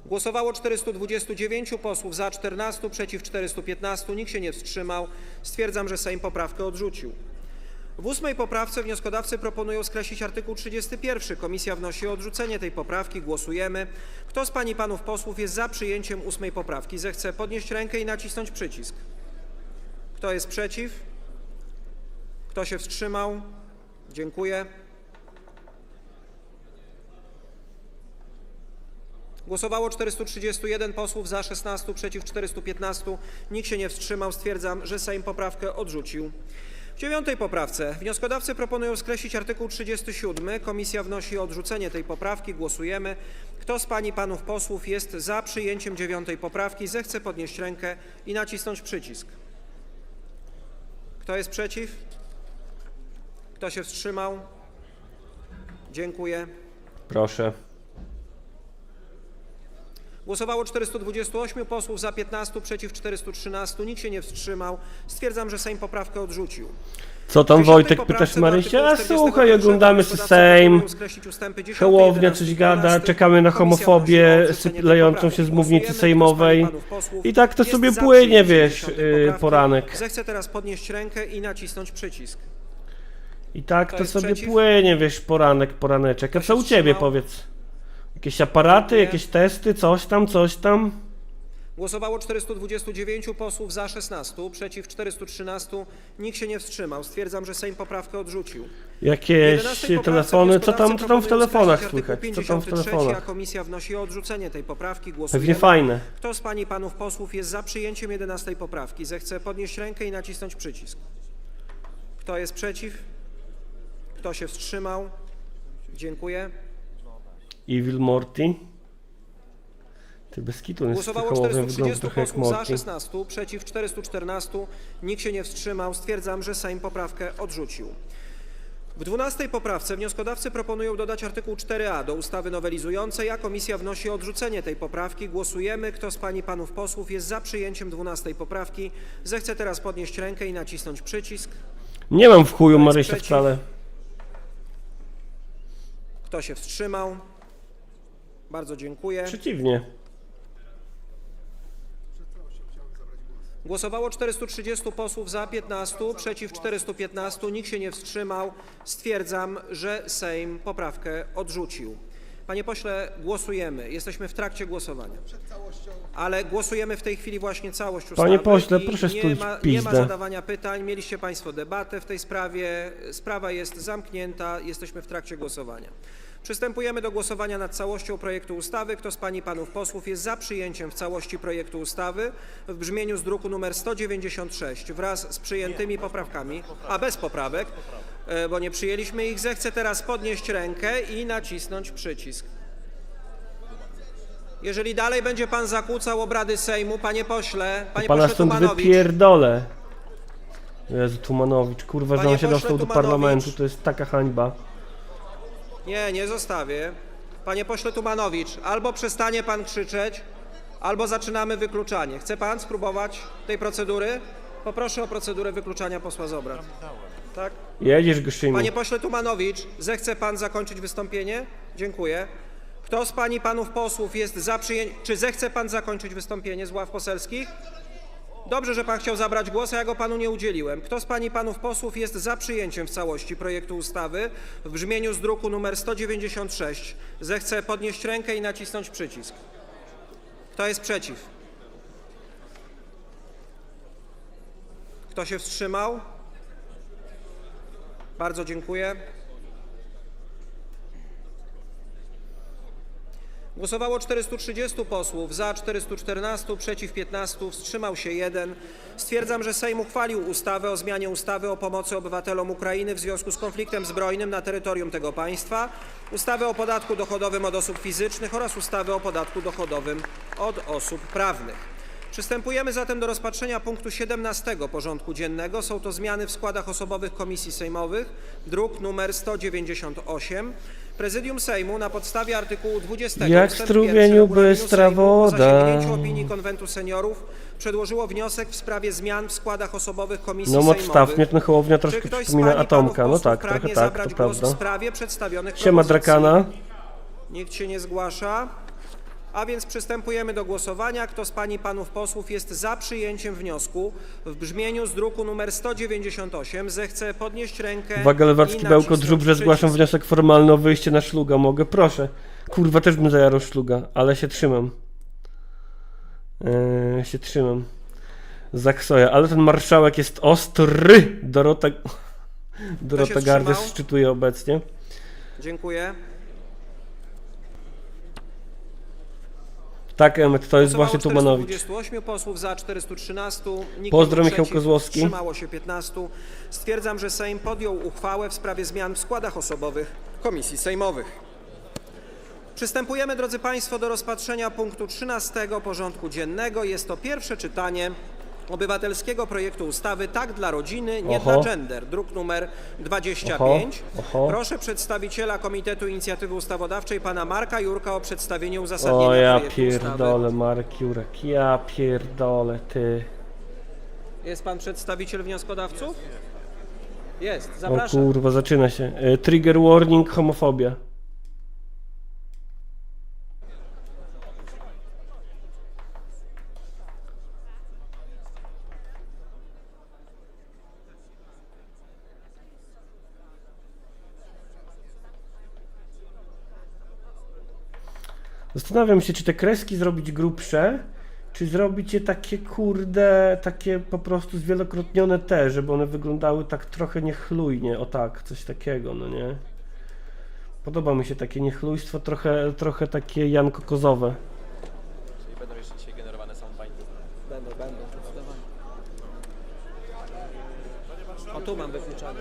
S5: Głosowało 429 posłów, za 14, przeciw 415, nikt się nie wstrzymał. Stwierdzam, że Sejm poprawkę odrzucił. W 8. poprawce wnioskodawcy proponują skreślić artykuł 31. Komisja wnosi o odrzucenie tej poprawki. Głosujemy. Kto z pań i panów posłów jest za przyjęciem 8. poprawki, zechce podnieść rękę i nacisnąć przycisk. Kto jest przeciw? Kto się wstrzymał? Dziękuję. Głosowało 431 posłów, za 16, przeciw 415, nikt się nie wstrzymał. Stwierdzam, że Sejm poprawkę odrzucił. W 9. poprawce wnioskodawcy proponują skreślić artykuł 37. Komisja wnosi o odrzucenie tej poprawki. Głosujemy. Kto z pań i panów posłów jest za przyjęciem 9. poprawki, zechce podnieść rękę i nacisnąć przycisk. Kto jest przeciw? Kto się wstrzymał? Dziękuję.
S1: Proszę.
S5: Głosowało 428 posłów, za 15, przeciw 413, nikt się nie wstrzymał. Stwierdzam, że Sejm poprawkę odrzucił.
S1: Co tam, Wojtek, pytasz Marysia? A słuchaj, oglądamy sobie Sejm. Hołownia coś gada, czekamy na homofobię lejącą się z mównicy sejmowej. I tak to sobie płynie, wiesz, poranek.
S5: Zechcę teraz podnieść rękę i nacisnąć przycisk.
S1: I tak to sobie płynie, wiesz, poraneczek. A co u ciebie, powiedz? Jakieś aparaty, jakieś testy, coś tam?
S5: Głosowało 429 posłów, za 16, przeciw 413, nikt się nie wstrzymał. Stwierdzam, że Sejm poprawkę odrzucił.
S1: Jakieś telefony, co tam w telefonach słychać? Co tam w
S5: 53,
S1: telefonach?
S5: a komisja wnosi o odrzucenie tej poprawki. Głosujemy.
S1: Pewnie fajne.
S5: Kto z pań i panów posłów jest za przyjęciem 11. poprawki, zechce podnieść rękę i nacisnąć przycisk. Kto jest przeciw? Kto się wstrzymał? Dziękuję.
S1: Evil Morty. Ty bez kitu jest
S5: Głosowało
S1: wygląda
S5: 430
S1: trochę jak
S5: posłów, za
S1: Morty.
S5: 16, przeciw 414, nikt się nie wstrzymał. Stwierdzam, że Sejm poprawkę odrzucił. W 12. poprawce wnioskodawcy proponują dodać artykuł 4a do ustawy nowelizującej, a komisja wnosi o odrzucenie tej poprawki. Głosujemy. Kto z pań i panów posłów jest za przyjęciem 12. poprawki, zechce teraz podnieść rękę i nacisnąć przycisk.
S1: Nie mam w chuju Marysia wcale.
S5: Kto się wstrzymał? Bardzo dziękuję.
S1: Przeciwnie.
S5: Głosowało 430 posłów, za 15, przeciw 415, nikt się nie wstrzymał. Stwierdzam, że Sejm poprawkę odrzucił. Panie pośle, głosujemy. Jesteśmy w trakcie głosowania. Ale głosujemy w tej chwili właśnie całość ustawy.
S1: Panie pośle,
S5: i
S1: proszę stulić
S5: nie ma
S1: pizdę.
S5: zadawania pytań. Mieliście państwo debatę w tej sprawie. Sprawa jest zamknięta. Jesteśmy w trakcie głosowania. Przystępujemy do głosowania nad całością projektu ustawy. Kto z pań i panów posłów jest za przyjęciem w całości projektu ustawy w brzmieniu z druku nr 196 wraz z przyjętymi poprawkami, a bez poprawek, bo nie przyjęliśmy ich, zechce teraz podnieść rękę i nacisnąć przycisk. Jeżeli dalej będzie pan zakłócał obrady Sejmu, panie pośle
S1: Pana stąd
S5: Tumanowicz.
S1: wypierdolę. Jezu, Tumanowicz, kurwa, że
S5: Panie
S1: on się
S5: pośle
S1: dostał do
S5: Tumanowicz.
S1: parlamentu, to jest taka hańba.
S5: Nie, nie zostawię. Panie pośle Tumanowicz, albo przestanie pan krzyczeć, albo zaczynamy wykluczanie. Chce pan spróbować tej procedury? Poproszę o procedurę wykluczania posła z obrad. Tak?
S1: Jedziesz, Goszymi.
S5: Panie pośle Tumanowicz, zechce pan zakończyć wystąpienie? Dziękuję. Kto z pań i panów posłów jest za przyjęciem... Czy zechce pan zakończyć wystąpienie z ław poselskich? Dobrze, że pan chciał zabrać głos, a ja go panu nie udzieliłem. Kto z pań i panów posłów jest za przyjęciem w całości projektu ustawy w brzmieniu z druku nr 196, zechce podnieść rękę i nacisnąć przycisk. Kto jest przeciw? Kto się wstrzymał? Bardzo dziękuję. Głosowało 430 posłów, za 414, przeciw 15, wstrzymał się 1. Stwierdzam, że Sejm uchwalił ustawę o zmianie ustawy o pomocy obywatelom Ukrainy w związku z konfliktem zbrojnym na terytorium tego państwa, ustawę o podatku dochodowym od osób fizycznych oraz ustawę o podatku dochodowym od osób prawnych. Przystępujemy zatem do rozpatrzenia punktu 17 porządku dziennego. Są to zmiany w składach osobowych komisji sejmowych, druk nr 198. Prezydium Sejmu na podstawie artykułu 20
S1: Jak
S5: ust. 1
S1: strumieniu
S5: Regulaminu
S1: bystra
S5: Sejmu po
S1: woda.
S5: zasięgnięciu opinii Konwentu Seniorów przedłożyło wniosek w sprawie zmian w składach osobowych komisji
S1: No
S5: sejmowych.
S1: odstawnie ten Hołownia
S5: Czy
S1: troszkę
S5: ktoś z
S1: przypomina
S5: pań i panów
S1: Atomka. No
S5: posłów
S1: tak, trochę
S5: pragnie
S1: tak,
S5: zabrać
S1: to
S5: głos w
S1: prawda.
S5: sprawie przedstawionych
S1: Siema
S5: propozycji?
S1: Drakana.
S5: Nikt się nie zgłasza. A więc przystępujemy do głosowania. Kto z pań i panów posłów jest za przyjęciem wniosku w brzmieniu z druku nr 198, zechce podnieść rękę
S1: Uwaga, Lewacki,
S5: i
S1: Bełko,
S5: nacisnąć
S1: Drzubrze, zgłaszam
S5: przycisk.
S1: wniosek formalny o wyjście na szluga. Mogę? Proszę. Kurwa, też bym zajarał szluga, ale się trzymam. Zaksoja, ale ten marszałek jest ostry. Dorota Gardes
S5: wstrzymał?
S1: szczytuje obecnie.
S5: Dziękuję.
S1: Tak, Emmet, to jest
S5: Głosowało
S1: właśnie Tumanowicz.
S5: 428 posłów, za 413, nikt
S1: Pozdro,
S5: nie był
S1: Michał
S5: przeciw,
S1: Kozłowski.
S5: wstrzymało się 15. Stwierdzam, że Sejm podjął uchwałę w sprawie zmian w składach osobowych komisji sejmowych. Przystępujemy, drodzy Państwo, do rozpatrzenia punktu 13 porządku dziennego. Jest to pierwsze czytanie obywatelskiego projektu ustawy Tak dla rodziny, nie dla gender, druk numer 25. Proszę przedstawiciela Komitetu Inicjatywy Ustawodawczej, pana Marka Jurka, o przedstawienie uzasadnienia
S1: O ja
S5: projektu
S1: pierdolę,
S5: ustawy.
S1: Marek Jurek, ja pierdolę, ty.
S5: Jest pan przedstawiciel wnioskodawców? Jest,
S1: O
S5: zapraszam.
S1: kurwa, zaczyna się. Trigger warning, homofobia. Zastanawiam się, czy te kreski zrobić grubsze, czy zrobić je takie kurde, takie po prostu zwielokrotnione te, żeby one wyglądały tak trochę niechlujnie, o tak, coś takiego, no nie? Podoba mi się takie niechlujstwo, trochę takie janko-kozowe.
S16: Czyli będą jeszcze dzisiaj generowane soundbindy?
S5: Będą, zdecydowanie. O, tu mam wykluczanie.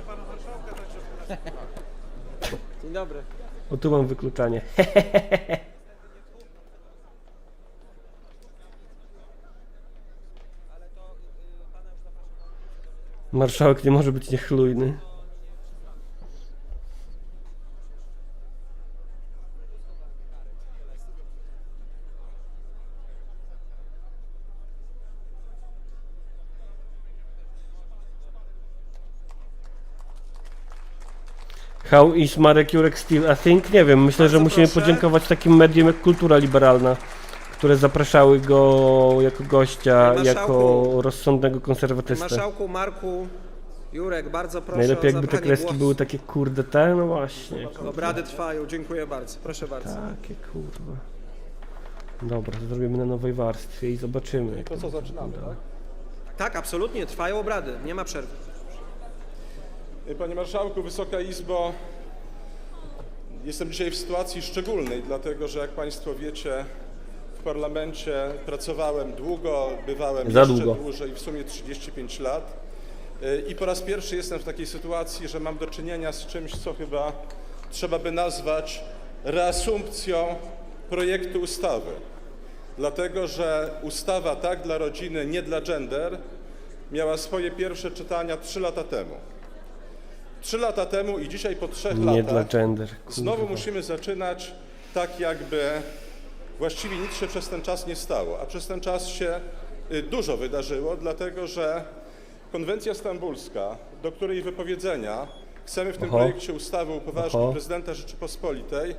S5: Dzień dobry.
S1: O, tu mam wykluczanie. Marszałek nie może być niechlujny. How is Marek Jurek still a thing? Nie wiem, myślę, że musimy podziękować takim mediom jak Kultura Liberalna, które zapraszały go jako gościa, jako rozsądnego konserwatystę.
S5: Marszałku Marku Jurek, bardzo proszę
S1: Najlepiej
S5: o
S1: jakby te
S5: zabranie
S1: kreski
S5: głosu.
S1: były takie kurde te, no właśnie.
S5: Obrady trwają, dziękuję bardzo. Proszę bardzo.
S1: Takie kurwa. Dobra, to zrobimy na nowej warstwie i zobaczymy. Jak
S8: To co, zaczynamy, tak?
S5: Tak, absolutnie, trwają obrady, nie ma przerwy.
S8: Panie Marszałku, Wysoka Izbo, jestem dzisiaj w sytuacji szczególnej, dlatego że jak Państwo wiecie, w parlamencie pracowałem długo, bywałem jeszcze dłużej, w sumie 35 lat i po raz pierwszy jestem w takiej sytuacji, że mam do czynienia z czymś, co chyba trzeba by nazwać reasumpcją projektu ustawy. Dlatego, że ustawa Tak dla rodziny, nie dla gender miała swoje pierwsze czytania 3 lata temu. 3 lata temu i dzisiaj po 3
S1: Nie
S8: latach
S1: dla gender.
S8: znowu musimy zaczynać tak, jakby właściwie nic się przez ten czas nie stało, a przez ten czas się dużo wydarzyło, dlatego że konwencja stambulska, do której wypowiedzenia chcemy w tym projekcie ustawy upoważnić prezydenta Rzeczypospolitej,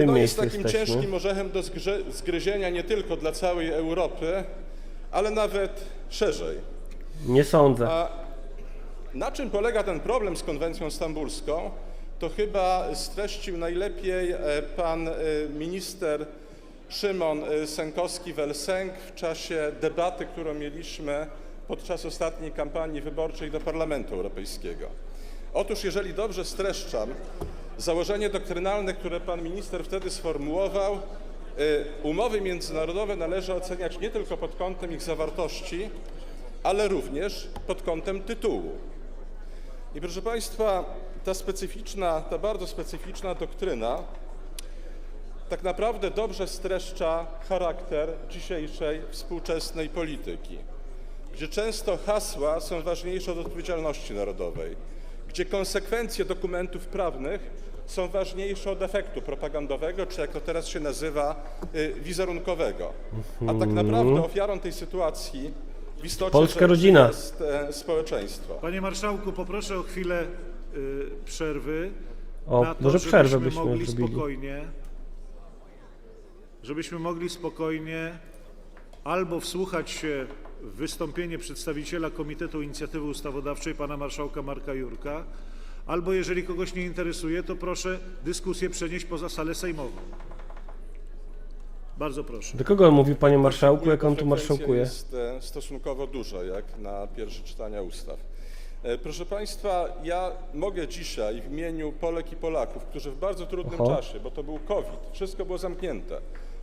S8: no jest takim ciężkim orzechem do zgryzienia nie tylko dla całej Europy, ale nawet szerzej.
S1: Nie sądzę.
S8: A na czym polega ten problem z konwencją stambulską, to chyba streścił najlepiej pan minister Szymon Sękowski-Welsenk w czasie debaty, którą mieliśmy podczas ostatniej kampanii wyborczej do Parlamentu Europejskiego. Otóż, jeżeli dobrze streszczam, założenie doktrynalne, które pan minister wtedy sformułował,
S17: Umowy międzynarodowe należy oceniać nie tylko pod kątem ich zawartości, ale również pod kątem tytułu. I proszę Państwa, ta bardzo specyficzna doktryna tak naprawdę dobrze streszcza charakter dzisiejszej współczesnej polityki, gdzie często hasła są ważniejsze od odpowiedzialności narodowej, gdzie konsekwencje dokumentów prawnych są ważniejsze od efektu propagandowego, czy jak to teraz się nazywa, wizerunkowego. A tak naprawdę ofiarą tej sytuacji w istocie
S1: Polska rodzina
S17: jest społeczeństwo.
S2: Panie marszałku, poproszę o chwilę przerwy.
S1: O,
S2: na to,
S1: może przerwę
S2: żebyśmy
S1: byśmy
S2: mogli
S1: zrobili.
S2: żebyśmy mogli spokojnie albo wsłuchać się w wystąpienie przedstawiciela Komitetu Inicjatywy Ustawodawczej, pana marszałka Marka Jurka, albo jeżeli kogoś nie interesuje, to proszę dyskusję przenieść poza salę sejmową. Bardzo proszę.
S1: Do kogo on mówi, panie marszałku, jak on tu
S17: Frekwencja
S1: marszałkuje?
S17: jest stosunkowo duża, jak na pierwsze czytania ustaw. Proszę Państwa, ja mogę dzisiaj w imieniu Polek i Polaków, którzy w bardzo trudnym czasie, bo to był COVID, wszystko było zamknięte,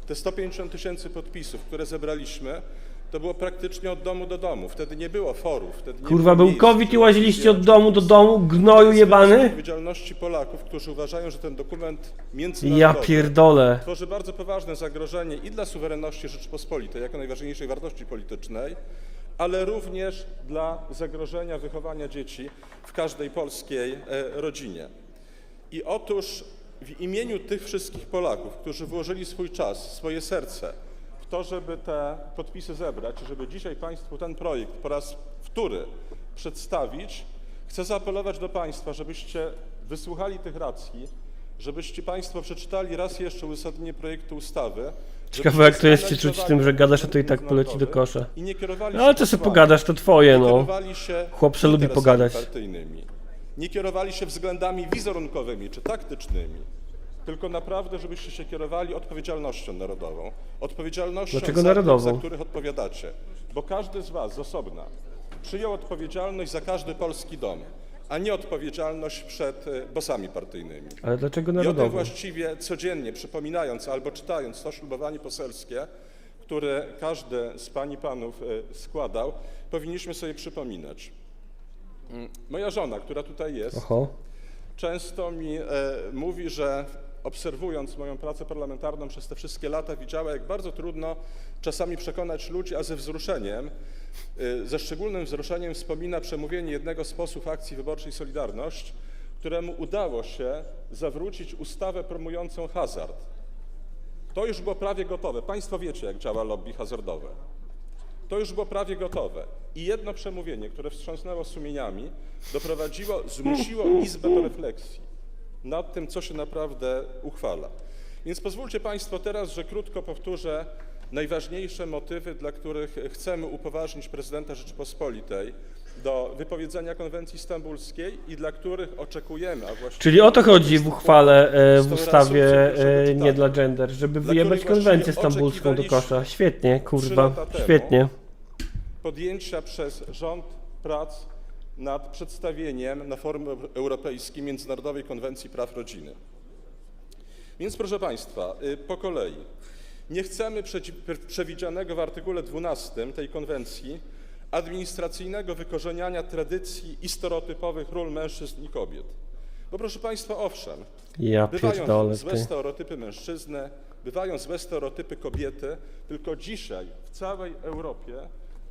S17: te 150 000 podpisów, które zebraliśmy, to było praktycznie od domu do domu. Wtedy nie było forów. Wtedy nie
S1: Kurwa,
S17: było
S1: był COVID i łaziliście od domu do domu, gnoju jebany?
S17: Odpowiedzialności Polaków, którzy uważają, że ten dokument
S1: Ja
S17: międzynarodowy
S1: pierdolę.
S17: tworzy bardzo poważne zagrożenie i dla suwerenności Rzeczypospolitej, jako najważniejszej wartości politycznej, ale również dla zagrożenia wychowania dzieci w każdej polskiej rodzinie. I otóż w imieniu tych wszystkich Polaków, którzy włożyli swój czas, swoje serce w to, żeby te podpisy zebrać, żeby dzisiaj Państwu ten projekt po raz wtóry przedstawić, chcę zaapelować do Państwa, żebyście wysłuchali tych racji, żebyście Państwo przeczytali raz jeszcze uzasadnienie projektu ustawy.
S1: Ciekawe, jak to jest się czuć z tym, że gadasz, a to i tak poleci do kosza.
S17: I nie kierowali
S1: No, ale
S17: się
S1: to sobie
S17: hasłami,
S1: pogadasz, to twoje,
S17: nie
S1: no.
S17: kierowali się
S1: Chłop se lubi
S17: interesami
S1: pogadać.
S17: partyjnymi, nie kierowali się względami wizerunkowymi czy taktycznymi, tylko naprawdę, żebyście się kierowali odpowiedzialnością narodową, odpowiedzialnością
S1: Dlaczego
S17: za
S1: narodową?
S17: tych, za których odpowiadacie, bo każdy z was z osobna przyjął odpowiedzialność za każdy polski dom, a nie odpowiedzialność przed bossami partyjnymi.
S1: Ale dlaczego
S17: I o tym
S1: narodową?
S17: właściwie codziennie przypominając albo czytając to ślubowanie poselskie, które każdy z pań i panów składał, powinniśmy sobie przypominać. Moja żona, która tutaj jest, często mi mówi, że obserwując moją pracę parlamentarną przez te wszystkie lata, widziała, jak bardzo trudno czasami przekonać ludzi, a ze wzruszeniem, ze szczególnym wzruszeniem wspomina przemówienie jednego z posłów akcji wyborczej Solidarność, któremu udało się zawrócić ustawę promującą hazard. To już było prawie gotowe. Państwo wiecie, jak działa lobby hazardowe. To już było prawie gotowe. I jedno przemówienie, które wstrząsnęło sumieniami, zmusiło Izbę do refleksji nad tym, co się naprawdę uchwala. Więc pozwólcie Państwo teraz, że krótko powtórzę najważniejsze motywy, dla których chcemy upoważnić prezydenta Rzeczypospolitej do wypowiedzenia konwencji stambulskiej i dla których oczekujemy, a właściwie...
S1: Czyli o to chodzi w uchwale, w ustawie nie dla gender, żeby wyjebać konwencję stambulską do kosza. Świetnie, kurwa, świetnie.
S17: Podjęcia przez rząd prac nad przedstawieniem na forum europejskim Międzynarodowej Konwencji Praw Rodziny. Więc proszę Państwa, po kolei. Nie chcemy przewidzianego w artykule 12 tej konwencji administracyjnego wykorzeniania tradycji i stereotypowych ról mężczyzn i kobiet. Bo proszę Państwa, owszem, bywają złe stereotypy mężczyzny, bywają złe stereotypy kobiety, tylko dzisiaj w całej Europie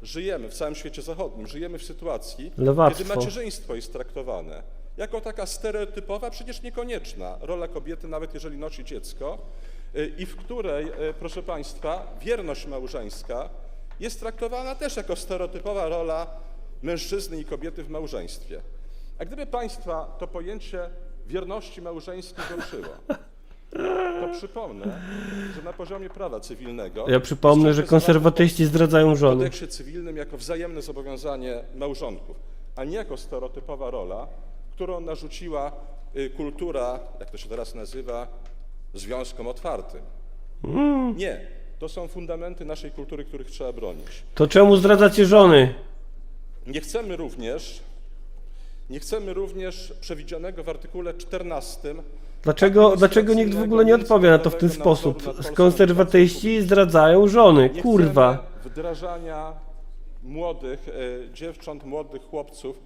S17: żyjemy, w całym świecie zachodnim, żyjemy w sytuacji, kiedy macierzyństwo jest traktowane jako taka stereotypowa, przecież niekonieczna rola kobiety, nawet jeżeli nosi dziecko, i w której, proszę Państwa, wierność małżeńska jest traktowana też jako stereotypowa rola mężczyzny i kobiety w małżeństwie. A gdyby Państwa to pojęcie wierności małżeńskiej dotyczyło, to przypomnę, że na poziomie prawa cywilnego...
S1: Ja przypomnę, że konserwatyści zdradzają żony.
S17: W kodeksie cywilnym jako wzajemne zobowiązanie małżonków, a nie jako stereotypowa rola, którą narzuciła kultura, jak to się teraz nazywa, związkom otwartym. Nie, to są fundamenty naszej kultury, których trzeba bronić.
S1: To czemu zdradzacie żony?
S17: Nie chcemy również Nie chcemy również przewidzianego w artykule 14
S1: Dlaczego nikt w ogóle nie odpowie na to w ten sposób? Konserwatyści zdradzają żony,
S17: nie
S1: kurwa.
S17: chcemy wdrażania młodych dziewcząt, młodych chłopców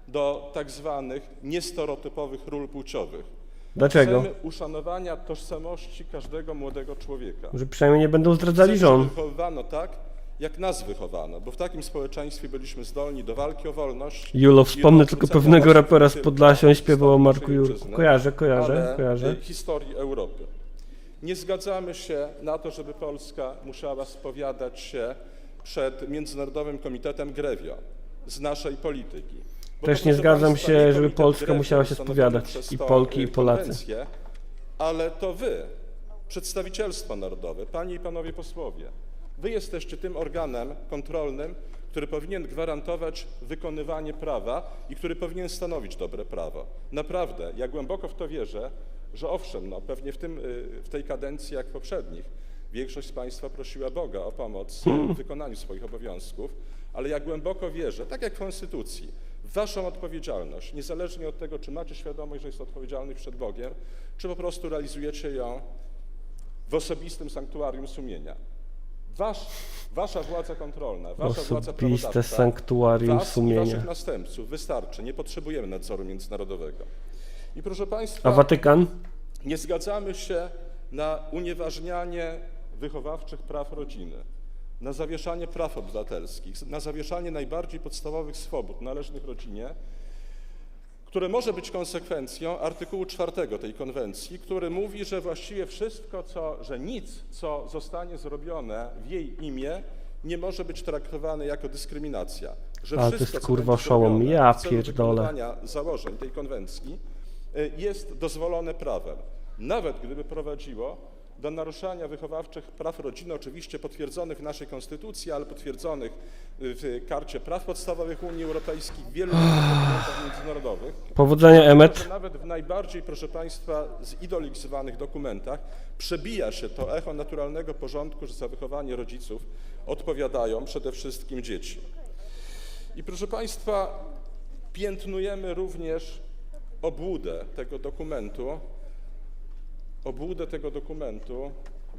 S17: do tak zwanych niestereotypowych ról płciowych.
S1: Dlaczego?
S17: Chcemy uszanowania tożsamości każdego młodego człowieka.
S1: Że przynajmniej nie będą zdradzali
S17: Chcemy,
S1: żon.
S17: żeby wychowywano tak, jak nas wychowano, bo w takim społeczeństwie byliśmy zdolni do walki o wolność.
S1: Julo,
S17: i
S1: wspomnę
S17: do
S1: tylko
S17: odwrócenia
S1: pewnego
S17: właśnie
S1: rapera z
S17: tylko
S1: Podlasia, on śpiewał o
S17: historii
S1: Marku
S17: naszej
S1: Jurku.
S17: ojczyzny,
S1: Kojarzę.
S17: historii Europy. Nie zgadzamy się na to, żeby Polska musiała spowiadać się przed Międzynarodowym Komitetem Grevio z naszej polityki. Bo
S1: Też
S17: to,
S1: nie
S17: proszę
S1: zgadzam
S17: państwa,
S1: się,
S17: nie
S1: żeby
S17: Komitet
S1: Polska
S17: Grevio
S1: musiała się
S17: ustanowiony
S1: spowiadać,
S17: przez
S1: i
S17: tą
S1: Polki, i Polacy.
S17: konwencję, ale to wy, przedstawicielstwo narodowe, panie i panowie posłowie, wy jesteście tym organem kontrolnym, który powinien gwarantować wykonywanie prawa i który powinien stanowić dobre prawo. Naprawdę, ja głęboko w to wierzę, że owszem, no pewnie w tej kadencji jak w poprzednich większość z państwa prosiła Boga o pomoc w wykonaniu swoich obowiązków, ale ja głęboko wierzę, tak jak w Konstytucji, w waszą odpowiedzialność, niezależnie od tego, czy macie świadomość, że jest odpowiedzialność przed Bogiem, czy po prostu realizujecie ją w osobistym sanktuarium sumienia. Wasza władza kontrolna, wasza władza
S1: Osobiste
S17: prawodawcza,
S1: sanktuarium
S17: was i
S1: sumienia.
S17: waszych następców wystarczy, nie potrzebujemy nadzoru międzynarodowego. I proszę państwa,
S1: A Watykan?
S17: nie zgadzamy się na unieważnianie wychowawczych praw rodziny, na zawieszanie praw obywatelskich, na zawieszanie najbardziej podstawowych swobód należnych rodzinie, które może być konsekwencją artykułu 4 tej konwencji, który mówi, że właściwie wszystko, że nic, co zostanie zrobione w jej imię, nie może być traktowane jako dyskryminacja. Że
S1: Ale to
S17: wszystko,
S1: jest,
S17: co
S1: kurwa,
S17: będzie
S1: oszołom.
S17: zrobione
S1: Ja
S17: w celu
S1: pierdolę.
S17: wykonywania założeń tej konwencji jest dozwolone prawem. Nawet gdyby prowadziło do naruszania wychowawczych praw rodziny, oczywiście potwierdzonych w naszej Konstytucji, ale potwierdzonych w Karcie Praw Podstawowych Unii Europejskiej, w wielu dokumentach międzynarodowych.
S1: Powodzenia, Emmet.
S17: Nawet w najbardziej, proszę państwa, zideologizowanych dokumentach przebija się to echo naturalnego porządku, że za wychowanie rodziców odpowiadają przede wszystkim dzieci. I proszę państwa, piętnujemy również obłudę tego dokumentu,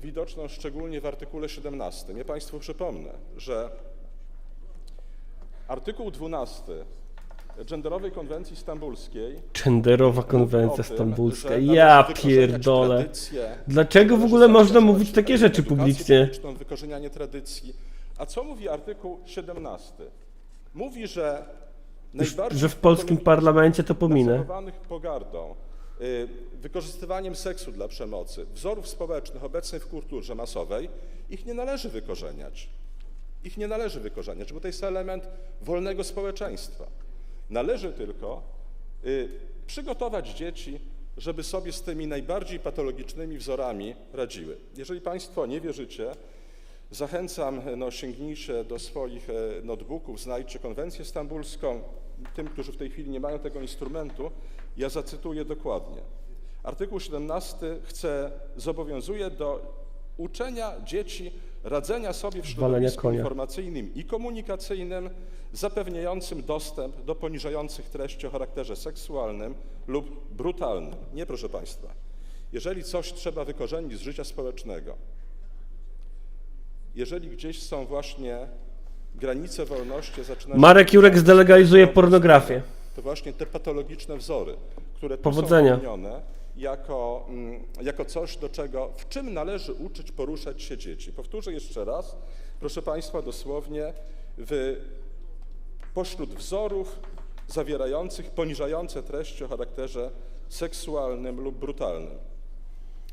S17: widoczną szczególnie w artykule 17. Ja państwu przypomnę, że artykuł 12 Genderowej Konwencji Stambulskiej.
S1: Genderowa konwencja
S17: o tym,
S1: stambulska.
S17: że
S1: Ja
S17: należy wykorzeniać
S1: pierdolę.
S17: tradycje,
S1: Dlaczego w
S17: należy
S1: ogóle można
S17: zastosować
S1: mówić takie rzeczy
S17: edukację
S1: publicznie?
S17: publiczną, wykorzenianie tradycji. A co mówi artykuł 17? Mówi, że najbardziej
S1: Że w polskim parlamencie to pominę.
S17: nacechowanych pogardą, wykorzystywaniem seksu dla przemocy, wzorów społecznych obecnych w kulturze masowej, ich nie należy wykorzeniać. Bo to jest element wolnego społeczeństwa. Należy tylko przygotować dzieci, żeby sobie z tymi najbardziej patologicznymi wzorami radziły. Jeżeli państwo nie wierzycie, zachęcam, sięgnijcie do swoich notebooków, znajdźcie konwencję stambulską. Tym, którzy w tej chwili nie mają tego instrumentu, ja zacytuję dokładnie. Artykuł 17 zobowiązuje do uczenia dzieci radzenia sobie w środowisku informacyjnym i komunikacyjnym, zapewniającym dostęp do poniżających treści o charakterze seksualnym lub brutalnym. Nie, proszę państwa. Jeżeli coś trzeba wykorzenić z życia społecznego, jeżeli gdzieś są właśnie granice wolności,
S1: Marek Jurek zdelegalizuje pornografię.
S17: to właśnie te patologiczne wzory, które tu
S1: Powodzenia.
S17: są wymienione jako coś, w czym należy uczyć, poruszać się dzieci. Powtórzę jeszcze raz, proszę państwa, dosłownie pośród wzorów zawierających poniżające treści o charakterze seksualnym lub brutalnym.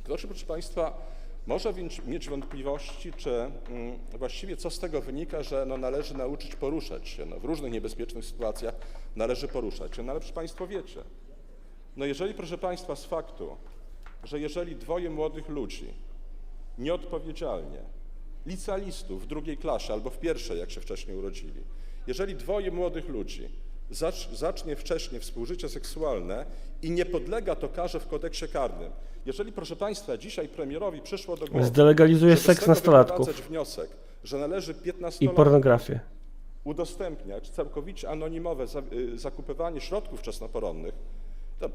S17: Ktoś, proszę państwa, może mieć wątpliwości, czy właściwie co z tego wynika, że należy nauczyć poruszać się. W różnych niebezpiecznych sytuacjach należy poruszać się. Ale proszę państwo wiecie, jeżeli, proszę państwa, z faktu, że jeżeli dwoje młodych ludzi nieodpowiedzialnie, licealistów w drugiej klasie albo w pierwszej, jak się wcześniej urodzili, jeżeli dwoje młodych ludzi zacznie wcześniej współżycie seksualne i nie podlega to karze w kodeksie karnym, jeżeli, proszę państwa, dzisiaj premierowi przyszło do głowy,
S1: Zdelegalizuje
S17: żeby
S1: seks
S17: z tego
S1: nastolatków
S17: wyprowadzać wniosek, że należy 15-latkom
S1: i pornografię.
S17: udostępniać całkowicie anonimowe zakupywanie środków wczesnoporonnych, to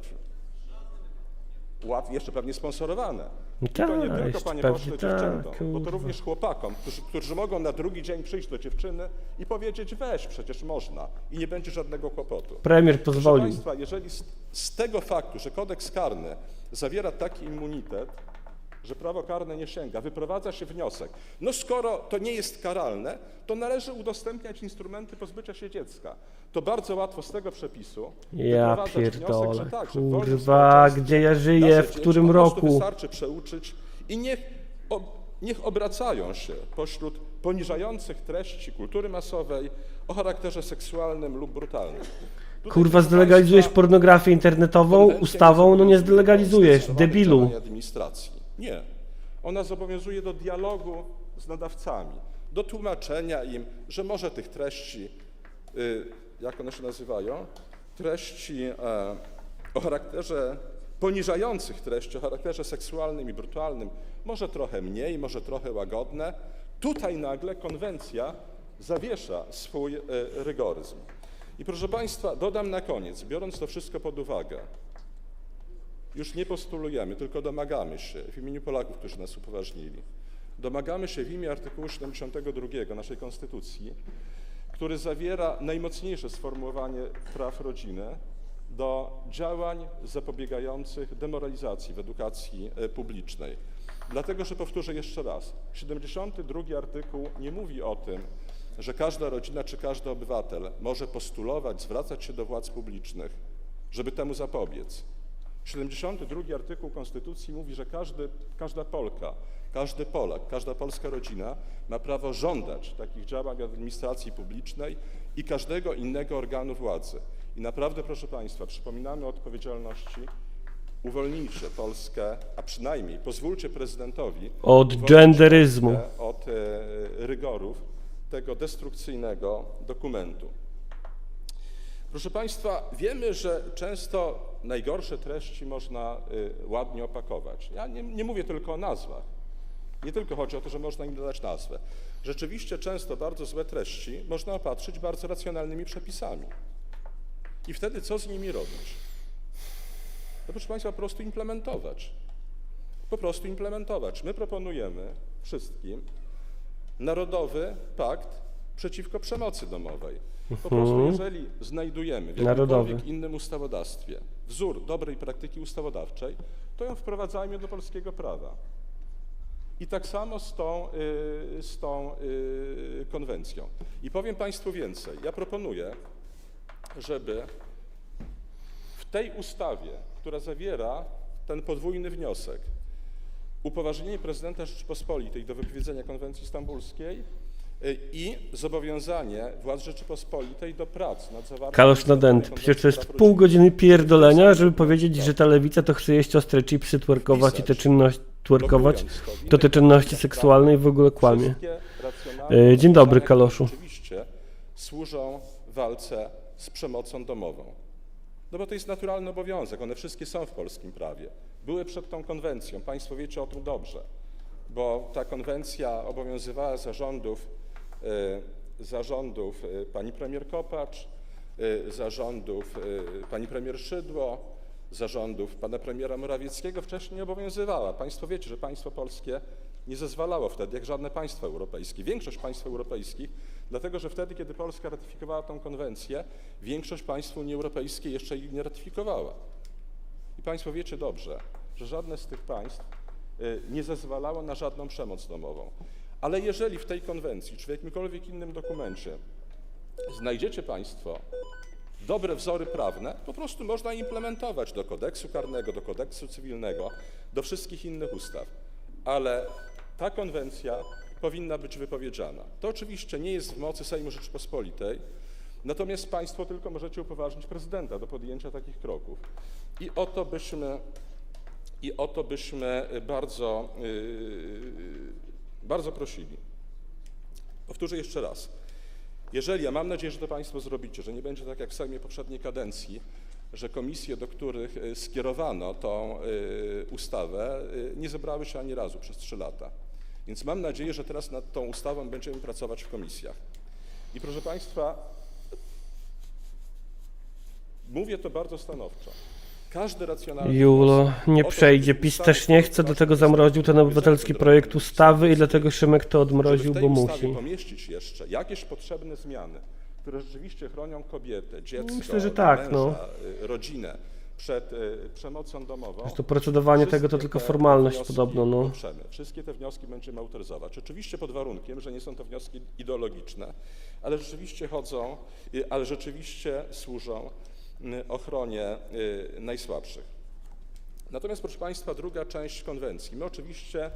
S17: jeszcze pewnie sponsorowane. I to nie tylko,
S1: jeszcze
S17: panie
S1: pewnie
S17: pośle,
S1: tak,
S17: dziewczętom, bo to
S1: kurwa.
S17: również chłopakom, którzy mogą na drugi dzień przyjść do dziewczyny i powiedzieć: weź, przecież można i nie będzie żadnego kłopotu.
S1: Premier pozwolił.
S17: Proszę państwa, jeżeli z tego faktu, że kodeks karny zawiera taki immunitet, że prawo karne nie sięga, wyprowadza się wniosek, no skoro to nie jest karalne, to należy udostępniać instrumenty pozbycia się dziecka. To bardzo łatwo z tego przepisu
S1: Ja
S17: wyprowadzać wniosek,
S1: pierdolę,
S17: że tak, że w wolnym
S1: kurwa,
S17: społeczeństwie
S1: gdzie ja żyję,
S17: nasze
S1: w
S17: dzieci
S1: którym
S17: po prostu
S1: roku?
S17: Wystarczy przeuczyć i niech obracają się pośród poniżających treści kultury masowej o charakterze seksualnym lub brutalnym. Tutaj,
S1: Kurwa,
S17: proszę
S1: zdelegalizujesz
S17: państwa,
S1: pornografię internetową
S17: konwencja
S1: ustawą? No nie
S17: zobowiązuje do
S1: zdelegalizujesz,
S17: zdecydowanych
S1: debilu.
S17: działań administracji. Nie. Ona zobowiązuje do dialogu z nadawcami, do tłumaczenia im, że może tych treści, jak one się nazywają, treści o charakterze, poniżających treści o charakterze seksualnym i brutalnym, może trochę mniej, może trochę łagodne. Tutaj nagle konwencja zawiesza swój rygoryzm. I proszę państwa, dodam na koniec, biorąc to wszystko pod uwagę, już nie postulujemy, tylko domagamy się w imieniu Polaków, którzy nas upoważnili, domagamy się w imię artykułu 72 naszej Konstytucji, który zawiera najmocniejsze sformułowanie praw rodziny, do działań zapobiegających demoralizacji w edukacji publicznej. Dlatego, że powtórzę jeszcze raz, 72 artykuł nie mówi o tym, że każda rodzina czy każdy obywatel może postulować, zwracać się do władz publicznych, żeby temu zapobiec. 72 artykuł Konstytucji mówi, że każda Polka, każdy Polak, każda polska rodzina ma prawo żądać takich działań administracji publicznej i każdego innego organu władzy. I naprawdę, proszę państwa, przypominamy o odpowiedzialności, uwolnijcie Polskę, a przynajmniej pozwólcie prezydentowi
S1: Od
S17: uwolnić
S1: genderyzmu.
S17: Polskę od rygorów tego destrukcyjnego dokumentu. Proszę państwa, wiemy, że często najgorsze treści można ładnie opakować. Ja nie mówię tylko o nazwach. Nie tylko chodzi o to, że można im dodać nazwę. Rzeczywiście często bardzo złe treści można opatrzyć bardzo racjonalnymi przepisami. I wtedy co z nimi robić? No, proszę państwa, po prostu implementować. Po prostu implementować. My proponujemy wszystkim Narodowy Pakt przeciwko przemocy domowej. Po prostu jeżeli znajdujemy w jakimkolwiek innym ustawodawstwie wzór dobrej praktyki ustawodawczej, to ją wprowadzajmy do polskiego prawa. I tak samo z tą konwencją. I powiem państwu więcej. Ja proponuję, żeby w tej ustawie, która zawiera ten podwójny wniosek, upoważnienie prezydenta Rzeczypospolitej do wypowiedzenia konwencji stambulskiej i zobowiązanie władz Rzeczypospolitej do prac nad zawarciem...
S1: Kalosz nadęty. Przecież to jest pół godziny pierdolenia, żeby powiedzieć, że ta lewica to chce jeść ostre chipsy, twerkować i te czynności, te czynności seksualne i w ogóle kłamie. Dzień dobry, Kaloszu.
S17: Oczywiście służą walce z przemocą domową. No bo to jest naturalny obowiązek, one wszystkie są w polskim prawie. Były przed tą konwencją, państwo wiecie o tym dobrze, bo ta konwencja obowiązywała zarządów pani premier Kopacz, zarządów pani premier Szydło, zarządów pana premiera Morawieckiego, wcześniej nie obowiązywała. Państwo wiecie, że państwo polskie nie zezwalało wtedy, jak żadne państwo europejskie, większość państw europejskich, dlatego że wtedy, kiedy Polska ratyfikowała tę konwencję, większość państw Unii Europejskiej jeszcze jej nie ratyfikowała. I państwo wiecie dobrze, że żadne z tych państw nie zezwalało na żadną przemoc domową. Ale jeżeli w tej konwencji, czy w jakimkolwiek innym dokumencie znajdziecie państwo dobre wzory prawne, po prostu można implementować do kodeksu karnego, do kodeksu cywilnego, do wszystkich innych ustaw. Ale ta konwencja powinna być wypowiedziana. To oczywiście nie jest w mocy Sejmu Rzeczypospolitej, natomiast państwo tylko możecie upoważnić prezydenta do podjęcia takich kroków. I o to byśmy bardzo prosili. Powtórzę jeszcze raz. Jeżeli, a mam nadzieję, że to państwo zrobicie, że nie będzie tak jak w Sejmie poprzedniej kadencji, że komisje, do których skierowano tą ustawę, nie zebrały się ani razu przez 3 lata. Więc mam nadzieję, że teraz nad tą ustawą będziemy pracować w komisjach. I proszę Państwa, mówię to bardzo stanowczo. Każdy racjonalny
S1: Julo,
S17: wniosek
S1: nie
S17: o to,
S1: przejdzie.
S17: żeby
S1: PiS
S17: ustawy
S1: też nie chce, dlatego zamroził ten obywatelski projekt ustawy i dlatego Szymek to odmroził,
S17: żeby w
S1: bo
S17: tej ustawie
S1: musi.
S17: pomieścić jeszcze jakieś potrzebne zmiany, które rzeczywiście chronią kobietę, dziecko,
S1: Myślę, że tak,
S17: męża,
S1: no.
S17: rodzinę przed przemocą domową.
S1: To procedowanie tego to
S17: Wszystkie
S1: tylko
S17: te
S1: formalność
S17: wnioski
S1: podobno, no.
S17: poprzemy. Wszystkie te wnioski będziemy autoryzować. Oczywiście pod warunkiem, że nie są to wnioski ideologiczne, ale rzeczywiście służą ochronie najsłabszych. Natomiast, proszę Państwa, druga część konwencji. My oczywiście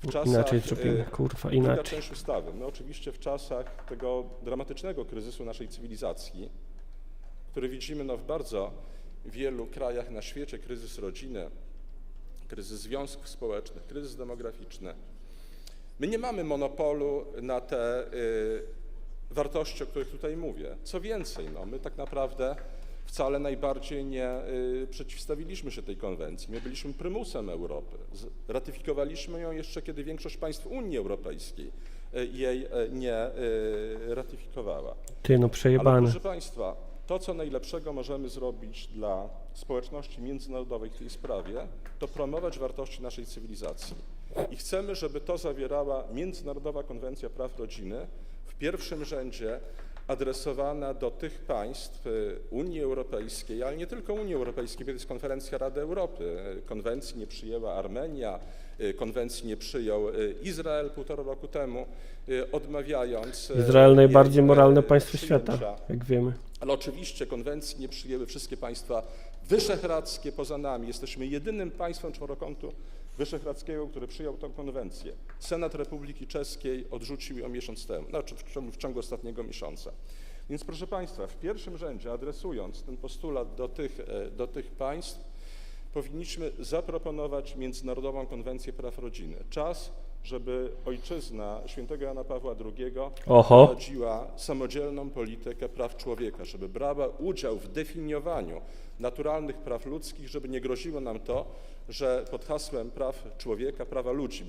S17: w czasach...
S1: Inaczej zrobimy, kurwa,
S17: Druga
S1: inaczej.
S17: część ustawy. My oczywiście w czasach tego dramatycznego kryzysu naszej cywilizacji, który widzimy w bardzo wielu krajach na świecie, kryzys rodziny, kryzys związków społecznych, kryzys demograficzny. My nie mamy monopolu na te wartości, o których tutaj mówię. Co więcej, my tak naprawdę wcale najbardziej nie przeciwstawiliśmy się tej konwencji. My byliśmy prymusem Europy. Ratyfikowaliśmy ją jeszcze, kiedy większość państw Unii Europejskiej jej nie ratyfikowała.
S1: Ty, no
S17: Ale
S1: przejebane.
S17: proszę Państwa, to, co najlepszego możemy zrobić dla społeczności międzynarodowej w tej sprawie, to promować wartości naszej cywilizacji. I chcemy, żeby to zawierała Międzynarodowa Konwencja Praw Rodziny, w pierwszym rzędzie adresowana do tych państw Unii Europejskiej, ale nie tylko Unii Europejskiej, bo to jest konferencja Rady Europy. Konwencji nie przyjęła Armenia, konwencji nie przyjął Izrael 1,5 roku temu, odmawiając...
S1: Izrael najbardziej
S17: jej
S1: moralne państwo
S17: przyjęcia.
S1: świata, jak wiemy.
S17: Ale oczywiście konwencji nie przyjęły wszystkie państwa wyszehradzkie poza nami. Jesteśmy jedynym państwem czworokątu wyszehradzkiego, który przyjął tę konwencję. Senat Republiki Czeskiej odrzucił ją miesiąc temu, znaczy w ciągu ostatniego miesiąca. Więc proszę Państwa, w pierwszym rzędzie adresując ten postulat do tych państw, powinniśmy zaproponować Międzynarodową Konwencję Praw Rodziny. Czas, żeby ojczyzna świętego Jana Pawła II prowadziła samodzielną politykę praw człowieka, żeby brała udział w definiowaniu naturalnych praw ludzkich, żeby nie groziło nam to, że pod hasłem praw człowieka, prawa ludzi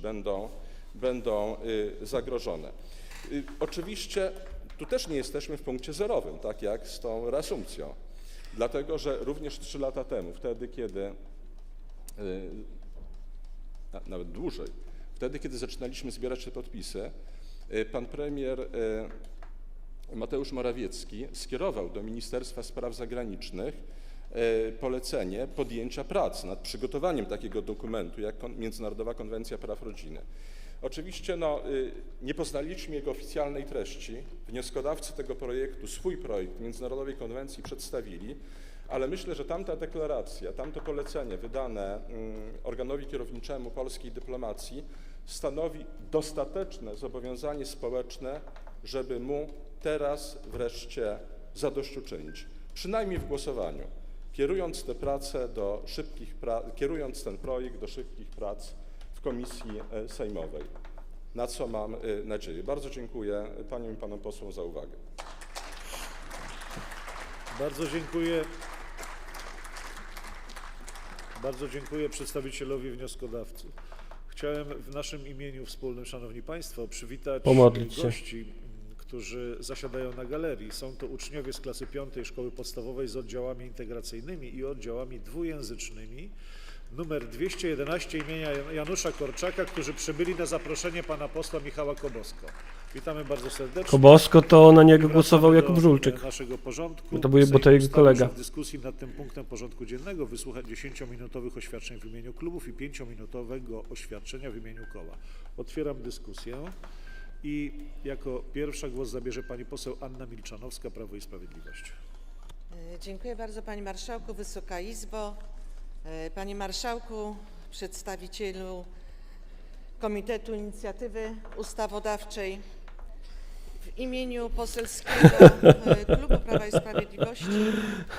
S17: będą zagrożone. Oczywiście tu też nie jesteśmy w punkcie zerowym, tak jak z tą reasumpcją, dlatego że również 3 lata temu, wtedy kiedy, nawet dłużej, wtedy kiedy zaczynaliśmy zbierać te podpisy, pan premier Mateusz Morawiecki skierował do Ministerstwa Spraw Zagranicznych polecenie podjęcia prac nad przygotowaniem takiego dokumentu jak Międzynarodowa Konwencja Praw Rodziny. Oczywiście nie poznaliśmy jego oficjalnej treści. Wnioskodawcy tego projektu swój projekt Międzynarodowej Konwencji przedstawili, ale myślę, że tamta deklaracja, tamto polecenie wydane organowi kierowniczemu polskiej dyplomacji stanowi dostateczne zobowiązanie społeczne, żeby mu teraz wreszcie zadośćuczynić, przynajmniej w głosowaniu, kierując ten projekt do szybkich prac w komisji sejmowej, na co mam nadzieję. Bardzo dziękuję paniom i panom posłom za uwagę.
S2: Bardzo dziękuję przedstawicielowi wnioskodawcy. Chciałem w naszym imieniu wspólnym, Szanowni Państwo, przywitać gości, którzy zasiadają na galerii. Są to uczniowie z klasy 5 Szkoły Podstawowej z oddziałami integracyjnymi i oddziałami dwujęzycznymi numer 211 imienia Janusza Korczaka, którzy przybyli na zaproszenie pana posła Michała Kobosko. Witamy bardzo serdecznie.
S1: Kobosko to na niego głosował Jakub Żulczyk.
S2: Naszego porządku.
S1: Bo to jego kolega.
S2: W dyskusji nad tym punktem porządku dziennego wysłuchać 10-minutowych oświadczeń w imieniu klubów i 5-minutowego oświadczenia w imieniu koła. Otwieram dyskusję i jako pierwsza głos zabierze pani poseł Anna Milczanowska, Prawo i Sprawiedliwość.
S18: Dziękuję bardzo, panie marszałku, Wysoka Izbo. Panie marszałku, przedstawicielu Komitetu Inicjatywy Ustawodawczej, w imieniu poselskiego Klubu Prawa i Sprawiedliwości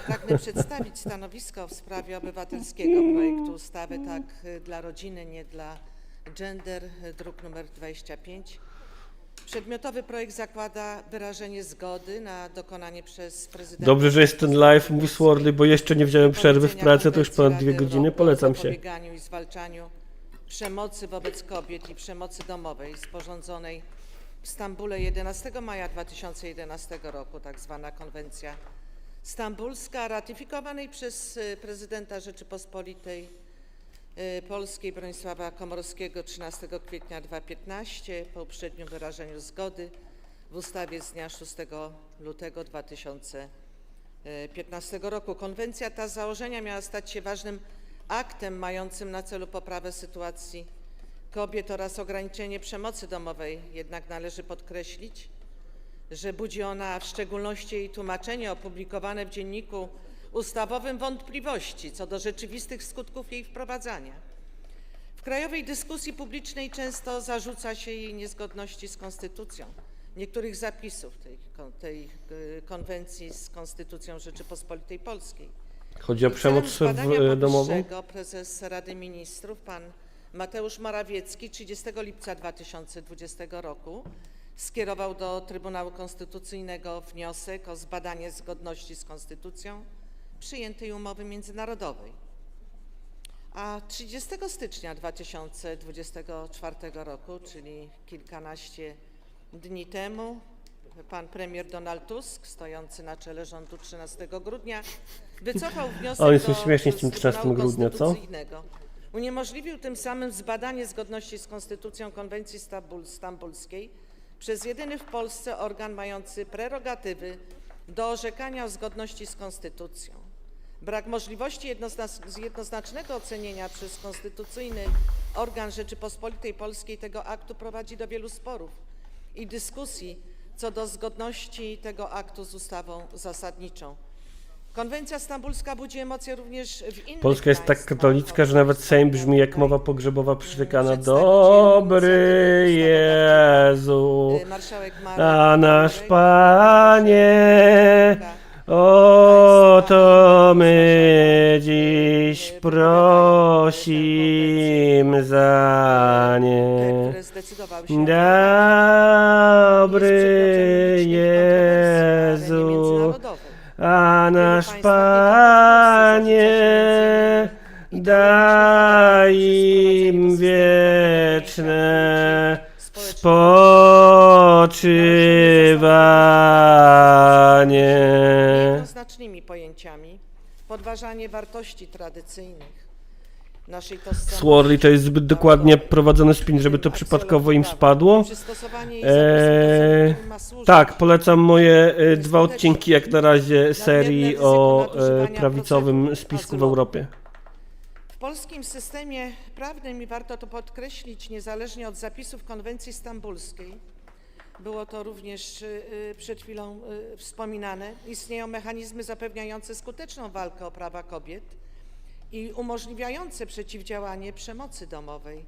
S18: pragnę przedstawić stanowisko w sprawie obywatelskiego projektu ustawy Tak dla rodziny, nie dla gender, druk nr 25. Przedmiotowy projekt zakłada wyrażenie zgody na dokonanie przez prezydenta...
S1: Dobrze, że jest ten live, mówi Swordly, bo jeszcze nie wziąłem przerwy w pracy, to już ponad 2 godziny, polecam się.
S18: ...o zapobieganiu i zwalczaniu przemocy wobec kobiet i przemocy domowej, sporządzonej w Stambule 11 maja 2011 roku, tak zwana konwencja stambulska, ratyfikowanej przez prezydenta Rzeczypospolitej Polskiej Bronisława Komorowskiego 13 kwietnia 2015 po uprzednim wyrażeniu zgody w ustawie z dnia 6 lutego 2015 roku. Konwencja ta z założenia miała stać się ważnym aktem mającym na celu poprawę sytuacji kobiet oraz ograniczenie przemocy domowej. Jednak należy podkreślić, że budzi ona, a w szczególności jej tłumaczenie opublikowane w Dzienniku Ustawowym, wątpliwości co do rzeczywistych skutków jej wprowadzania. W krajowej dyskusji publicznej często zarzuca się jej niezgodności z konstytucją. Niektórych zapisów tej konwencji z Konstytucją Rzeczypospolitej Polskiej.
S1: Chodzi o przemoc domową?
S18: Prezes Rady Ministrów, pan Mateusz Morawiecki, 30 lipca 2020 roku skierował do Trybunału Konstytucyjnego wniosek o zbadanie zgodności z konstytucją przyjętej umowy międzynarodowej. A 30 stycznia 2024 roku, czyli kilkanaście dni temu, pan premier Donald Tusk, stojący na czele rządu 13 grudnia, wycofał wniosek
S1: Oni są śmieszni z tym 13
S18: Trybunału
S1: grudnia, co?
S18: Konstytucyjnego. Uniemożliwił tym samym zbadanie zgodności z konstytucją konwencji stambulskiej przez jedyny w Polsce organ mający prerogatywy do orzekania o zgodności z konstytucją. Brak możliwości jednoznacznego ocenienia przez konstytucyjny organ Rzeczypospolitej Polskiej tego aktu prowadzi do wielu sporów i dyskusji co do zgodności tego aktu z ustawą zasadniczą. Konwencja stambulska budzi emocje również w innych
S1: Polska jest tak
S18: państwach.
S1: katolicka, że nawet Sejm brzmi jak mowa pogrzebowa przyrzekana. Dobry Jezu,
S18: Marszałek
S1: a nasz Panie, o to my dziś prosimy za nie.
S18: które zdecydowały się
S1: Dobry Jezu, a nasz Panie, daj im wieczne spoczywanie.
S18: jednoznacznymi pojęciami, podważanie wartości tradycyjnych naszej tożsamości.
S1: Sworli to jest zbyt dokładnie prowadzony spin, żeby to przypadkowo im spadło. Tak, polecam moje 2 odcinki jak na razie serii o prawicowym spisku w Europie.
S18: W polskim systemie prawnym, i warto to podkreślić, niezależnie od zapisów konwencji stambulskiej, było to również przed chwilą wspominane, istnieją mechanizmy zapewniające skuteczną walkę o prawa kobiet i umożliwiające przeciwdziałanie przemocy domowej.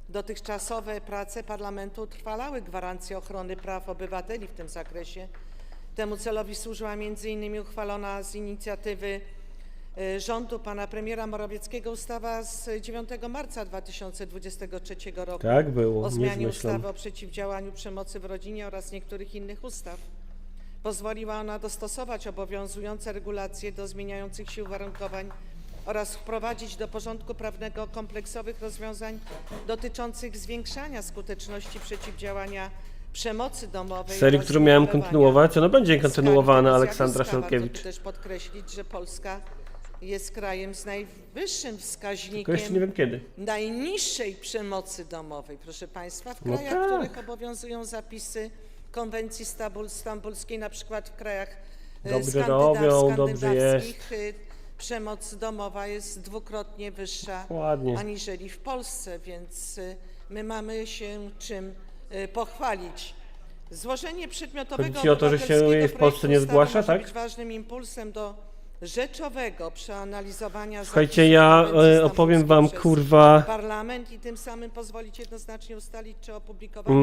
S18: Dotychczasowe prace Parlamentu utrwalały gwarancję ochrony praw obywateli w tym zakresie. Temu celowi służyła m.in. uchwalona z inicjatywy rządu pana premiera Morawieckiego ustawa z 9 marca 2023 roku
S1: Tak było,
S18: o
S1: nie
S18: zmianie
S1: zmyślam.
S18: ustawy o przeciwdziałaniu przemocy w rodzinie oraz niektórych innych ustaw. Pozwoliła ona dostosować obowiązujące regulacje do zmieniających się uwarunkowań oraz wprowadzić do porządku prawnego kompleksowych rozwiązań dotyczących zwiększania skuteczności przeciwdziałania przemocy domowej.
S1: Serii,
S18: oraz
S1: którą miałem
S18: monitorowania
S1: kontynuować, ona będzie kontynuowana,
S18: skargi
S1: Aleksandra
S18: zjawiska.
S1: Szalkiewicz.
S18: Warto też podkreślić, że Polska jest krajem z najwyższym wskaźnikiem
S1: Tylko jeszcze nie wiem kiedy.
S18: najniższej przemocy domowej, proszę Państwa, w
S1: No
S18: krajach,
S1: tak.
S18: w których obowiązują zapisy konwencji stambulskiej, na przykład w krajach
S1: Dobrze robią, dobrze jest.
S18: skandynawskich, przemoc domowa jest dwukrotnie wyższa
S1: Ładnie.
S18: aniżeli w Polsce, więc my mamy się czym pochwalić. Złożenie przedmiotowego
S1: Chodzi ci o to, że się
S18: obywatelskiego
S1: jej w Polsce nie
S18: projektu ustawy
S1: zgłasza,
S18: może
S1: tak?
S18: być ważnym impulsem do rzeczowego przeanalizowania
S1: Słuchajcie,
S18: zapisów
S1: ja
S18: konwencji
S1: opowiem wam,
S18: stambulskiej
S1: kurwa,
S18: przez Parlament i tym samym pozwolić jednoznacznie ustalić, czy opublikowanie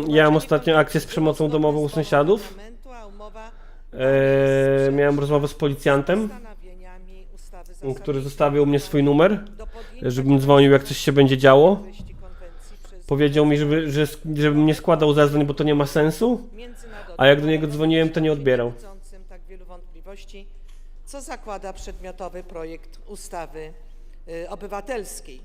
S1: ja mam ostatnio akcję z przemocą domową u sąsiadów.
S18: parlamentu, a umowa
S1: Miałem rozmowę z policjantem,
S18: postanowieniami ustawy
S1: który zostawił mnie swój numer, żebym dzwonił, jak coś się będzie działo. Powiedział mi, żebym nie składał zeznań, bo to nie ma sensu, a jak do niego dzwoniłem, to nie odbierał.
S18: budzącym tak wielu wątpliwości, co zakłada przedmiotowy projekt ustawy obywatelskiej.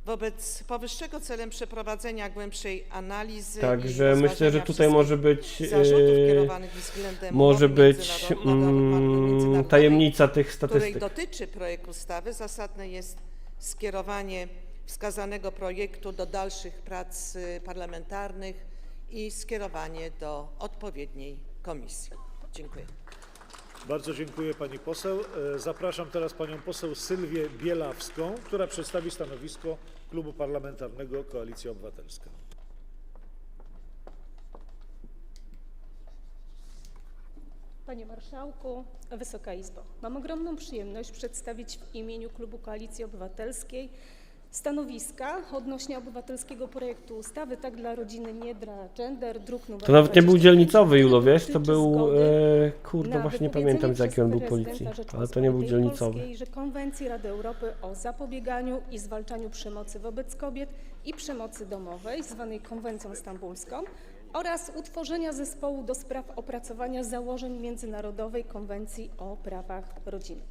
S18: Wobec powyższego celem przeprowadzenia głębszej analizy
S1: Także
S18: i
S1: myślę, że
S18: rozważenia
S1: tutaj może być,
S18: wszystkich zarzutów kierowanych względem
S1: może
S18: umowy
S1: być
S18: międzynarodowej,
S1: tajemnica tych
S18: której
S1: statystyk.
S18: dotyczy projekt ustawy, zasadne jest skierowanie wskazanego projektu do dalszych prac parlamentarnych i skierowanie do odpowiedniej komisji. Dziękuję.
S2: Bardzo dziękuję pani poseł. Zapraszam teraz panią poseł Sylwię Bielawską, która przedstawi stanowisko Klubu Parlamentarnego Koalicja Obywatelska.
S19: Panie Marszałku, Wysoka Izbo, mam ogromną przyjemność przedstawić w imieniu Klubu Koalicji Obywatelskiej stanowiska odnośnie obywatelskiego projektu ustawy Tak dla rodziny, nie dla gender, druk nr
S1: To nawet nie był
S19: 25,
S1: dzielnicowy, Julo, wiesz, to
S19: dotyczy
S1: był,
S19: zgody
S1: kurde,
S19: na
S1: właśnie nie
S19: wypowiedzenie
S1: pamiętam z jakiej on był
S19: przez
S1: policji,
S19: prezydenta
S1: ale to nie był
S19: Rzeczypospolitej
S1: dzielnicowy.
S19: Polskiej, że Konwencji Rady Europy o zapobieganiu i zwalczaniu przemocy wobec kobiet i przemocy domowej, zwanej Konwencją Stambulską, oraz utworzenia zespołu do spraw opracowania założeń Międzynarodowej Konwencji o prawach rodziny.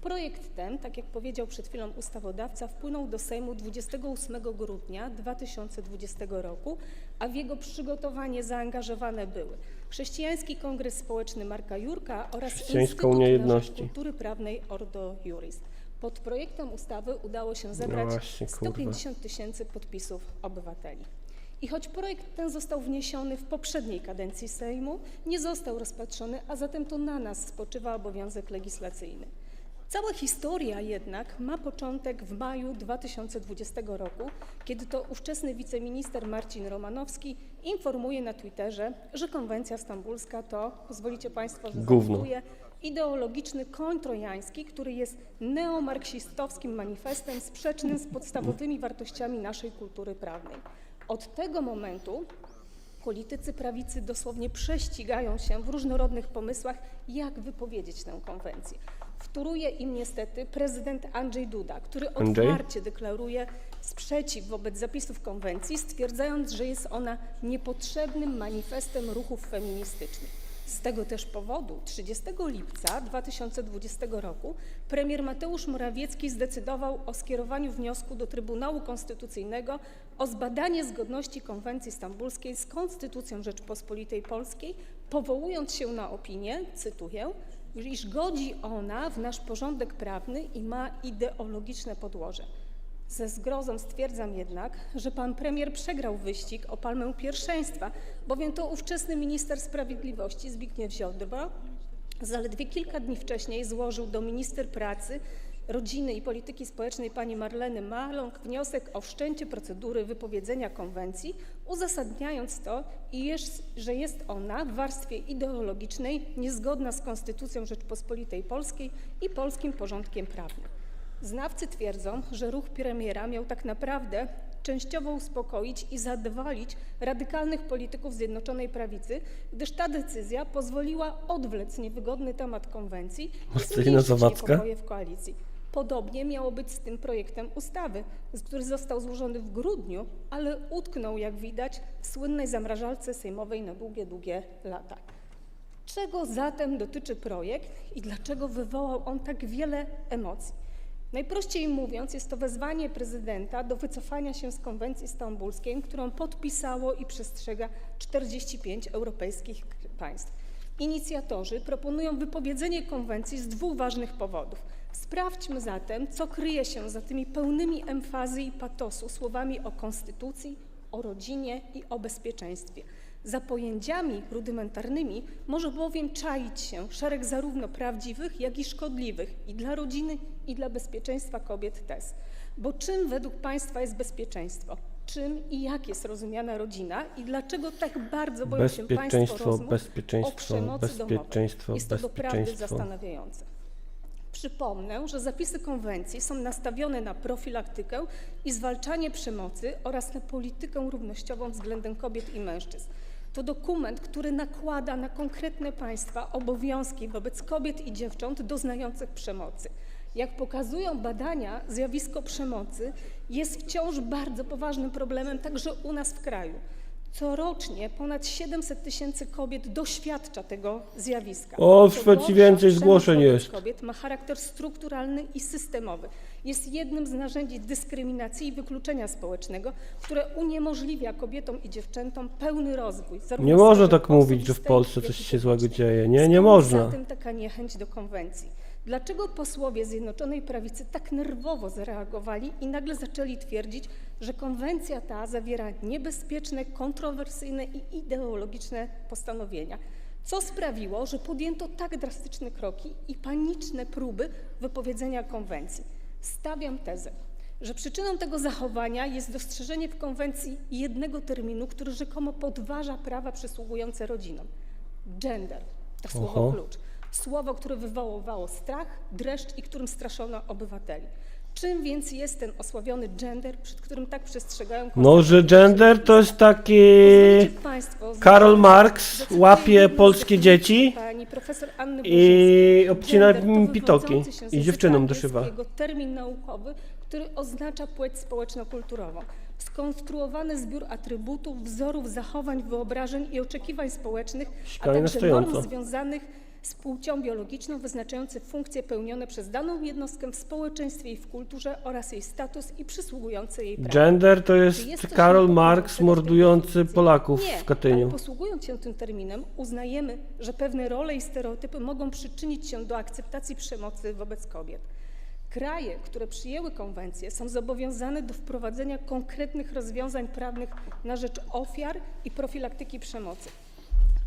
S19: Projekt ten, tak jak powiedział przed chwilą ustawodawca, wpłynął do Sejmu 28 grudnia 2020 roku, a w jego przygotowanie zaangażowane były Chrześcijański Kongres Społeczny Marka Jurka oraz
S1: Chrześcijańska
S19: Instytut
S1: Unia
S19: na Rzecz
S1: Jedności.
S19: Kultury Prawnej Ordo Juris. Pod projektem ustawy udało się zebrać
S1: właśnie, kurwa.
S19: 150 000 podpisów obywateli. I choć projekt ten został wniesiony w poprzedniej kadencji Sejmu, nie został rozpatrzony, a zatem to na nas spoczywa obowiązek legislacyjny. Cała historia jednak ma początek w maju 2020 roku, kiedy to ówczesny wiceminister Marcin Romanowski informuje na Twitterze, że konwencja stambulska to, pozwolicie Państwo, że
S1: Gówno.
S19: zacytuję, ideologiczny koń trojański, który jest neomarksistowskim manifestem sprzecznym z podstawowymi wartościami naszej kultury prawnej. Od tego momentu politycy prawicy dosłownie prześcigają się w różnorodnych pomysłach, jak wypowiedzieć tę konwencję. Wtóruje im niestety prezydent Andrzej Duda, który otwarcie deklaruje sprzeciw wobec zapisów konwencji, stwierdzając, że jest ona niepotrzebnym manifestem ruchów feministycznych. Z tego też powodu 30 lipca 2020 roku premier Mateusz Morawiecki zdecydował o skierowaniu wniosku do Trybunału Konstytucyjnego o zbadanie zgodności konwencji stambulskiej z Konstytucją Rzeczypospolitej Polskiej, powołując się na opinię, cytuję, iż godzi ona w nasz porządek prawny i ma ideologiczne podłoże. Ze zgrozą stwierdzam jednak, że pan premier przegrał wyścig o palmę pierwszeństwa, bowiem to ówczesny minister sprawiedliwości Zbigniew Ziobro zaledwie kilka dni wcześniej złożył do minister pracy, rodziny i polityki społecznej pani Marleny Maląg wniosek o wszczęcie procedury wypowiedzenia konwencji, uzasadniając to, że jest ona w warstwie ideologicznej niezgodna z Konstytucją Rzeczypospolitej Polskiej i polskim porządkiem prawnym. Znawcy twierdzą, że ruch premiera miał tak naprawdę częściowo uspokoić i zadowolić radykalnych polityków Zjednoczonej Prawicy, gdyż ta decyzja pozwoliła odwlec niewygodny temat konwencji i zmniejszyć niepokoje w koalicji. Podobnie miało być z tym projektem ustawy, który został złożony w grudniu, ale utknął, jak widać, w słynnej zamrażalce sejmowej na długie, długie lata. Czego zatem dotyczy projekt i dlaczego wywołał on tak wiele emocji? Najprościej mówiąc, jest to wezwanie prezydenta do wycofania się z konwencji stambulskiej, którą podpisało i przestrzega 45 europejskich państw. Inicjatorzy proponują wypowiedzenie konwencji z dwóch ważnych powodów. Sprawdźmy zatem, co kryje się za tymi pełnymi emfazy i patosu słowami o konstytucji, o rodzinie i o bezpieczeństwie. Za pojęciami rudymentarnymi może bowiem czaić się szereg zarówno prawdziwych, jak i szkodliwych i dla rodziny, i dla bezpieczeństwa kobiet też. Bo czym według Państwa jest bezpieczeństwo? Czym i jak jest rozumiana rodzina i dlaczego tak bardzo boją się Państwo rozmów o przemocy domowej? Jest to doprawdy zastanawiające. Przypomnę, że zapisy konwencji są nastawione na profilaktykę i zwalczanie przemocy oraz na politykę równościową względem kobiet i mężczyzn. To dokument, który nakłada na konkretne państwa obowiązki wobec kobiet i dziewcząt doznających przemocy. Jak pokazują badania, zjawisko przemocy jest wciąż bardzo poważnym problemem także u nas w kraju. Corocznie ponad 700 000 kobiet doświadcza tego zjawiska.
S1: O, w
S19: Co
S1: Szwecji
S19: gorsza,
S1: więcej
S19: przemoc
S1: zgłoszeń
S19: wobec
S1: jest.
S19: kobiet ma charakter strukturalny i systemowy. Jest jednym z narzędzi dyskryminacji i wykluczenia społecznego, które uniemożliwia kobietom i dziewczętom pełny rozwój. zarówno
S1: Nie można
S19: sfery
S1: tak mówić, że w
S19: osobistej,
S1: Polsce
S19: jak i
S1: coś się złego
S19: publicznej.
S1: dzieje. Nie
S19: Skąd
S1: można.
S19: zatem taka niechęć do konwencji? Dlaczego posłowie Zjednoczonej Prawicy tak nerwowo zareagowali i nagle zaczęli twierdzić, że konwencja ta zawiera niebezpieczne, kontrowersyjne i ideologiczne postanowienia? Co sprawiło, że podjęto tak drastyczne kroki i paniczne próby wypowiedzenia konwencji? Stawiam tezę, że przyczyną tego zachowania jest dostrzeżenie w konwencji jednego terminu, który rzekomo podważa prawa przysługujące rodzinom. Gender to słowo klucz. Słowo, które wywoływało strach, dreszcz i którym straszono obywateli. Czym więc jest ten osławiony gender, przed którym tak przestrzegają
S1: No, że gender to jest taki...
S19: Pozwolicie państwo,
S1: Karol Marx
S19: zacytuję
S1: łapie
S19: jedną z
S1: polskie
S19: definicji
S1: dzieci
S19: pani profesor Anny
S1: i
S19: Burzyńskiej.
S1: obcina
S19: Gender to
S1: pitoki
S19: wywodzący się z
S1: i
S19: języka
S1: dziewczynom doszywa.
S19: angielskiego termin naukowy, który oznacza płeć społeczno-kulturową. Skonstruowany zbiór atrybutów, wzorów, zachowań, wyobrażeń i oczekiwań społecznych, a
S1: Sikanie na
S19: także norm
S1: stojąco.
S19: związanych z płcią biologiczną, wyznaczające funkcje pełnione przez daną jednostkę w społeczeństwie i w kulturze oraz jej status i przysługujące jej prawa.
S1: Gender to
S19: Czy
S1: jest
S19: jest coś
S1: Karol
S19: niepokojącego
S1: Marx
S19: w tej
S1: mordujący
S19: definicji?
S1: Polaków
S19: Nie,
S1: w Katyniu.
S19: ale posługując się tym terminem, uznajemy, że pewne role i stereotypy mogą przyczynić się do akceptacji przemocy wobec kobiet. Kraje, które przyjęły konwencję, są zobowiązane do wprowadzenia konkretnych rozwiązań prawnych na rzecz ofiar i profilaktyki przemocy.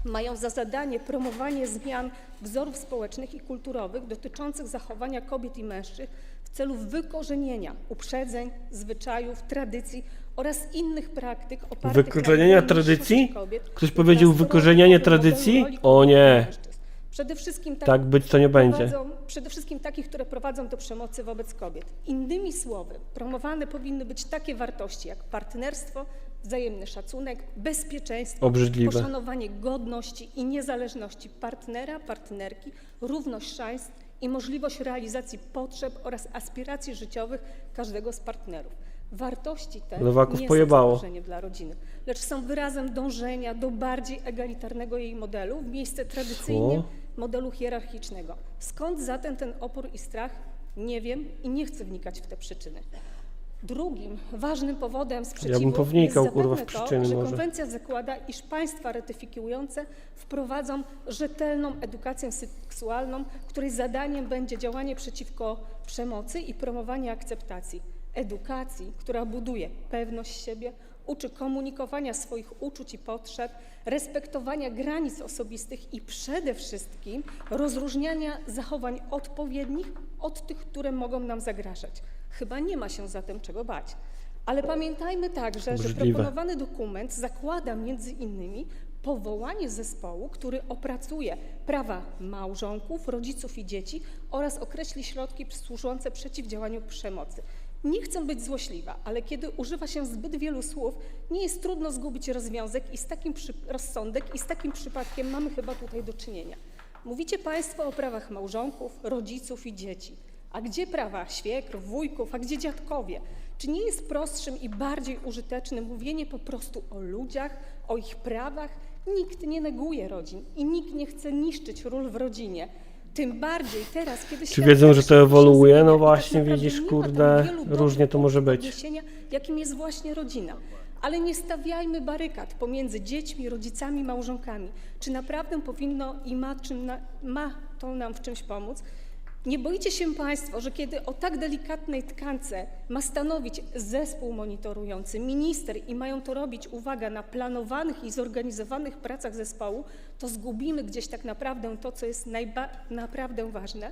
S19: Mają za zadanie promowanie zmian wzorów społecznych i kulturowych dotyczących zachowania kobiet i mężczyzn w celu wykorzenienia uprzedzeń, zwyczajów, tradycji oraz innych praktyk opartych
S1: Wykorzenienia
S19: na mniejszości
S1: tradycji?
S19: kobiet
S1: Ktoś
S19: i
S1: powiedział
S19: na
S1: wykorzenienie
S19: stereotypowym
S1: tradycji?
S19: modelu roli
S1: O
S19: kobiet i
S1: nie.
S19: mężczyzn. Przede wszystkim
S1: Tak być to nie będzie.
S19: Przede wszystkim takich, które prowadzą do przemocy wobec kobiet. Innymi słowy, promowane powinny być takie wartości jak partnerstwo, wzajemny szacunek, bezpieczeństwo,
S1: Obrzydliwe.
S19: poszanowanie godności i niezależności partnera, partnerki, równość szans i możliwość realizacji potrzeb oraz aspiracji życiowych każdego z partnerów. Wartości te
S1: Lewaków
S19: nie
S1: pojebało.
S19: są zagrożeniem dla rodziny, lecz są wyrazem dążenia do bardziej egalitarnego jej modelu w miejsce tradycyjnie modelu hierarchicznego. Skąd zatem ten opór i strach? Nie wiem i nie chcę wnikać w te przyczyny. Drugim ważnym powodem sprzeciwu
S1: bym pownikał,
S19: jest
S1: kurwa, w
S19: zapewne
S1: przyczyny
S19: to, że
S1: może.
S19: konwencja zakłada, iż państwa ratyfikujące wprowadzą rzetelną edukację seksualną, której zadaniem będzie działanie przeciwko przemocy i promowanie akceptacji. Edukacji, która buduje pewność siebie, uczy komunikowania swoich uczuć i potrzeb, respektowania granic osobistych i przede wszystkim rozróżniania zachowań odpowiednich od tych, które mogą nam zagrażać. Chyba nie ma się zatem czego bać. Ale pamiętajmy także, że
S1: Obrzydliwe.
S19: proponowany dokument zakłada między innymi powołanie zespołu, który opracuje prawa małżonków, rodziców i dzieci oraz określi środki służące przeciwdziałaniu przemocy. Nie chcę być złośliwa, ale kiedy używa się zbyt wielu słów, nie jest trudno zgubić rozsądek i z takim przypadkiem mamy chyba tutaj do czynienia. Mówicie Państwo o prawach małżonków, rodziców i dzieci. A gdzie prawa świekrów, wujków, a gdzie dziadkowie? Czy nie jest prostszym i bardziej użytecznym mówienie po prostu o ludziach, o ich prawach? Nikt nie neguje rodzin i nikt nie chce niszczyć ról w rodzinie. Tym bardziej teraz, kiedy
S1: Czy wiedzą, że to
S19: świat
S1: ewoluuje?
S19: się
S1: No
S19: zmienia i
S1: właśnie,
S19: tak naprawdę
S1: widzisz,
S19: nie ma
S1: kurde,
S19: tam wielu dobrych
S1: różnie to może
S19: punktów
S1: być.
S19: odniesienia, jakim jest właśnie rodzina. Ale nie stawiajmy barykad pomiędzy dziećmi, rodzicami, małżonkami. Czy naprawdę powinno i ma to nam w czymś pomóc? Nie boicie się Państwo, że kiedy o tak delikatnej tkance ma stanowić zespół monitorujący, minister i mają to robić, uwaga, na planowanych i zorganizowanych pracach zespołu, to zgubimy gdzieś tak naprawdę to, co jest naprawdę ważne?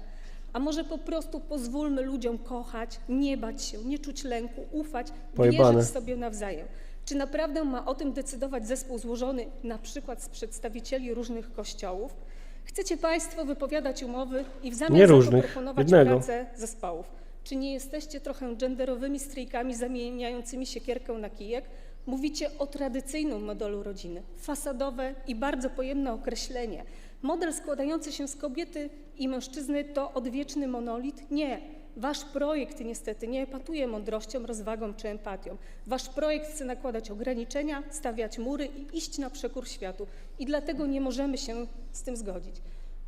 S19: A może po prostu pozwólmy ludziom kochać, nie bać się, nie czuć lęku, ufać,
S1: Pojebane.
S19: wierzyć sobie nawzajem? Czy naprawdę ma o tym decydować zespół złożony na przykład z przedstawicieli różnych kościołów? Chcecie Państwo wypowiadać umowy i w zamian
S1: Nie
S19: za to
S1: różnych,
S19: proponować
S1: jednego.
S19: pracę zespołów. Czy nie jesteście trochę genderowymi strajkami zamieniającymi siekierkę na kijek? Mówicie o tradycyjnym modelu rodziny. Fasadowe i bardzo pojemne określenie. Model składający się z kobiety i mężczyzny to odwieczny monolit? Nie. Wasz projekt niestety nie epatuje mądrością, rozwagą czy empatią. Wasz projekt chce nakładać ograniczenia, stawiać mury i iść na przekór światu. I dlatego nie możemy się z tym zgodzić.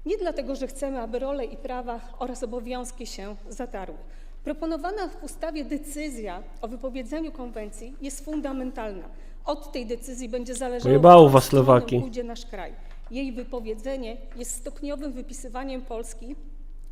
S19: Nie dlatego, że chcemy, aby role i prawa oraz obowiązki się zatarły. Proponowana w ustawie decyzja o wypowiedzeniu konwencji jest fundamentalna. Od tej decyzji będzie zależało,
S1: Pojebało
S19: w
S1: was
S19: którą
S1: Słowaki.
S19: stronę pójdzie nasz kraj. Jej wypowiedzenie jest stopniowym wypisywaniem Polski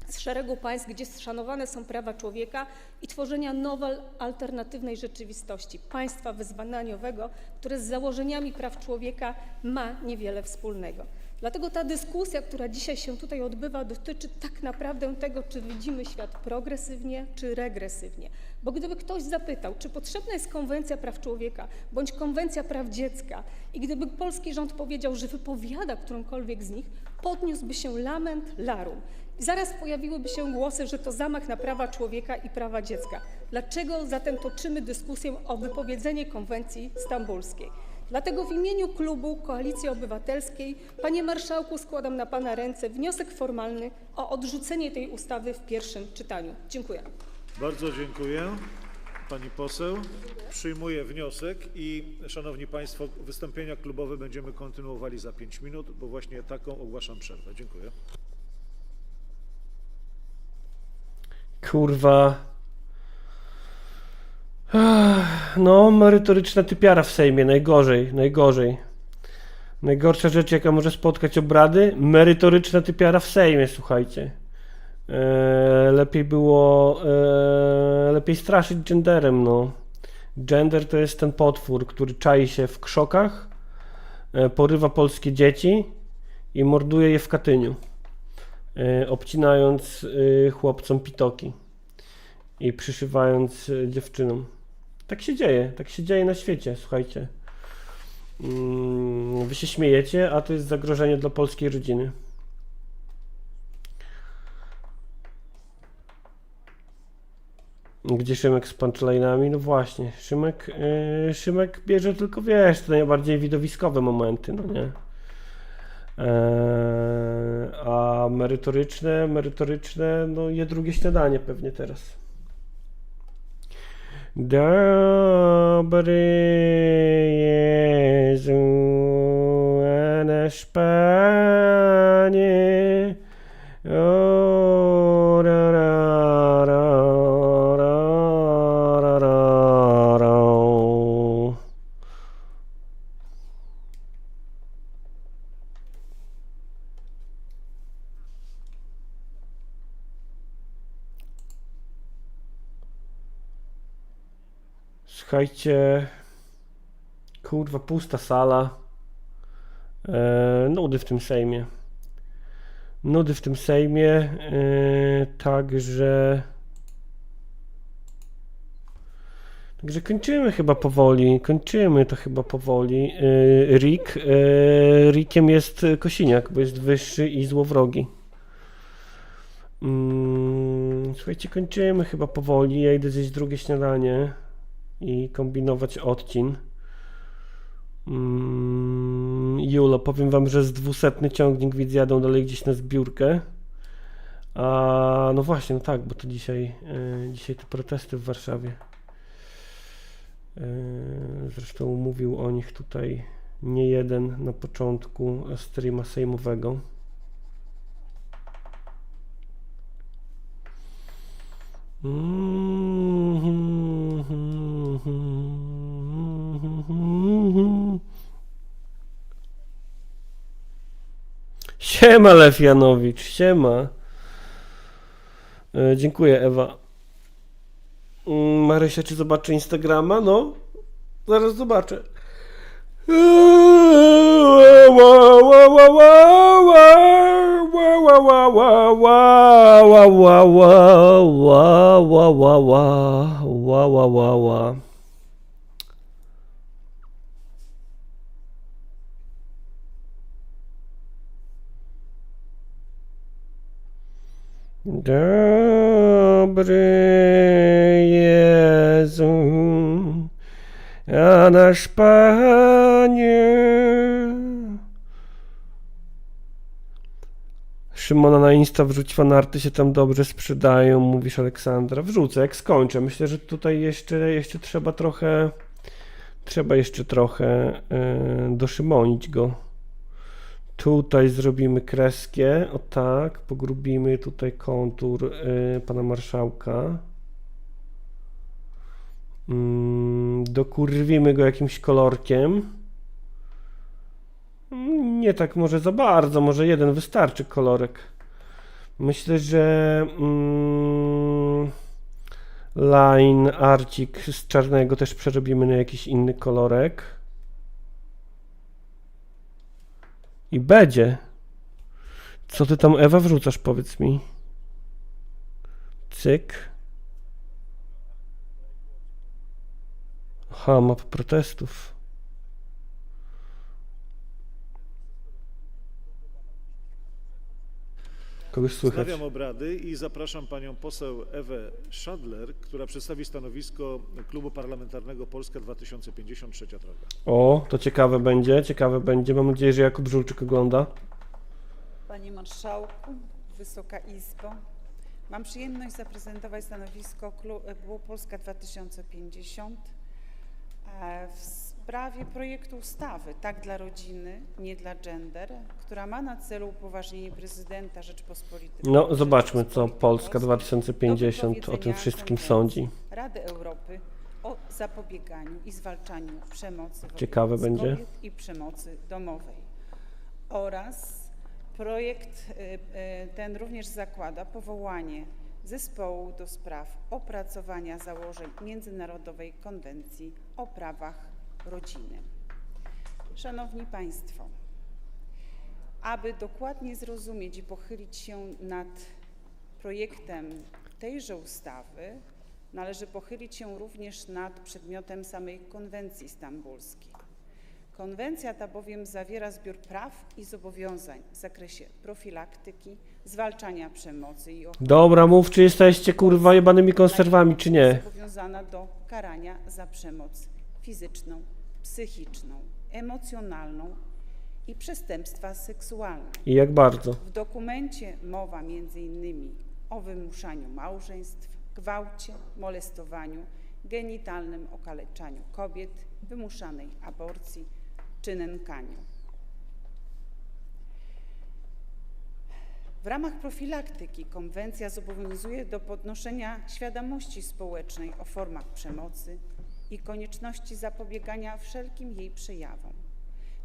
S19: z szeregu państw, gdzie szanowane są prawa człowieka i tworzenia nowej, alternatywnej rzeczywistości, państwa wyznaniowego, które z założeniami praw człowieka ma niewiele wspólnego. Dlatego ta dyskusja, która dzisiaj się tutaj odbywa, dotyczy tak naprawdę tego, czy widzimy świat progresywnie, czy regresywnie. Bo gdyby ktoś zapytał, czy potrzebna jest konwencja praw człowieka, bądź konwencja praw dziecka i gdyby polski rząd powiedział, że wypowiada którąkolwiek z nich, podniósłby się lament, larum. I zaraz pojawiłyby się głosy, że to zamach na prawa człowieka i prawa dziecka. Dlaczego zatem toczymy dyskusję o wypowiedzeniu konwencji stambulskiej? Dlatego w imieniu klubu Koalicji Obywatelskiej, panie marszałku, składam na pana ręce wniosek formalny o odrzucenie tej ustawy w pierwszym czytaniu. Dziękuję.
S2: Bardzo dziękuję. Pani poseł, przyjmuję wniosek i szanowni państwo, wystąpienia klubowe będziemy kontynuowali za 5 minut, bo właśnie taką ogłaszam przerwę. Dziękuję.
S1: Kurwa. No, merytoryczna typiara w Sejmie, najgorzej, najgorzej. Najgorsza rzecz, jaka może spotkać obrady, merytoryczna typiara w Sejmie, słuchajcie. Lepiej było, lepiej straszyć genderem, no. Gender to jest ten potwór, który czai się w krzokach, porywa polskie dzieci i morduje je w Katyniu, obcinając chłopcom pitoki i przyszywając dziewczynom. Tak się dzieje na świecie, słuchajcie. Wy się śmiejecie, a to jest zagrożenie dla polskiej rodziny. Gdzie Szymek z punchline'ami? No właśnie, Szymek bierze tylko, wiesz, te najbardziej widowiskowe momenty, no nie? A merytoryczne, no je drugie śniadanie pewnie teraz. Dobry Jezu, a nasz Panie, o, ra, ra, ra, ra, ra, ra, ra. Słuchajcie, kurwa, pusta sala, nudy w tym Sejmie, także kończymy to chyba powoli, Rickiem jest Kosiniak, bo jest wyższy i złowrogi. Słuchajcie, kończymy chyba powoli, ja idę zjeść drugie śniadanie i kombinować odcin. Julo, powiem wam, że z 200 ciągnik widz jadą dalej gdzieś na zbiórkę. A no właśnie, no tak, bo to dzisiaj te protesty w Warszawie. Zresztą mówił o nich tutaj nie jeden na początku streama sejmowego. Siema Lew Janowicz, siema. Dziękuję, Ewa. Marysia, czy zobaczę Instagrama? No, zaraz zobaczę. Dobry Jezu, a nasz Panie, Szymona na Insta wrzuć fanarty, się tam dobrze sprzedają, mówisz Aleksandra. Wrzucę, jak skończę. Myślę, że tutaj jeszcze trzeba jeszcze trochę doszymonić go. Tutaj zrobimy kreskę, o tak, pogrubimy tutaj kontur pana marszałka. Dokurwimy go jakimś kolorkiem. Nie tak może za bardzo, może jeden wystarczy kolorek. Myślę, że line, arcik z czarnego też przerobimy na jakiś inny kolorek. I będzie. Co ty tam, Ewa, wrzucasz, powiedz mi. Cyk. Aha, map protestów. Kogoś słychać.
S2: Wznawiam obrady i zapraszam panią poseł Ewę Szadler, która przedstawi stanowisko Klubu Parlamentarnego Polska 2050 Trzecia Droga.
S1: O, to ciekawe będzie, Mam nadzieję, że Jakub Żulczyk ogląda.
S20: Panie Marszałku, Wysoka Izbo, mam przyjemność zaprezentować stanowisko Klubu Polska 2050 w sprawie projektu ustawy Tak dla rodziny, nie dla gender, która ma na celu upoważnienie prezydenta Rzeczypospolitej.
S1: No, zobaczmy, co Polska 2050 o tym wszystkim sądzi.
S20: Rady Europy o zapobieganiu i zwalczaniu przemocy
S1: Ciekawe
S20: wobec
S1: będzie.
S20: kobiet i przemocy domowej. Oraz projekt ten również zakłada powołanie zespołu do spraw opracowania założeń Międzynarodowej Konwencji o prawach rodziny. Szanowni Państwo, aby dokładnie zrozumieć i pochylić się nad projektem tejże ustawy, należy pochylić się również nad przedmiotem samej konwencji stambulskiej. Konwencja ta bowiem zawiera zbiór praw i zobowiązań w zakresie profilaktyki, zwalczania przemocy i ochrony.
S1: Dobra, mów, czy jesteście kurwa jebanymi konserwami, czy nie?
S20: Zobowiązana do karania za przemoc fizyczną, psychiczną, emocjonalną i przestępstwa seksualne.
S1: I jak bardzo?
S20: W dokumencie mowa m.in. o wymuszaniu małżeństw, gwałcie, molestowaniu, genitalnym okaleczaniu kobiet, wymuszanej aborcji czy nękaniu. W ramach profilaktyki konwencja zobowiązuje do podnoszenia świadomości społecznej o formach przemocy i konieczności zapobiegania wszelkim jej przejawom.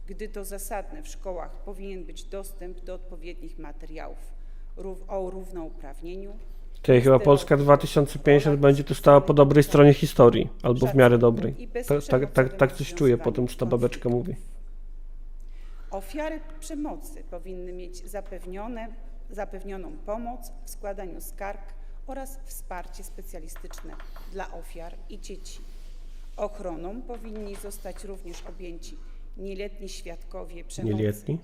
S20: Gdy to zasadne, w szkołach powinien być dostęp do odpowiednich materiałów o równouprawnieniu.
S1: Czyli chyba Polska 2050 będzie tu stała po dobrej stronie historii, albo w miarę dobrej. Tak coś czuję po tym, co ta babeczka mówi.
S20: Ofiary przemocy powinny mieć zapewnioną pomoc w składaniu skarg oraz wsparcie specjalistyczne dla ofiar i dzieci. Ochroną powinni zostać również objęci nieletni świadkowie przemocy.
S1: Nieletni?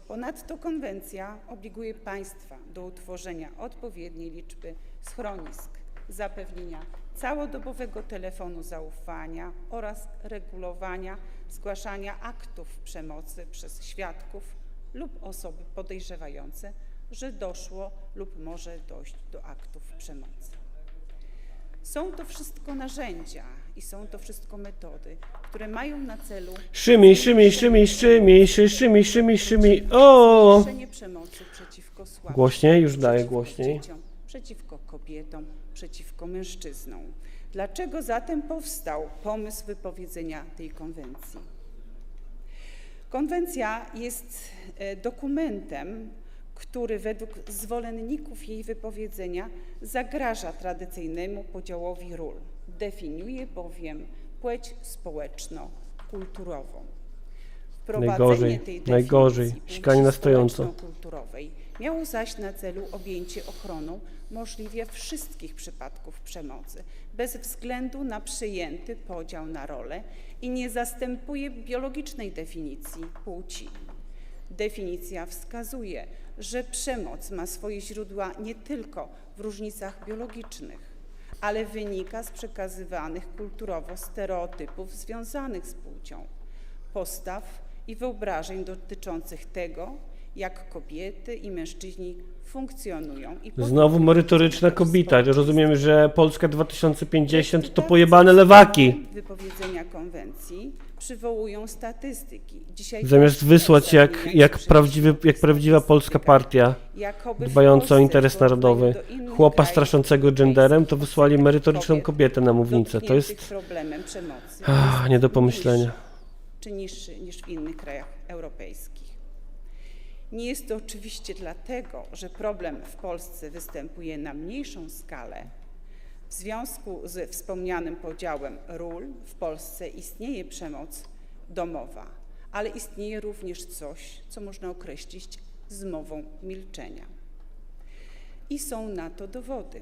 S20: Ponadto konwencja obliguje państwa do utworzenia odpowiedniej liczby schronisk, zapewnienia całodobowego telefonu zaufania oraz regulowania zgłaszania aktów przemocy przez świadków lub osoby podejrzewające, że doszło lub może dojść do aktów przemocy. Są to wszystko narzędzia i są to wszystko metody, które mają na celu
S1: o!
S20: zwiększenie przemocy przeciwko słabym,
S1: Głośniej, już daję
S20: przeciwko
S1: głośniej.
S20: dzieciom, przeciwko kobietom, przeciwko mężczyznom. Dlaczego zatem powstał pomysł wypowiedzenia tej konwencji? Konwencja jest dokumentem, który według zwolenników jej wypowiedzenia zagraża tradycyjnemu podziałowi ról. Definiuje bowiem płeć społeczno-kulturową. Wprowadzenie tej
S1: Najgorzej.
S20: definicji
S1: Sikanie na
S20: płci
S1: stojąco.
S20: społeczno-kulturowej miało zaś na celu objęcie ochroną możliwie wszystkich przypadków przemocy, bez względu na przyjęty podział na role i nie zastępuje biologicznej definicji płci. Definicja wskazuje, że przemoc ma swoje źródła nie tylko w różnicach biologicznych, ale wynika z przekazywanych kulturowo stereotypów związanych z płcią, postaw i wyobrażeń dotyczących tego, jak kobiety i mężczyźni funkcjonują. I
S1: Znowu merytoryczna kobieta. Rozumiem, że Polska 2050 to pojebane lewaki.
S20: Wypowiedzenia konwencji przywołują statystyki. Dzisiaj
S1: Zamiast wysłać jak prawdziwa polska partia dbająca o interes narodowy chłopa straszącego genderem, to wysłali merytoryczną kobietę na mównicę. To jest
S20: problemem przemocy
S1: nie do pomyślenia.
S20: czy niższy niż w innych krajach europejskich. Nie jest to oczywiście dlatego, że problem w Polsce występuje na mniejszą skalę. W związku z wspomnianym podziałem ról w Polsce istnieje przemoc domowa, ale istnieje również coś, co można określić zmową milczenia. I są na to dowody.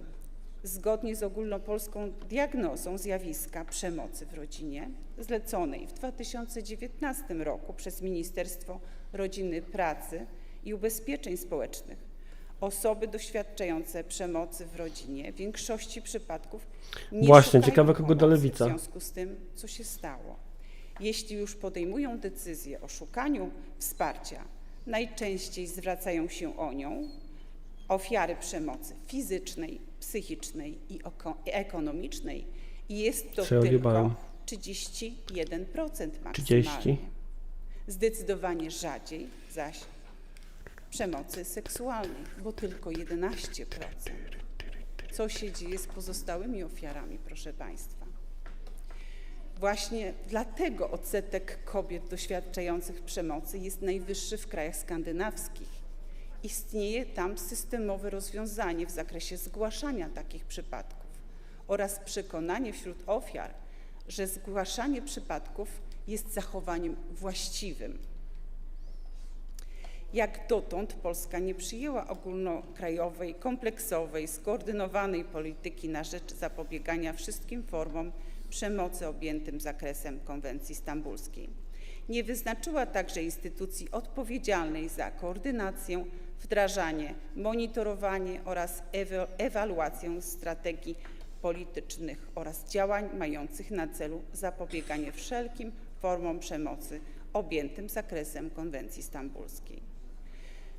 S20: Zgodnie z ogólnopolską diagnozą zjawiska przemocy w rodzinie, zleconej w 2019 roku przez Ministerstwo Rodziny, Pracy i Ubezpieczeń Społecznych, osoby doświadczające przemocy w rodzinie w większości przypadków nie
S1: Właśnie,
S20: szukają
S1: ciekawe kogo da
S20: pomocy
S1: Lewica.
S20: w związku z tym, co się stało. Jeśli już podejmują decyzję o szukaniu wsparcia, najczęściej zwracają się o nią ofiary przemocy fizycznej, psychicznej i ekonomicznej i jest to tylko 31% maksymalnie.
S1: 30.
S20: Zdecydowanie rzadziej zaś przemocy seksualnej, bo tylko 11%. Co się dzieje z pozostałymi ofiarami, proszę Państwa? Właśnie dlatego odsetek kobiet doświadczających przemocy jest najwyższy w krajach skandynawskich. Istnieje tam systemowe rozwiązanie w zakresie zgłaszania takich przypadków oraz przekonanie wśród ofiar, że zgłaszanie przypadków jest zachowaniem właściwym. Jak dotąd Polska nie przyjęła ogólnokrajowej, kompleksowej, skoordynowanej polityki na rzecz zapobiegania wszystkim formom przemocy objętym zakresem konwencji stambulskiej. Nie wyznaczyła także instytucji odpowiedzialnej za koordynację, wdrażanie, monitorowanie oraz ewaluację strategii politycznych oraz działań mających na celu zapobieganie wszelkim formom przemocy objętym zakresem konwencji stambulskiej.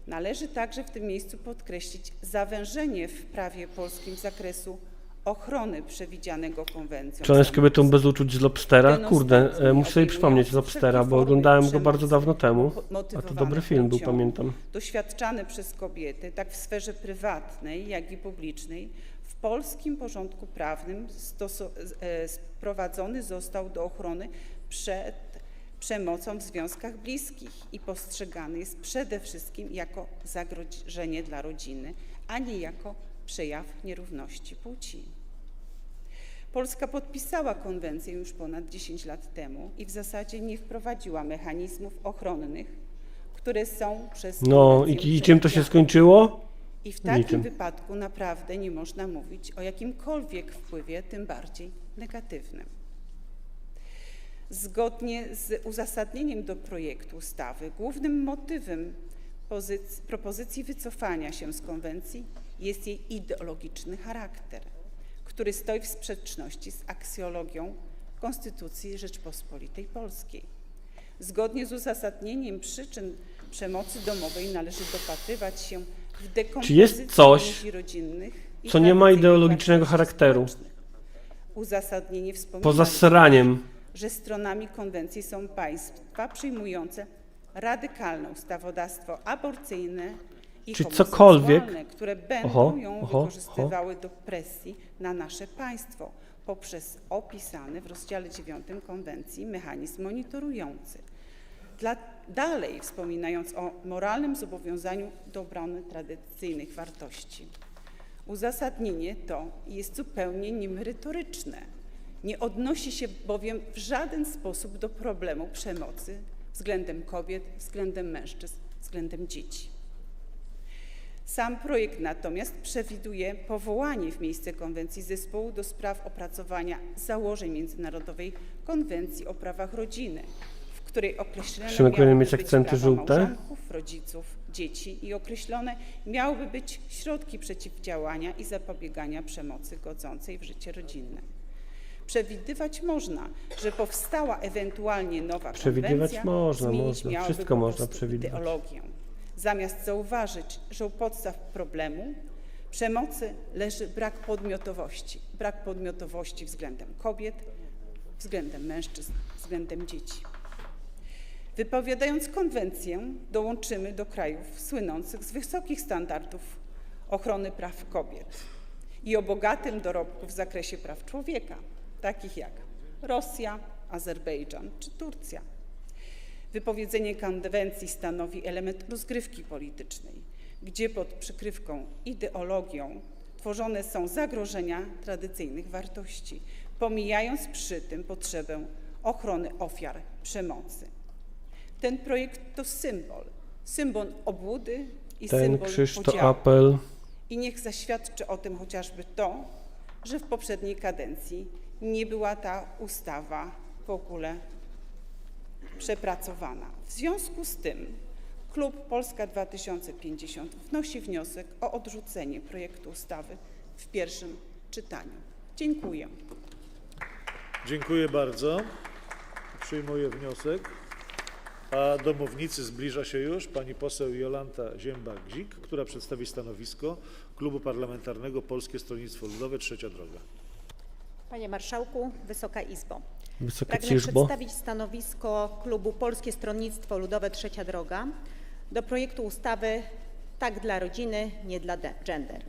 S20: Należy także w tym miejscu podkreślić zawężenie w prawie polskim zakresu ochrony przewidzianego konwencją.
S1: Czy on jest kobietą bez uczuć z Lobstera? Kurde, muszę sobie przypomnieć Lobstera, bo oglądałem go bardzo dawno temu, a to dobry film był, pamiętam.
S20: Doświadczane przez kobiety, tak w sferze prywatnej, jak i publicznej, w polskim porządku prawnym sprowadzony został do ochrony przed przemocą w związkach bliskich i postrzegany jest przede wszystkim jako zagrożenie dla rodziny, a nie jako przejaw nierówności płci. Polska podpisała konwencję już ponad 10 lat temu i w zasadzie nie wprowadziła mechanizmów ochronnych, które są przez konwencję
S1: i czym to się skończyło?
S20: I w takim wypadku naprawdę nie można mówić o jakimkolwiek wpływie, tym bardziej negatywnym. Zgodnie z uzasadnieniem do projektu ustawy głównym motywem propozycji wycofania się z konwencji jest jej ideologiczny charakter, który stoi w sprzeczności z aksjologią Konstytucji Rzeczpospolitej Polskiej. Zgodnie z uzasadnieniem przyczyn przemocy domowej należy dopatrywać się w dekompozycji więzi rodzinnych i
S1: co nie ma ideologicznego charakteru.
S20: Uzasadnienie wspomina,
S1: Poza sraniem.
S20: że stronami konwencji są państwa przyjmujące radykalne ustawodawstwo aborcyjne i homoseksualne, które będą ją wykorzystywały do presji na nasze państwo poprzez opisany w rozdziale 9 konwencji mechanizm monitorujący. Dalej wspominając o moralnym zobowiązaniu do obrony tradycyjnych wartości. Uzasadnienie to jest zupełnie niemerytoryczne. Nie odnosi się bowiem w żaden sposób do problemu przemocy względem kobiet, względem mężczyzn, względem dzieci. Sam projekt natomiast przewiduje powołanie w miejsce konwencji zespołu do spraw opracowania założeń Międzynarodowej Konwencji o prawach rodziny, w której określone miałyby być prawa małżonków, rodziców, dzieci i określone miałyby być środki przeciwdziałania i zapobiegania przemocy godzącej w życie rodzinne. Przewidywać można, że powstała ewentualnie nowa konwencja zmienić miałaby
S1: wszystko można
S20: ideologię, zamiast zauważyć, że u podstaw problemu przemocy leży brak podmiotowości względem kobiet, względem mężczyzn, względem dzieci. Wypowiadając konwencję, dołączymy do krajów słynących z wysokich standardów ochrony praw kobiet i o bogatym dorobku w zakresie praw człowieka, takich jak Rosja, Azerbejdżan czy Turcja. Wypowiedzenie konwencji stanowi element rozgrywki politycznej, gdzie pod przykrywką ideologią tworzone są zagrożenia tradycyjnych wartości, pomijając przy tym potrzebę ochrony ofiar przemocy. Ten projekt to symbol obłudy i symbol
S1: krzyż to
S20: podziału.
S1: apel.
S20: I niech zaświadczy o tym chociażby to, że w poprzedniej kadencji nie była ta ustawa w ogóle przepracowana. W związku z tym klub Polska 2050 wnosi wniosek o odrzucenie projektu ustawy w pierwszym czytaniu. Dziękuję.
S2: Dziękuję bardzo. Przyjmuję wniosek. A do mównicy zbliża się już pani poseł Jolanta Ziemba-Gzik, która przedstawi stanowisko Klubu Parlamentarnego Polskie Stronnictwo Ludowe Trzecia Droga.
S21: Panie Marszałku, Wysoka Izbo.
S1: Wysoka
S21: Pragnę przedstawić stanowisko Klubu Polskie Stronnictwo Ludowe Trzecia Droga do projektu ustawy Tak dla rodziny, nie dla gender.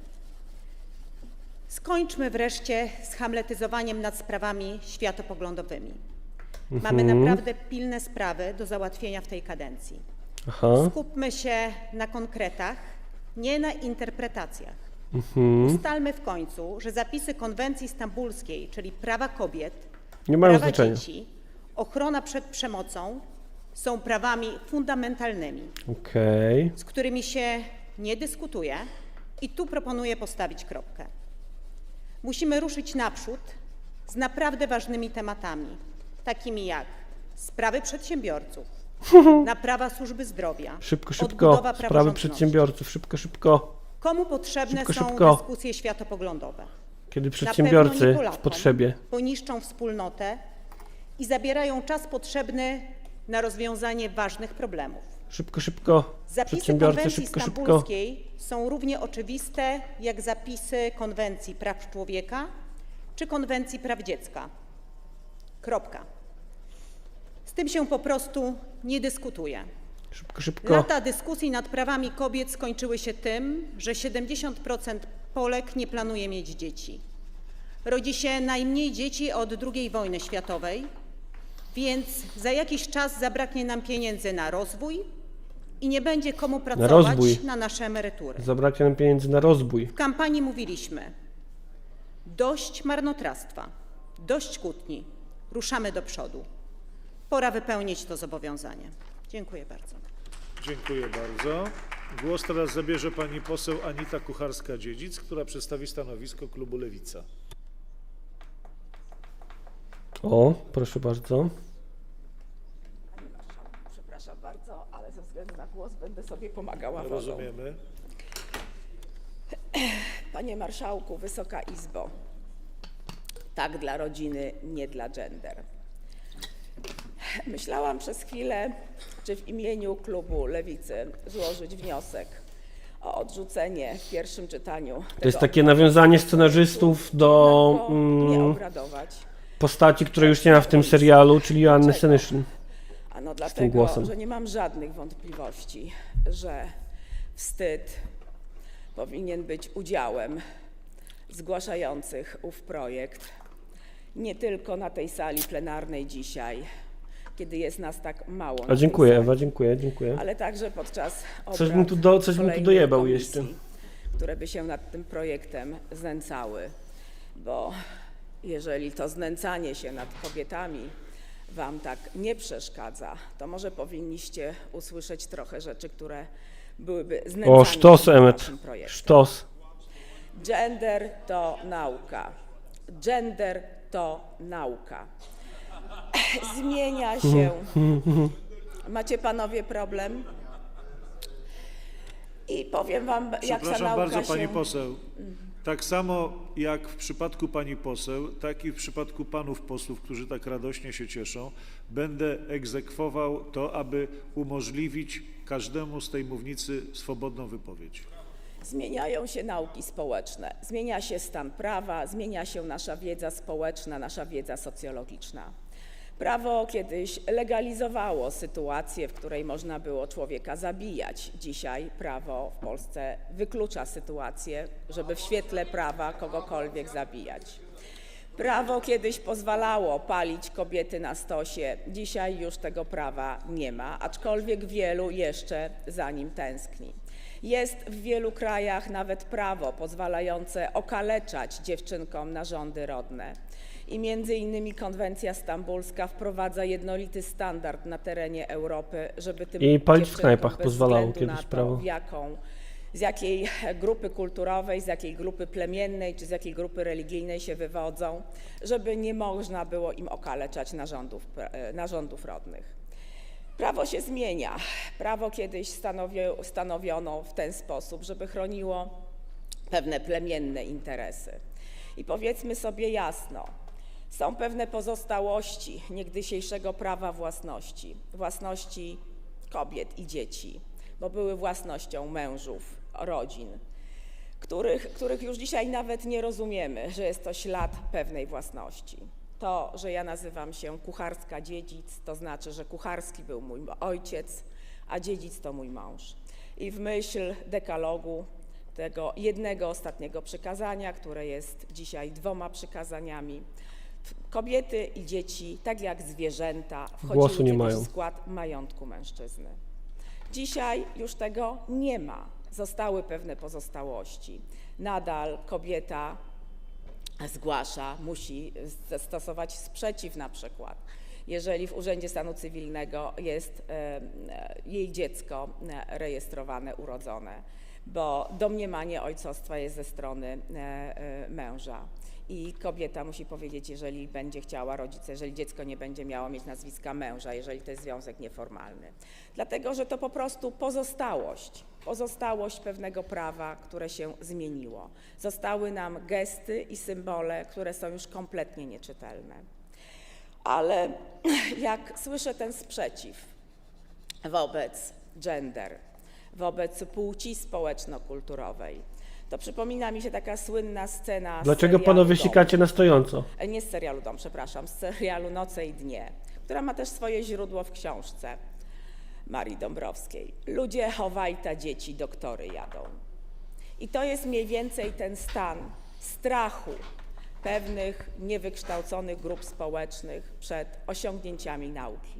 S21: Skończmy wreszcie z hamletyzowaniem nad sprawami światopoglądowymi. Mamy naprawdę pilne sprawy do załatwienia w tej kadencji. Skupmy się na konkretach, nie na interpretacjach. Ustalmy w końcu, że zapisy konwencji stambulskiej, czyli prawa kobiet, prawa dzieci, ochrona przed przemocą są prawami fundamentalnymi, z którymi się nie dyskutuje i tu proponuję postawić kropkę. Musimy ruszyć naprzód z naprawdę ważnymi tematami, takimi jak sprawy przedsiębiorców, naprawa służby zdrowia,
S1: Szybko,
S21: odbudowa
S1: sprawy
S21: praworządności.
S1: przedsiębiorców, szybko.
S21: Komu potrzebne są
S1: szybko.
S21: dyskusje światopoglądowe?
S1: Kiedy
S21: Na
S1: przedsiębiorcy
S21: pewno nie
S1: w
S21: Polakom,
S1: potrzebie.
S21: bo niszczą wspólnotę i zabierają czas potrzebny na rozwiązanie ważnych problemów.
S1: Szybko.
S21: Zapisy
S1: Przedsiębiorcy,
S21: konwencji
S1: szybko.
S21: stambulskiej są równie oczywiste jak zapisy konwencji praw człowieka czy konwencji praw dziecka. Kropka. Z tym się po prostu nie dyskutuje.
S1: Szybko.
S21: Lata dyskusji nad prawami kobiet skończyły się tym, że 70% Polek nie planuje mieć dzieci. Rodzi się najmniej dzieci od II wojny światowej, więc za jakiś czas zabraknie nam pieniędzy na rozwój i nie będzie komu pracować na nasze emerytury.
S1: Zabraknie nam pieniędzy na rozwój.
S21: W kampanii mówiliśmy: dość marnotrawstwa, dość kłótni, ruszamy do przodu. Pora wypełnić to zobowiązanie. Dziękuję bardzo.
S2: Dziękuję bardzo. Głos teraz zabierze pani poseł Anita Kucharska-Dziedzic, która przedstawi stanowisko klubu Lewica.
S1: O, proszę bardzo.
S22: Przepraszam bardzo, ale ze względu na głos będę sobie pomagała wodą.
S2: Rozumiemy.
S22: Panie Marszałku, Wysoka Izbo. Tak dla rodziny, nie dla gender. Myślałam przez chwilę, czy w imieniu klubu Lewicy złożyć wniosek o odrzucenie w pierwszym czytaniu.
S1: To jest takie nawiązanie scenarzystów do
S22: nie obradować.
S1: postaci, której już nie ma w tym serialu, czyli Joanny Senyszyn.
S22: Ano dlatego, że nie mam żadnych wątpliwości, że wstyd powinien być udziałem zgłaszających ów projekt nie tylko na tej sali plenarnej dzisiaj, kiedy jest nas tak mało.
S1: A dziękuję, Ewa, dziękuję.
S22: Ale także podczas obrad
S1: Coś bym tu dojebał jeszcze.
S22: które by się nad tym projektem znęcały, bo jeżeli to znęcanie się nad kobietami wam tak nie przeszkadza, to może powinniście usłyszeć trochę rzeczy, które byłyby znęcaniem
S1: sztos,
S22: się nad
S1: Emmet,
S22: naszym projektem.
S1: sztos.
S22: Gender to nauka. Gender to nauka. Zmienia się. Macie panowie problem? I powiem wam, jak ta
S2: Przepraszam
S22: nauka
S2: bardzo,
S22: się...
S2: pani poseł. Tak samo jak w przypadku pani poseł, tak i w przypadku panów posłów, którzy tak radośnie się cieszą, będę egzekwował to, aby umożliwić każdemu z tej mównicy swobodną wypowiedź.
S22: Zmieniają się nauki społeczne, zmienia się stan prawa, zmienia się nasza wiedza społeczna, nasza wiedza socjologiczna. Prawo kiedyś legalizowało sytuację, w której można było człowieka zabijać. Dzisiaj prawo w Polsce wyklucza sytuację, żeby w świetle prawa kogokolwiek zabijać. Prawo kiedyś pozwalało palić kobiety na stosie, dzisiaj już tego prawa nie ma, aczkolwiek wielu jeszcze za nim tęskni. Jest w wielu krajach nawet prawo pozwalające okaleczać dziewczynkom narządy rodne. I między innymi konwencja stambulska wprowadza jednolity standard na terenie Europy, żeby tym
S1: I palić w
S22: dziewczynkom
S1: knajpach
S22: bez
S1: pozwalało
S22: względu na
S1: kiedyś
S22: to,
S1: prawo.
S22: z jakiej grupy kulturowej, z jakiej grupy plemiennej czy z jakiej grupy religijnej się wywodzą, żeby nie można było im okaleczać narządów rodnych. Prawo się zmienia. Prawo kiedyś stanowiono w ten sposób, żeby chroniło pewne plemienne interesy. I powiedzmy sobie jasno, są pewne pozostałości niegdysiejszego prawa własności kobiet i dzieci, bo były własnością mężów, rodzin, których już dzisiaj nawet nie rozumiemy, że jest to ślad pewnej własności. To, że ja nazywam się Kucharska-Dziedzic, to znaczy, że Kucharski był mój ojciec, a Dziedzic to mój mąż. I w myśl dekalogu, tego jednego ostatniego przykazania, które jest dzisiaj 2 przykazaniami, kobiety i dzieci, tak jak zwierzęta, wchodziły kiedyś w skład majątku mężczyzny. Dzisiaj już tego nie ma. Zostały pewne pozostałości. Nadal kobieta zgłasza, musi zastosować sprzeciw na przykład, jeżeli w Urzędzie Stanu Cywilnego jest jej dziecko rejestrowane, urodzone, bo domniemanie ojcostwa jest ze strony męża. I kobieta musi powiedzieć, jeżeli będzie chciała rodzice, jeżeli dziecko nie będzie miało mieć nazwiska męża, jeżeli to jest związek nieformalny. Dlatego, że to po prostu pozostałość pewnego prawa, które się zmieniło. Zostały nam gesty i symbole, które są już kompletnie nieczytelne. Ale jak słyszę ten sprzeciw wobec gender, wobec płci społeczno-kulturowej, to przypomina mi się taka słynna scena.
S1: Dlaczego panowie sikacie na stojąco?
S22: Nie z serialu Dom, przepraszam, z serialu Noce i dnie, która ma też swoje źródło w książce Marii Dąbrowskiej. Ludzie chowaj ta dzieci, doktory jadą. I to jest mniej więcej ten stan strachu pewnych niewykształconych grup społecznych przed osiągnięciami nauki.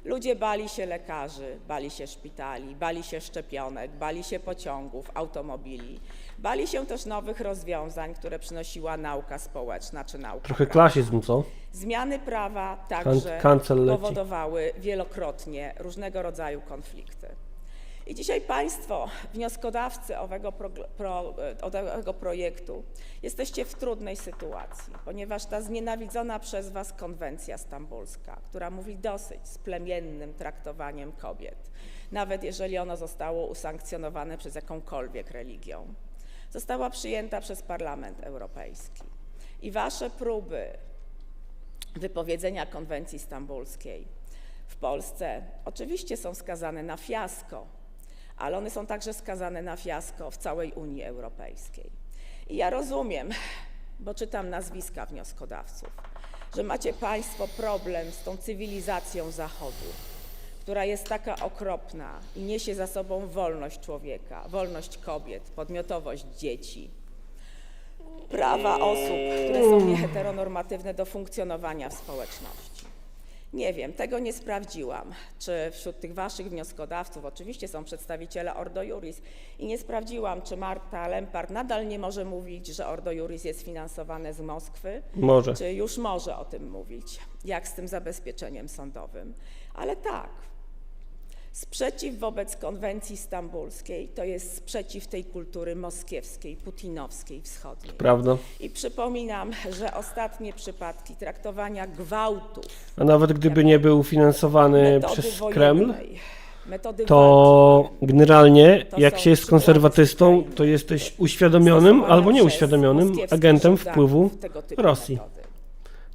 S22: Ludzie bali się lekarzy, bali się szpitali, bali się szczepionek, bali się pociągów, automobilii. Bali się też nowych rozwiązań, które przynosiła nauka społeczna czy nauka
S1: Trochę
S22: prawa.
S1: klasizm, co?
S22: Zmiany prawa także
S1: Kancel leci.
S22: powodowały wielokrotnie różnego rodzaju konflikty. I dzisiaj Państwo, wnioskodawcy owego projektu, jesteście w trudnej sytuacji, ponieważ ta znienawidzona przez Was konwencja stambulska, która mówi dosyć z plemiennym traktowaniem kobiet, nawet jeżeli ono zostało usankcjonowane przez jakąkolwiek religią, została przyjęta przez Parlament Europejski. I Wasze próby wypowiedzenia konwencji stambulskiej w Polsce oczywiście są skazane na fiasko, ale one są także skazane na fiasko w całej Unii Europejskiej. I ja rozumiem, bo czytam nazwiska wnioskodawców, że macie Państwo problem z tą cywilizacją Zachodu, która jest taka okropna i niesie za sobą wolność człowieka, wolność kobiet, podmiotowość dzieci, prawa osób, które są nieheteronormatywne do funkcjonowania w społeczności. Nie wiem, tego nie sprawdziłam, czy wśród tych Waszych wnioskodawców oczywiście są przedstawiciele Ordo Iuris i nie sprawdziłam, czy Marta Lempart nadal nie może mówić, że Ordo Iuris jest finansowane z Moskwy,
S1: Może.
S22: czy już może o tym mówić, jak z tym zabezpieczeniem sądowym. Ale tak, sprzeciw wobec konwencji stambulskiej to jest sprzeciw tej kultury moskiewskiej, putinowskiej, wschodniej.
S1: Prawda.
S22: I przypominam, że ostatnie przypadki traktowania gwałtów,
S1: A nawet gdyby nie był finansowany
S22: metody
S1: przez
S22: wojennej,
S1: Kreml,
S20: metody
S1: to
S20: walki.
S1: generalnie
S20: To
S1: jak
S20: są
S1: się jest
S20: przykłady
S1: konserwatystą,
S20: z
S1: to jesteś uświadomionym
S20: stosowane
S1: albo
S20: przez
S1: nieuświadomionym
S20: moskiewskich
S1: agentem
S20: żołdaków
S1: wpływu
S20: tego typu
S1: Rosji.
S20: metody.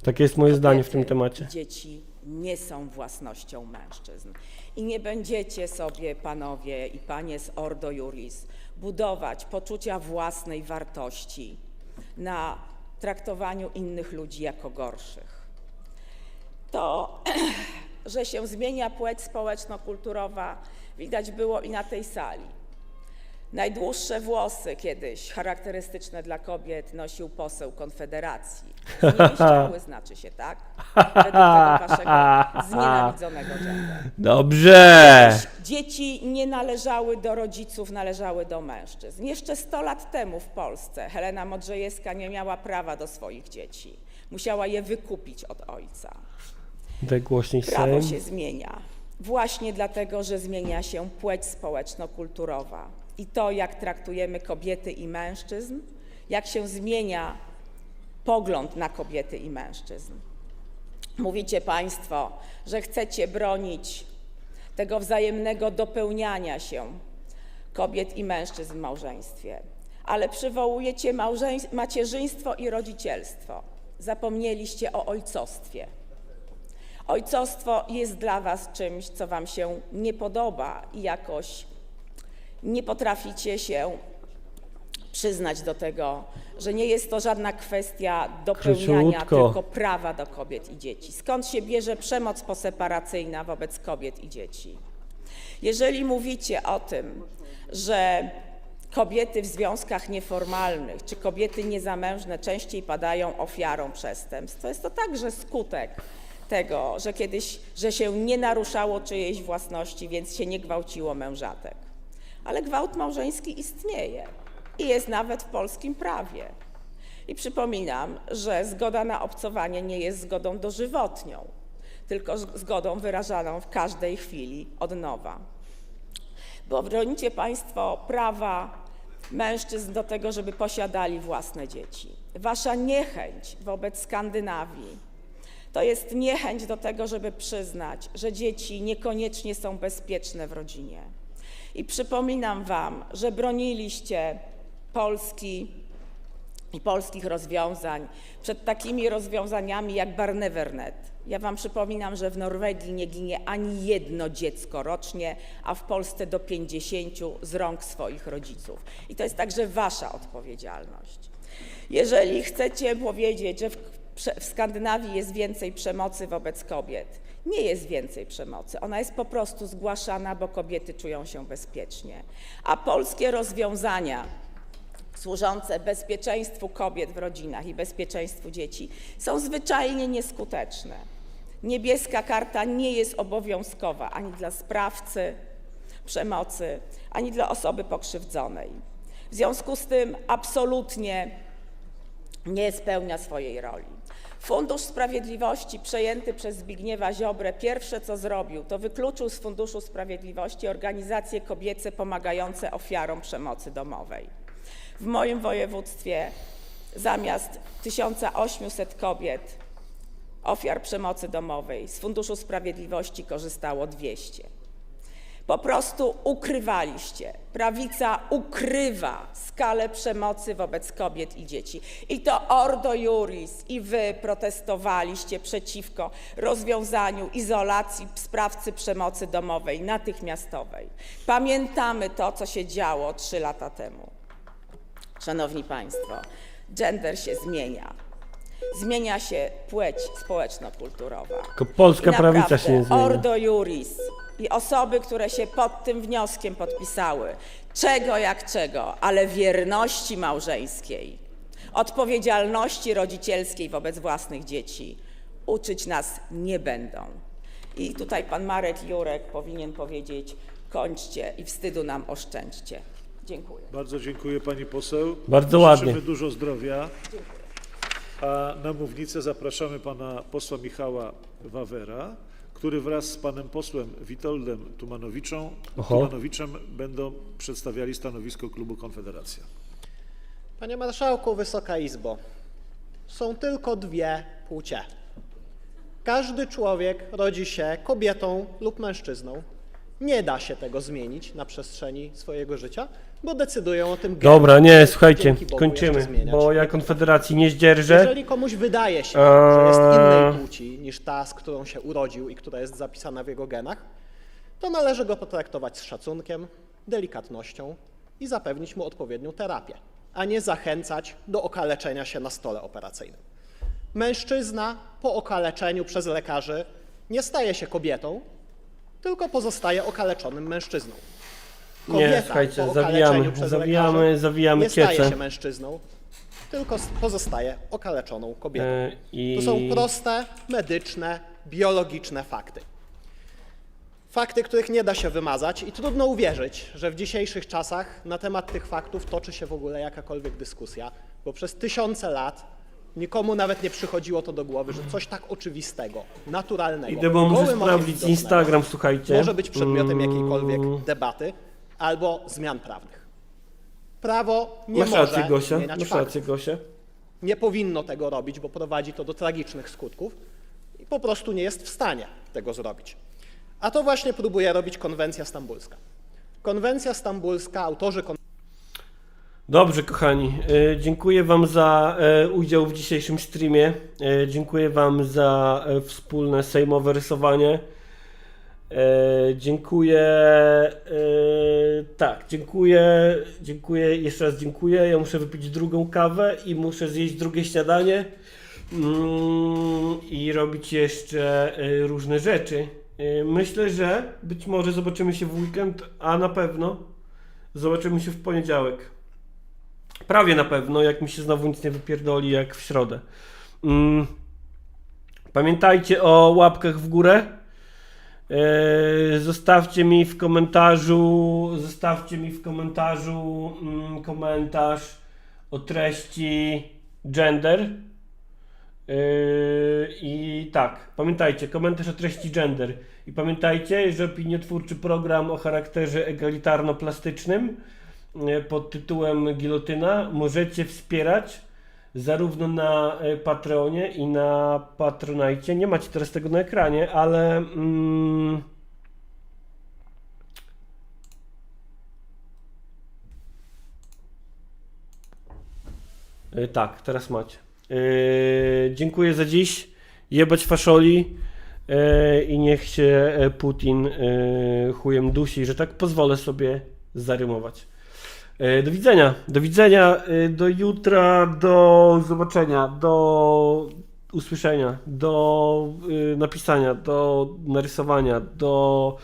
S1: Takie jest moje zdanie w
S20: Kobiety
S1: tym temacie.
S20: i dzieci nie są własnością mężczyzn. I nie będziecie sobie, panowie i panie z Ordo Iuris, budować poczucia własnej wartości na traktowaniu innych ludzi jako gorszych. To, że się zmienia płeć społeczno-kulturowa, widać było i na tej sali. Najdłuższe włosy kiedyś, charakterystyczne dla kobiet, nosił poseł Konfederacji. Zniewieściały znaczy się, tak? Według tego waszego znienawidzonego gender.
S1: Dobrze!
S20: Dzieci nie należały do rodziców, należały do mężczyzn. Jeszcze 100 lat temu w Polsce Helena Modrzejewska nie miała prawa do swoich dzieci. Musiała je wykupić od ojca.
S1: Daj głośniej
S20: Prawo
S1: Sejm.
S20: się zmienia. Właśnie dlatego, że zmienia się płeć społeczno-kulturowa. I to, jak traktujemy kobiety i mężczyzn, jak się zmienia pogląd na kobiety i mężczyzn. Mówicie państwo, że chcecie bronić tego wzajemnego dopełniania się kobiet i mężczyzn w małżeństwie, ale przywołujecie macierzyństwo i rodzicielstwo. Zapomnieliście o ojcostwie. Ojcostwo jest dla was czymś, co wam się nie podoba i jakoś nie potraficie się przyznać do tego, że nie jest to żadna kwestia dopełniania,
S1: Króciutko.
S20: tylko prawa do kobiet i dzieci. Skąd się bierze przemoc poseparacyjna wobec kobiet i dzieci? Jeżeli mówicie o tym, że kobiety w związkach nieformalnych czy kobiety niezamężne częściej padają ofiarą przestępstw, to jest to także skutek tego, że kiedyś, że się nie naruszało czyjejś własności, więc się nie gwałciło mężatek. Ale gwałt małżeński istnieje i jest nawet w polskim prawie. I przypominam, że zgoda na obcowanie nie jest zgodą dożywotnią, tylko zgodą wyrażaną w każdej chwili od nowa. Bo bronicie państwo prawa mężczyzn do tego, żeby posiadali własne dzieci. Wasza niechęć wobec Skandynawii to jest niechęć do tego, żeby przyznać, że dzieci niekoniecznie są bezpieczne w rodzinie. I przypominam wam, że broniliście Polski i polskich rozwiązań przed takimi rozwiązaniami jak Barnevernet. Ja wam przypominam, że w Norwegii nie ginie ani jedno dziecko rocznie, a w Polsce do 50 z rąk swoich rodziców. I to jest także wasza odpowiedzialność. Jeżeli chcecie powiedzieć, że w Skandynawii jest więcej przemocy wobec kobiet, nie jest więcej przemocy. Ona jest po prostu zgłaszana, bo kobiety czują się bezpiecznie. A polskie rozwiązania służące bezpieczeństwu kobiet w rodzinach i bezpieczeństwu dzieci są zwyczajnie nieskuteczne. Niebieska karta nie jest obowiązkowa ani dla sprawcy przemocy, ani dla osoby pokrzywdzonej. W związku z tym absolutnie nie spełnia swojej roli. Fundusz Sprawiedliwości przejęty przez Zbigniewa Ziobrę pierwsze co zrobił, to wykluczył z Funduszu Sprawiedliwości organizacje kobiece pomagające ofiarom przemocy domowej. W moim województwie zamiast 1800 kobiet ofiar przemocy domowej z Funduszu Sprawiedliwości korzystało 200. Po prostu ukrywaliście. Prawica ukrywa skalę przemocy wobec kobiet i dzieci. I to Ordo Iuris i wy protestowaliście przeciwko rozwiązaniu izolacji sprawcy przemocy domowej, natychmiastowej. Pamiętamy to, co się działo 3 lata temu. Szanowni państwo, gender się zmienia. Zmienia się płeć społeczno-kulturowa.
S1: Tylko polska prawica się nie zmienia.
S20: Ordo Iuris i osoby, które się pod tym wnioskiem podpisały, czego jak czego, ale wierności małżeńskiej, odpowiedzialności rodzicielskiej wobec własnych dzieci uczyć nas nie będą. I tutaj pan Marek Jurek powinien powiedzieć: kończcie i wstydu nam oszczędźcie. Dziękuję.
S2: Bardzo dziękuję pani poseł.
S1: Bardzo ładnie.
S2: Życzymy dużo zdrowia. A na mównicę zapraszamy pana posła Michała Wawera, który wraz z panem posłem Witoldem Tumanowiczem będą przedstawiali stanowisko klubu Konfederacja.
S3: Panie Marszałku, Wysoka Izbo, są tylko 2 płcie. Każdy człowiek rodzi się kobietą lub mężczyzną Nie da się tego zmienić na przestrzeni swojego życia, bo decydują o tym geny.
S1: Dobra, nie, słuchajcie,
S3: Dzięki Bogu jeszcze
S1: kończymy,
S3: zmieniać.
S1: bo ja Konfederacji nie zdzierżę.
S3: Jeżeli komuś wydaje się, że jest innej płci niż ta, z którą się urodził i która jest zapisana w jego genach, to należy go potraktować z szacunkiem, delikatnością i zapewnić mu odpowiednią terapię, a nie zachęcać do okaleczenia się na stole operacyjnym. Mężczyzna po okaleczeniu przez lekarzy nie staje się kobietą, tylko pozostaje okaleczonym mężczyzną. Kobieta
S1: słuchajcie,
S3: po okaleczeniu przez lekarzy
S1: zawijamy
S3: nie staje
S1: kiecę.
S3: się mężczyzną, tylko pozostaje okaleczoną kobietą.
S1: I-
S3: To są proste, medyczne, biologiczne fakty. Fakty, których nie da się wymazać i trudno uwierzyć, że w dzisiejszych czasach na temat tych faktów toczy się w ogóle jakakolwiek dyskusja, bo przez tysiące lat nikomu nawet nie przychodziło to do głowy, że coś tak oczywistego, naturalnego,
S1: Idę, bo muszę
S3: gołym okiem
S1: sprawdzić
S3: widocznego
S1: Instagram, słuchajcie.
S3: może być przedmiotem jakiejkolwiek debaty albo zmian prawnych. Prawo nie
S1: Masz
S3: może
S1: rację, Gosia,
S3: zmieniać
S1: masz
S3: faktów.
S1: rację, Gosia.
S3: Nie powinno tego robić, bo prowadzi to do tragicznych skutków i po prostu nie jest w stanie tego zrobić. A to właśnie próbuje robić konwencja stambulska. Konwencja stambulska, autorzy
S1: Dobrze, kochani, dziękuję wam za udział w dzisiejszym streamie. Dziękuję wam za wspólne sejmowe rysowanie. Dziękuję, dziękuję, jeszcze raz dziękuję. Ja muszę wypić drugą kawę i muszę zjeść drugie śniadanie i robić jeszcze różne rzeczy. Myślę, że być może zobaczymy się w weekend, a na pewno zobaczymy się w poniedziałek. Prawie na pewno, jak mi się znowu nic nie wypierdoli, jak w środę. Pamiętajcie o łapkach w górę. Zostawcie mi w komentarzu komentarz o treści gender. I tak, pamiętajcie, komentarz o treści gender. I pamiętajcie, że opiniotwórczy program o charakterze egalitarno-plastycznym pod tytułem Gilotyna możecie wspierać zarówno na Patreonie i na Patronite. Nie macie teraz tego na ekranie, ale tak, teraz macie. Dziękuję za dziś. Jebać faszoli i niech się Putin chujem dusi, że tak pozwolę sobie zarymować. Do widzenia, do jutra, do zobaczenia, do usłyszenia, do napisania, do narysowania, do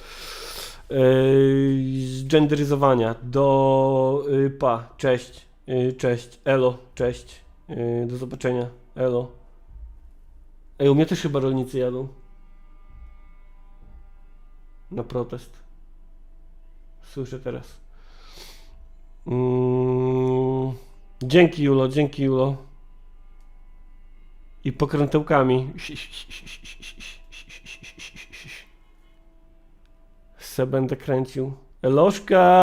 S1: zgenderyzowania, do cześć, elo, cześć, do zobaczenia, elo. Ej, u mnie też chyba rolnicy jadą na protest. Słyszę teraz. Dzięki Julo. I pokrętełkami. Se będę kręcił. Elożka!